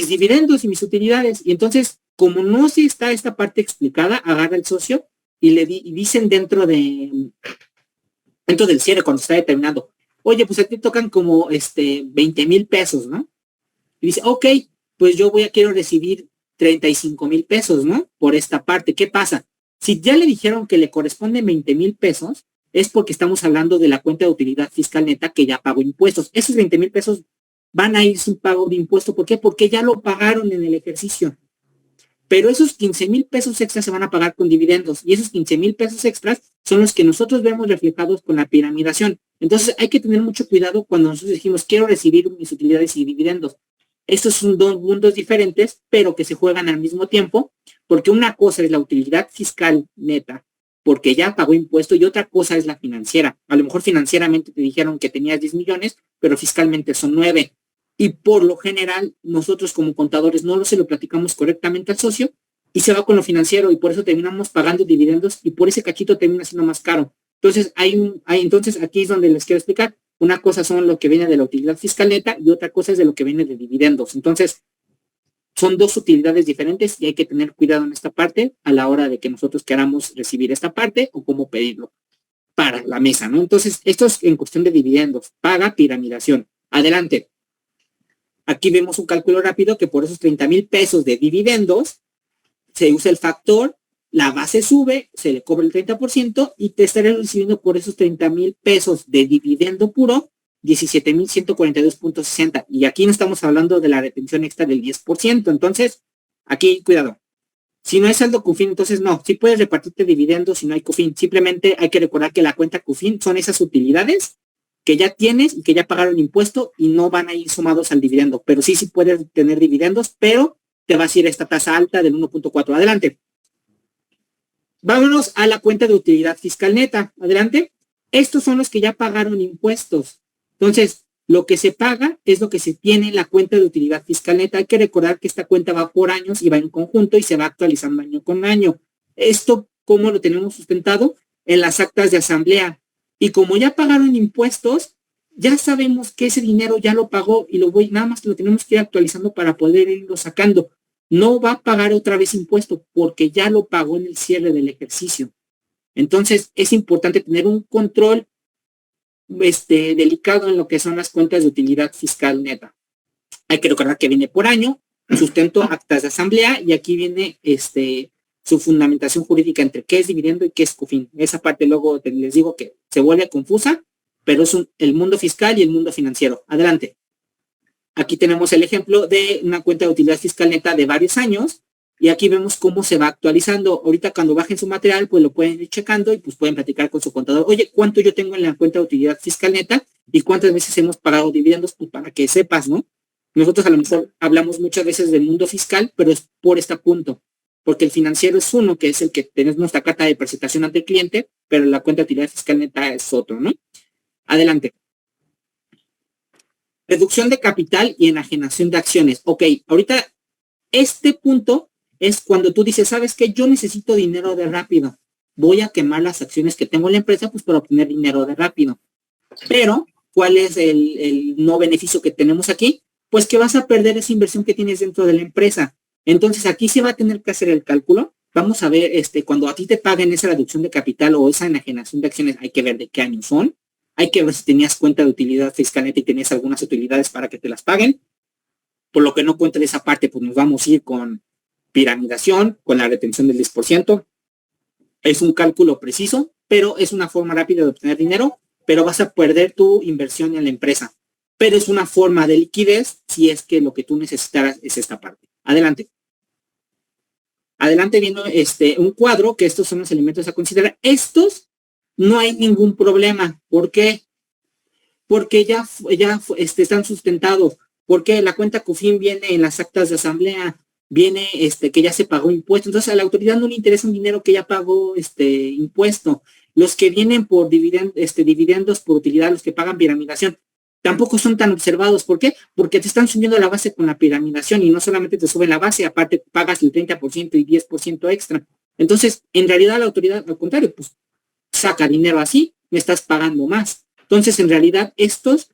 dividendos y mis utilidades. Y entonces, como no se está esta parte explicada, agarra el socio y y dicen dentro del cierre, cuando está determinando, oye, pues a ti tocan como 20,000 pesos, ¿no? Y dice, ok, pues yo quiero recibir 35,000 pesos, ¿no? Por esta parte. ¿Qué pasa? Si ya le dijeron que le corresponden 20,000 pesos, es porque estamos hablando de la cuenta de utilidad fiscal neta que ya pagó impuestos. Esos 20,000 pesos van a ir sin pago de impuesto. ¿Por qué? Porque ya lo pagaron en el ejercicio. Pero esos 15,000 pesos extras se van a pagar con dividendos, y esos 15,000 pesos extras son los que nosotros vemos reflejados con la piramidación. Entonces hay que tener mucho cuidado cuando nosotros decimos quiero recibir mis utilidades y dividendos. Estos son dos mundos diferentes, pero que se juegan al mismo tiempo, porque una cosa es la utilidad fiscal neta, porque ya pagó impuesto, y otra cosa es la financiera. A lo mejor financieramente te dijeron que tenías 10 millones, pero fiscalmente son 9. Y por lo general, nosotros como contadores no se lo platicamos correctamente al socio, y se va con lo financiero, y por eso terminamos pagando dividendos, y por ese cachito termina siendo más caro. Entonces, entonces aquí es donde les quiero explicar. Una cosa son lo que viene de la utilidad fiscal neta, y otra cosa es de lo que viene de dividendos. Entonces, son dos utilidades diferentes, y hay que tener cuidado en esta parte a la hora de que nosotros queramos recibir esta parte o cómo pedirlo para la mesa, ¿no? Entonces, esto es en cuestión de dividendos. Paga piramidación. Adelante. Aquí vemos un cálculo rápido que por esos 30,000 pesos de dividendos se usa el factor, la base sube, se le cobra el 30% y te estaré recibiendo por esos 30,000 pesos de dividendo puro 17,142.60. Y aquí no estamos hablando de la retención extra del 10%. Entonces, aquí cuidado. Si no hay saldo CUFIN, entonces no. Si puedes repartirte dividendos si no hay CUFIN. Simplemente hay que recordar que la cuenta CUFIN son esas utilidades que ya tienes y que ya pagaron impuesto y no van a ir sumados al dividendo. Pero sí puedes tener dividendos, pero te vas a ir a esta tasa alta del 1.4. Adelante. Vámonos a la cuenta de utilidad fiscal neta. Adelante. Estos son los que ya pagaron impuestos. Entonces, lo que se paga es lo que se tiene en la cuenta de utilidad fiscal neta. Hay que recordar que esta cuenta va por años y va en conjunto y se va actualizando año con año. Esto, ¿cómo lo tenemos sustentado? En las actas de asamblea. Y como ya pagaron impuestos, ya sabemos que ese dinero ya lo pagó y nada más lo tenemos que ir actualizando para poder irlo sacando. No va a pagar otra vez impuesto porque ya lo pagó en el cierre del ejercicio. Entonces, es importante tener un control delicado en lo que son las cuentas de utilidad fiscal neta. Hay que recordar que viene por año, sustento actas de asamblea, y aquí viene su fundamentación jurídica entre qué es dividendo y qué es CUFIN. Esa parte luego les digo que se vuelve confusa, pero es el mundo fiscal y el mundo financiero. Adelante. Aquí tenemos el ejemplo de una cuenta de utilidad fiscal neta de varios años, y aquí vemos cómo se va actualizando. Ahorita cuando bajen su material, pues lo pueden ir checando y pues pueden platicar con su contador. Oye, ¿cuánto yo tengo en la cuenta de utilidad fiscal neta? ¿Y cuántas veces hemos pagado dividendos? Pues para que sepas, ¿no? Nosotros a lo mejor hablamos muchas veces del mundo fiscal, pero es por este punto. Porque el financiero es uno, que es el que tenemos nuestra carta de presentación ante el cliente, pero la cuenta de utilidad fiscal neta es otro, ¿no? Adelante. Reducción de capital y enajenación de acciones. Ok, ahorita este punto es cuando tú dices, ¿sabes qué? Yo necesito dinero de rápido. Voy a quemar las acciones que tengo en la empresa pues para obtener dinero de rápido. Pero, ¿cuál es el no beneficio que tenemos aquí? Pues que vas a perder esa inversión que tienes dentro de la empresa. Entonces, aquí se va a tener que hacer el cálculo. Vamos a ver, cuando a ti te paguen esa reducción de capital o esa enajenación de acciones, hay que ver de qué año son. Hay que ver si tenías cuenta de utilidad fiscal neta y tenías algunas utilidades para que te las paguen. Por lo que no cuente de esa parte, pues nos vamos a ir con piramidación, con la retención del 10%. Es un cálculo preciso, pero es una forma rápida de obtener dinero, pero vas a perder tu inversión en la empresa. Pero es una forma de liquidez si es que lo que tú necesitarás es esta parte. Adelante. Adelante viene un cuadro, que estos son los elementos a considerar. Estos no hay ningún problema. ¿Por qué? Porque ya están sustentados. Porque la cuenta COFIN viene en las actas de asamblea, viene que ya se pagó impuesto. Entonces a la autoridad no le interesa un dinero que ya pagó impuesto. Los que vienen por dividendos por utilidad, los que pagan piramidación, tampoco son tan observados. ¿Por qué? Porque te están subiendo la base con la piramidación y no solamente te suben la base, aparte pagas el 30% y 10% extra. Entonces, en realidad la autoridad, al contrario, pues saca dinero así, me estás pagando más. Entonces, en realidad, estos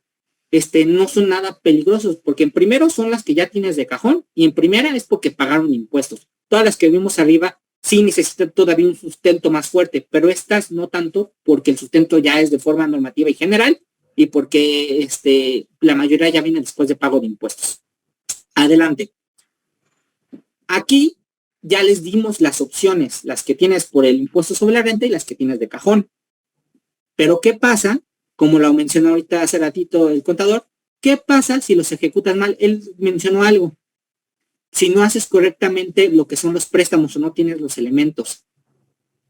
no son nada peligrosos, porque en primero son las que ya tienes de cajón y en primera es porque pagaron impuestos. Todas las que vimos arriba sí necesitan todavía un sustento más fuerte, pero estas no tanto, porque el sustento ya es de forma normativa y general y porque la mayoría ya viene después de pago de impuestos. Adelante. Aquí ya les dimos las opciones, las que tienes por el impuesto sobre la renta y las que tienes de cajón. Pero ¿qué pasa? Como lo mencionó ahorita hace ratito el contador, ¿qué pasa si los ejecutas mal? Él mencionó algo. Si no haces correctamente lo que son los préstamos o no tienes los elementos.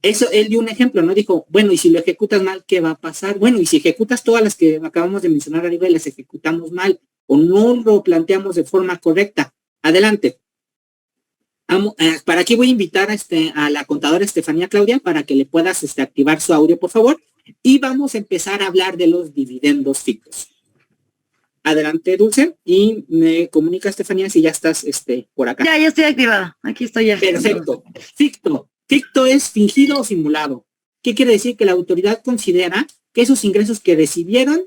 Eso, él dio un ejemplo, ¿no? Dijo, bueno, y si lo ejecutas mal, ¿qué va a pasar? Bueno, y si ejecutas todas las que acabamos de mencionar arriba y las ejecutamos mal o no lo planteamos de forma correcta. Adelante. Para aquí voy a invitar a la contadora Estefanía Claudia para que le puedas activar su audio, por favor. Y vamos a empezar a hablar de los dividendos fictos. Adelante, Dulce, y me comunica, Estefanía, si ya estás por acá. Ya estoy activada. Aquí estoy ya. Perfecto. Ficto. Ficto es fingido o simulado. ¿Qué quiere decir? Que la autoridad considera que esos ingresos que recibieron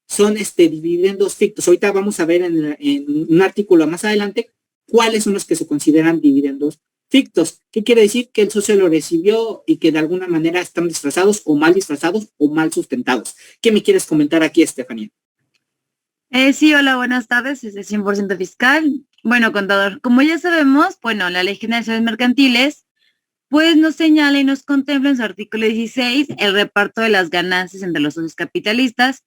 son dividendos fictos. Ahorita vamos a ver en un artículo más adelante cuáles son los que se consideran dividendos fictos. ¿Qué quiere decir? Que el socio lo recibió y que de alguna manera están disfrazados o mal sustentados. ¿Qué me quieres comentar aquí, Estefanía? Sí, hola, buenas tardes, es de 100% fiscal. Bueno, contador, como ya sabemos, bueno, la Ley General de Sociedades Mercantiles, pues nos señala y nos contempla en su artículo 16 el reparto de las ganancias entre los socios capitalistas,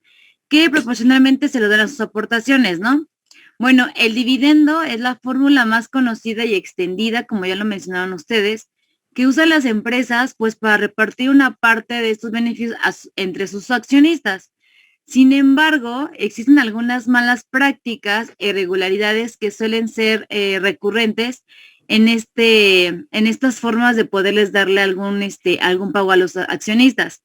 que proporcionalmente se lo dan a sus aportaciones, ¿no? Bueno, el dividendo es la fórmula más conocida y extendida, como ya lo mencionaron ustedes, que usan las empresas pues para repartir una parte de estos beneficios entre sus accionistas. Sin embargo, existen algunas malas prácticas e irregularidades que suelen ser recurrentes en estas formas de poderles darle algún pago a los accionistas.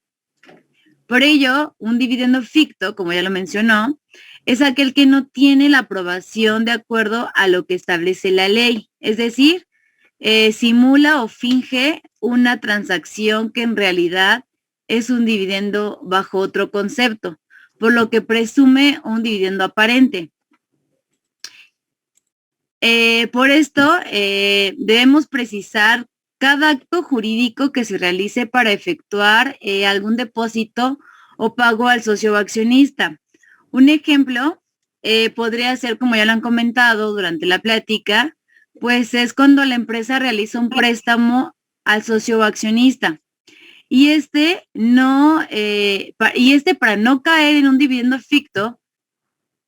Por ello, un dividendo ficto, como ya lo mencionó, es aquel que no tiene la aprobación de acuerdo a lo que establece la ley. Es decir, simula o finge una transacción que en realidad es un dividendo bajo otro concepto, por lo que presume un dividendo aparente. Por esto, debemos precisar cada acto jurídico que se realice para efectuar algún depósito o pago al socio o accionista. Un ejemplo podría ser, como ya lo han comentado durante la plática, pues es cuando la empresa realiza un préstamo al socio o accionista. Y para no caer en un dividendo ficto,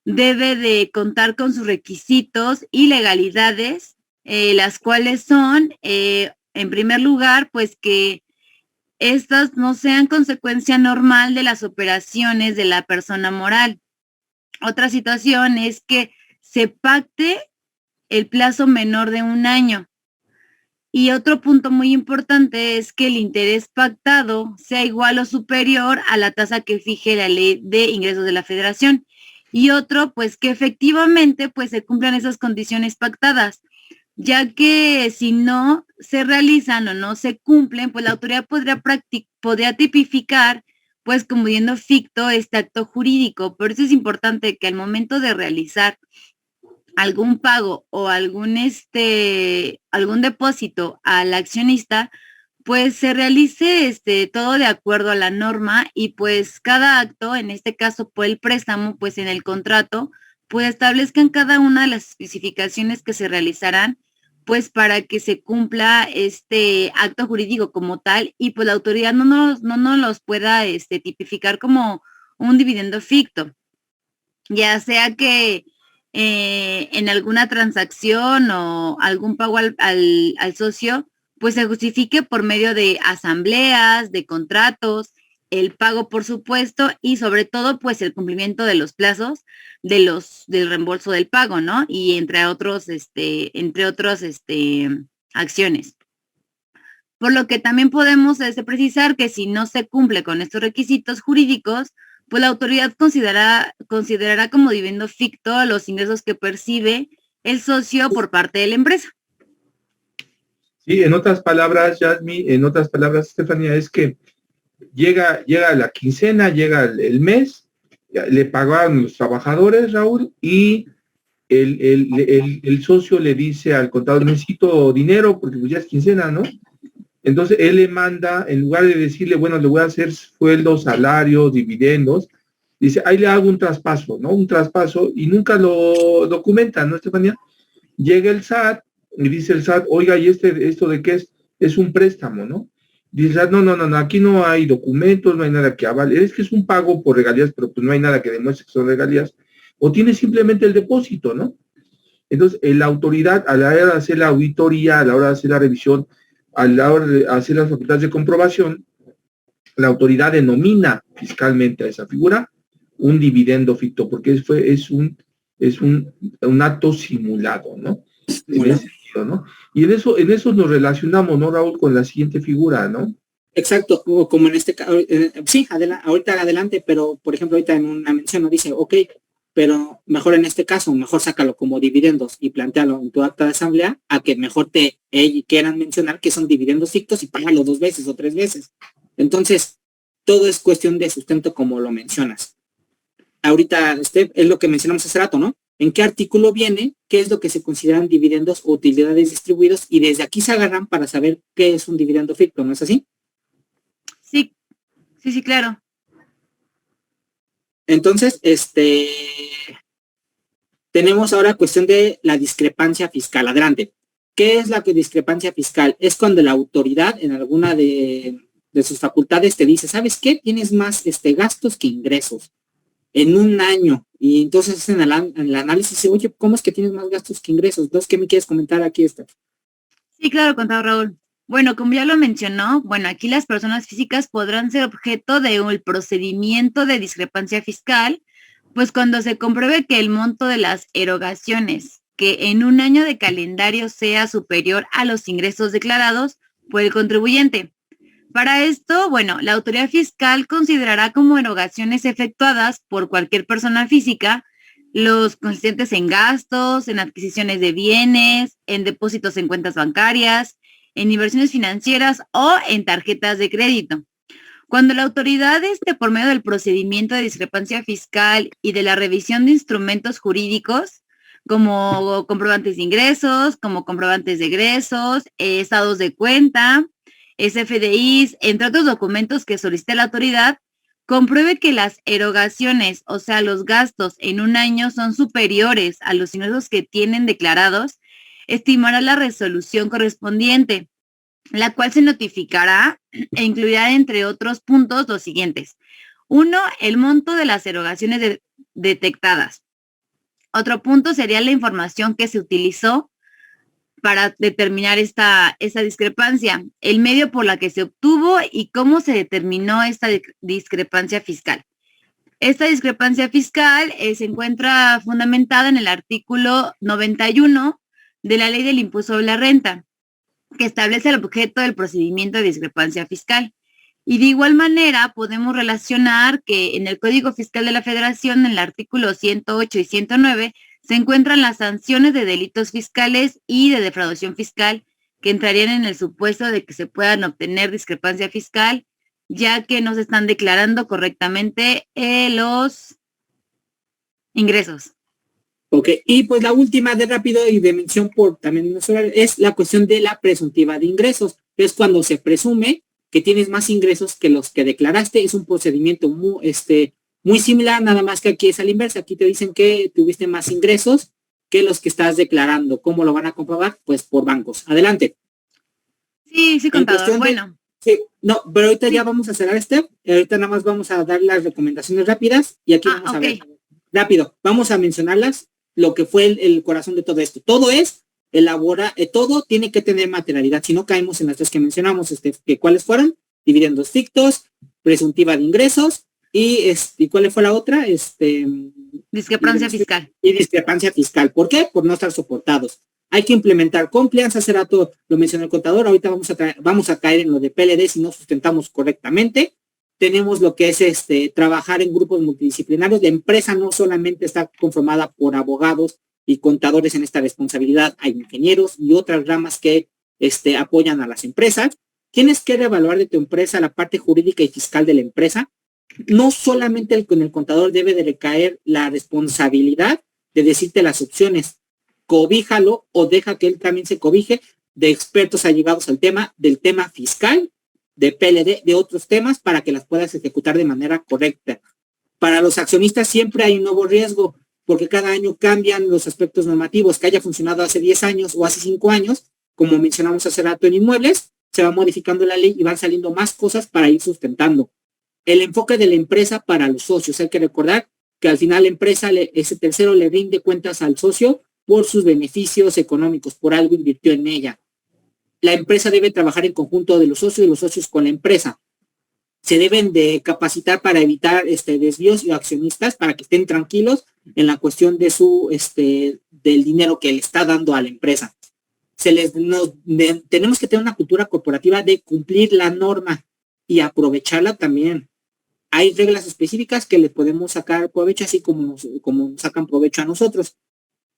debe de contar con sus requisitos y legalidades, las cuales son, en primer lugar, pues que estas no sean consecuencia normal de las operaciones de la persona moral. Otra situación es que se pacte el plazo menor de 1 año. Y otro punto muy importante es que el interés pactado sea igual o superior a la tasa que fije la Ley de Ingresos de la Federación. Y otro, pues que efectivamente pues se cumplan esas condiciones pactadas, ya que si no se realizan o no se cumplen, pues la autoridad podría tipificar pues como dividendo ficto este acto jurídico. Por eso es importante que al momento de realizar algún pago o algún depósito al accionista, pues se realice todo de acuerdo a la norma y pues cada acto, en este caso por el préstamo, pues en el contrato, pues establezcan cada una de las especificaciones que se realizarán pues para que se cumpla este acto jurídico como tal y pues la autoridad no nos los pueda tipificar como un dividendo ficto, ya sea que en alguna transacción o algún pago al socio, pues se justifique por medio de asambleas, de contratos, el pago por supuesto y sobre todo pues el cumplimiento de los plazos del reembolso del pago, ¿no? Y entre otros acciones. Por lo que también podemos precisar que si no se cumple con estos requisitos jurídicos, pues la autoridad considerará como dividendo ficto los ingresos que percibe el socio por parte de la empresa. Sí, en otras palabras, Yasmi, en otras palabras, Estefanía, es que llega la quincena, llega el mes, le pagaron los trabajadores, Raúl, y el socio le dice al contador, necesito dinero porque pues ya es quincena, ¿no? Entonces él le manda, en lugar de decirle, bueno, le voy a hacer sueldos, salarios, dividendos, dice, ahí le hago un traspaso, ¿no? Un traspaso, y nunca lo documenta, ¿no, Estefanía? Llega el SAT, y dice el SAT, oiga, ¿y esto de qué es? Es un préstamo, ¿no? Dice el SAT, no, aquí no hay documentos, no hay nada que avale, es que es un pago por regalías, pero pues no hay nada que demuestre que son regalías, o tiene simplemente el depósito, ¿no? Entonces, la autoridad, a la hora de hacer la auditoría, a la hora de hacer la revisión, a la hora de hacer las facultades de comprobación, la autoridad denomina fiscalmente a esa figura un dividendo ficto, porque es un acto simulado, ¿no? En ese sentido, ¿no? Y en eso nos relacionamos, ¿no, Raúl, con la siguiente figura, ¿no? Exacto, como en este caso, sí, ahorita adelante, pero por ejemplo ahorita en una mención nos dice, ok, pero mejor en este caso, mejor sácalo como dividendos y plantealo en tu acta de asamblea, a que mejor quieran mencionar que son dividendos fictos y págalo 2 veces o 3 veces. Entonces, todo es cuestión de sustento como lo mencionas. Ahorita, es lo que mencionamos hace rato, ¿no? ¿En qué artículo viene? ¿Qué es lo que se consideran dividendos o utilidades distribuidos? Y desde aquí se agarran para saber qué es un dividendo ficto, ¿no es así? Sí, claro. Entonces, tenemos ahora cuestión de la discrepancia fiscal. Adelante. ¿Qué es la discrepancia fiscal? Es cuando la autoridad en alguna de sus facultades te dice, ¿sabes qué? Tienes más gastos que ingresos en un año. Y entonces en el análisis dice, oye, ¿cómo es que tienes más gastos que ingresos? Entonces, ¿qué me quieres comentar aquí, Sí, claro, contador Raúl. Bueno, como ya lo mencionó, aquí las personas físicas podrán ser objeto de un procedimiento de discrepancia fiscal, pues cuando se compruebe que el monto de las erogaciones que en un año de calendario sea superior a los ingresos declarados por el contribuyente. Para esto, la autoridad fiscal considerará como erogaciones efectuadas por cualquier persona física los consistentes en gastos, en adquisiciones de bienes, en depósitos en cuentas bancarias, en inversiones financieras o en tarjetas de crédito. Cuando la autoridad por medio del procedimiento de discrepancia fiscal y de la revisión de instrumentos jurídicos, como comprobantes de ingresos, como comprobantes de egresos, estados de cuenta, SFDIs, entre otros documentos que solicite la autoridad, compruebe que las erogaciones, o sea, los gastos en un año son superiores a los ingresos que tienen declarados, estimará la resolución correspondiente, la cual se notificará e incluirá, entre otros puntos, los siguientes. 1, el monto de las erogaciones detectadas. Otro punto sería la información que se utilizó para determinar esta discrepancia, el medio por la que se obtuvo y cómo se determinó esta discrepancia fiscal. Esta discrepancia fiscal se encuentra fundamentada en el artículo 91 de la Ley del Impuesto sobre la Renta, que establece el objeto del procedimiento de discrepancia fiscal. Y de igual manera podemos relacionar que en el Código Fiscal de la Federación, en el artículo 108 y 109, se encuentran las sanciones de delitos fiscales y de defraudación fiscal que entrarían en el supuesto de que se puedan obtener discrepancia fiscal, ya que no se están declarando correctamente los ingresos. Ok, y pues la última de rápido y de mención por también es la cuestión de la presuntiva de ingresos. Es cuando se presume que tienes más ingresos que los que declaraste. Es un procedimiento muy similar, nada más que aquí es a la inversa. Aquí te dicen que tuviste más ingresos que los que estás declarando. ¿Cómo lo van a comprobar? Pues por bancos. Adelante. Sí, contador, bueno. Sí, no, pero ahorita ya vamos a cerrar ahorita nada más vamos a dar las recomendaciones rápidas y aquí vamos a ver. Rápido, vamos a mencionarlas, lo que fue el corazón de todo esto. Todo es elabora, todo tiene que tener materialidad, si no caemos en las tres que mencionamos, que cuáles fueron, dividendos fictos, presuntiva de ingresos, y ¿cuál fue la otra? Discrepancia fiscal. Y discrepancia fiscal. ¿Por qué? Por no estar soportados. Hay que implementar compliance, hace rato lo mencionó el contador, ahorita vamos a caer en lo de PLD si no sustentamos correctamente. Tenemos lo que es trabajar en grupos multidisciplinarios. La empresa no solamente está conformada por abogados y contadores en esta responsabilidad, hay ingenieros y otras ramas que apoyan a las empresas. Tienes que reevaluar de tu empresa la parte jurídica y fiscal de la empresa. No solamente con el contador debe de recaer la responsabilidad de decirte las opciones. Cobíjalo o deja que él también se cobije de expertos allegados al tema, del tema fiscal, de PLD, de otros temas, para que las puedas ejecutar de manera correcta. Para los accionistas siempre hay un nuevo riesgo, porque cada año cambian los aspectos normativos. Que haya funcionado hace 10 años o hace 5 años, como mencionamos hace rato en inmuebles, se va modificando la ley y van saliendo más cosas para ir sustentando. El enfoque de la empresa para los socios. Hay que recordar que al final la empresa, ese tercero le rinde cuentas al socio por sus beneficios económicos, por algo invirtió en ella. La empresa debe trabajar en conjunto de los socios y los socios con la empresa. Se deben de capacitar para evitar desvíos y accionistas para que estén tranquilos en la cuestión de del dinero que le está dando a la empresa. Tenemos que tener una cultura corporativa de cumplir la norma y aprovecharla también. Hay reglas específicas que le podemos sacar provecho, así como nos sacan provecho a nosotros.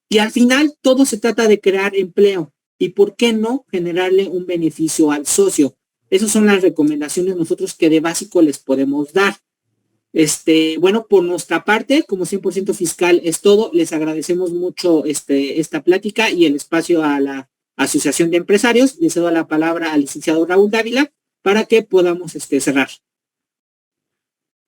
Y al final todo se trata de crear empleo. ¿Y por qué no generarle un beneficio al socio? Esas son las recomendaciones nosotros que de básico les podemos dar. Bueno, por nuestra parte, como 100% fiscal es todo. Les agradecemos mucho esta plática y el espacio a la Asociación de Empresarios. Les cedo la palabra al licenciado Raúl Dávila para que podamos cerrar.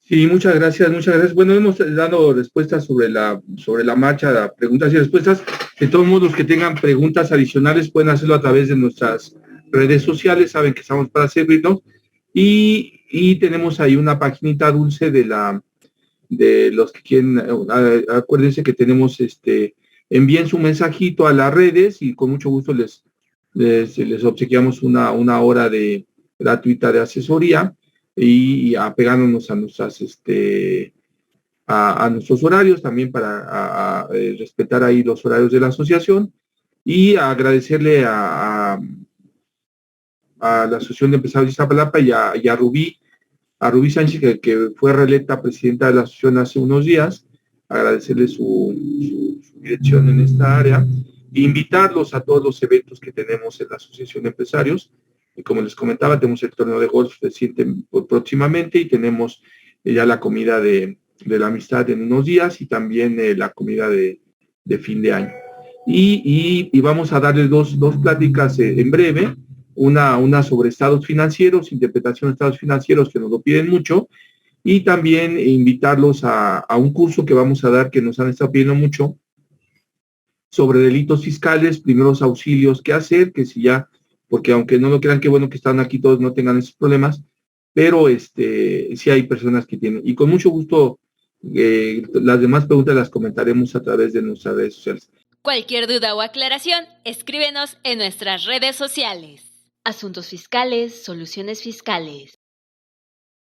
Sí, muchas gracias, muchas gracias. Bueno, hemos dado respuestas sobre la marcha, preguntas y respuestas. De todos modos, los que tengan preguntas adicionales pueden hacerlo a través de nuestras redes sociales, saben que estamos para servirnos. Y tenemos ahí una paginita dulce de los que quieren, acuérdense que tenemos, envíen su mensajito a las redes y con mucho gusto les obsequiamos una hora gratuita de asesoría y apegándonos a nuestros horarios también para respetar ahí los horarios de la asociación y agradecerle a la Asociación de Empresarios de Iztapalapa y a Rubí Sánchez, que fue reelecta presidenta de la asociación hace unos días, agradecerle su dirección en esta área e invitarlos a todos los eventos que tenemos en la Asociación de Empresarios. Y como les comentaba, tenemos el torneo de golf reciente próximamente y tenemos ya la comida de la amistad en unos días y también la comida de fin de año. Y vamos a darles dos pláticas en breve, una sobre estados financieros, interpretación de estados financieros, que nos lo piden mucho, y también invitarlos a un curso que vamos a dar, que nos han estado pidiendo mucho, sobre delitos fiscales, primeros auxilios, qué hacer, que si ya, porque aunque no lo crean, qué bueno que están aquí todos, no tengan esos problemas, pero sí hay personas que tienen, y con mucho gusto las demás preguntas las comentaremos a través de nuestras redes sociales. Cualquier duda o aclaración, escríbenos en nuestras redes sociales. Asuntos fiscales, soluciones fiscales.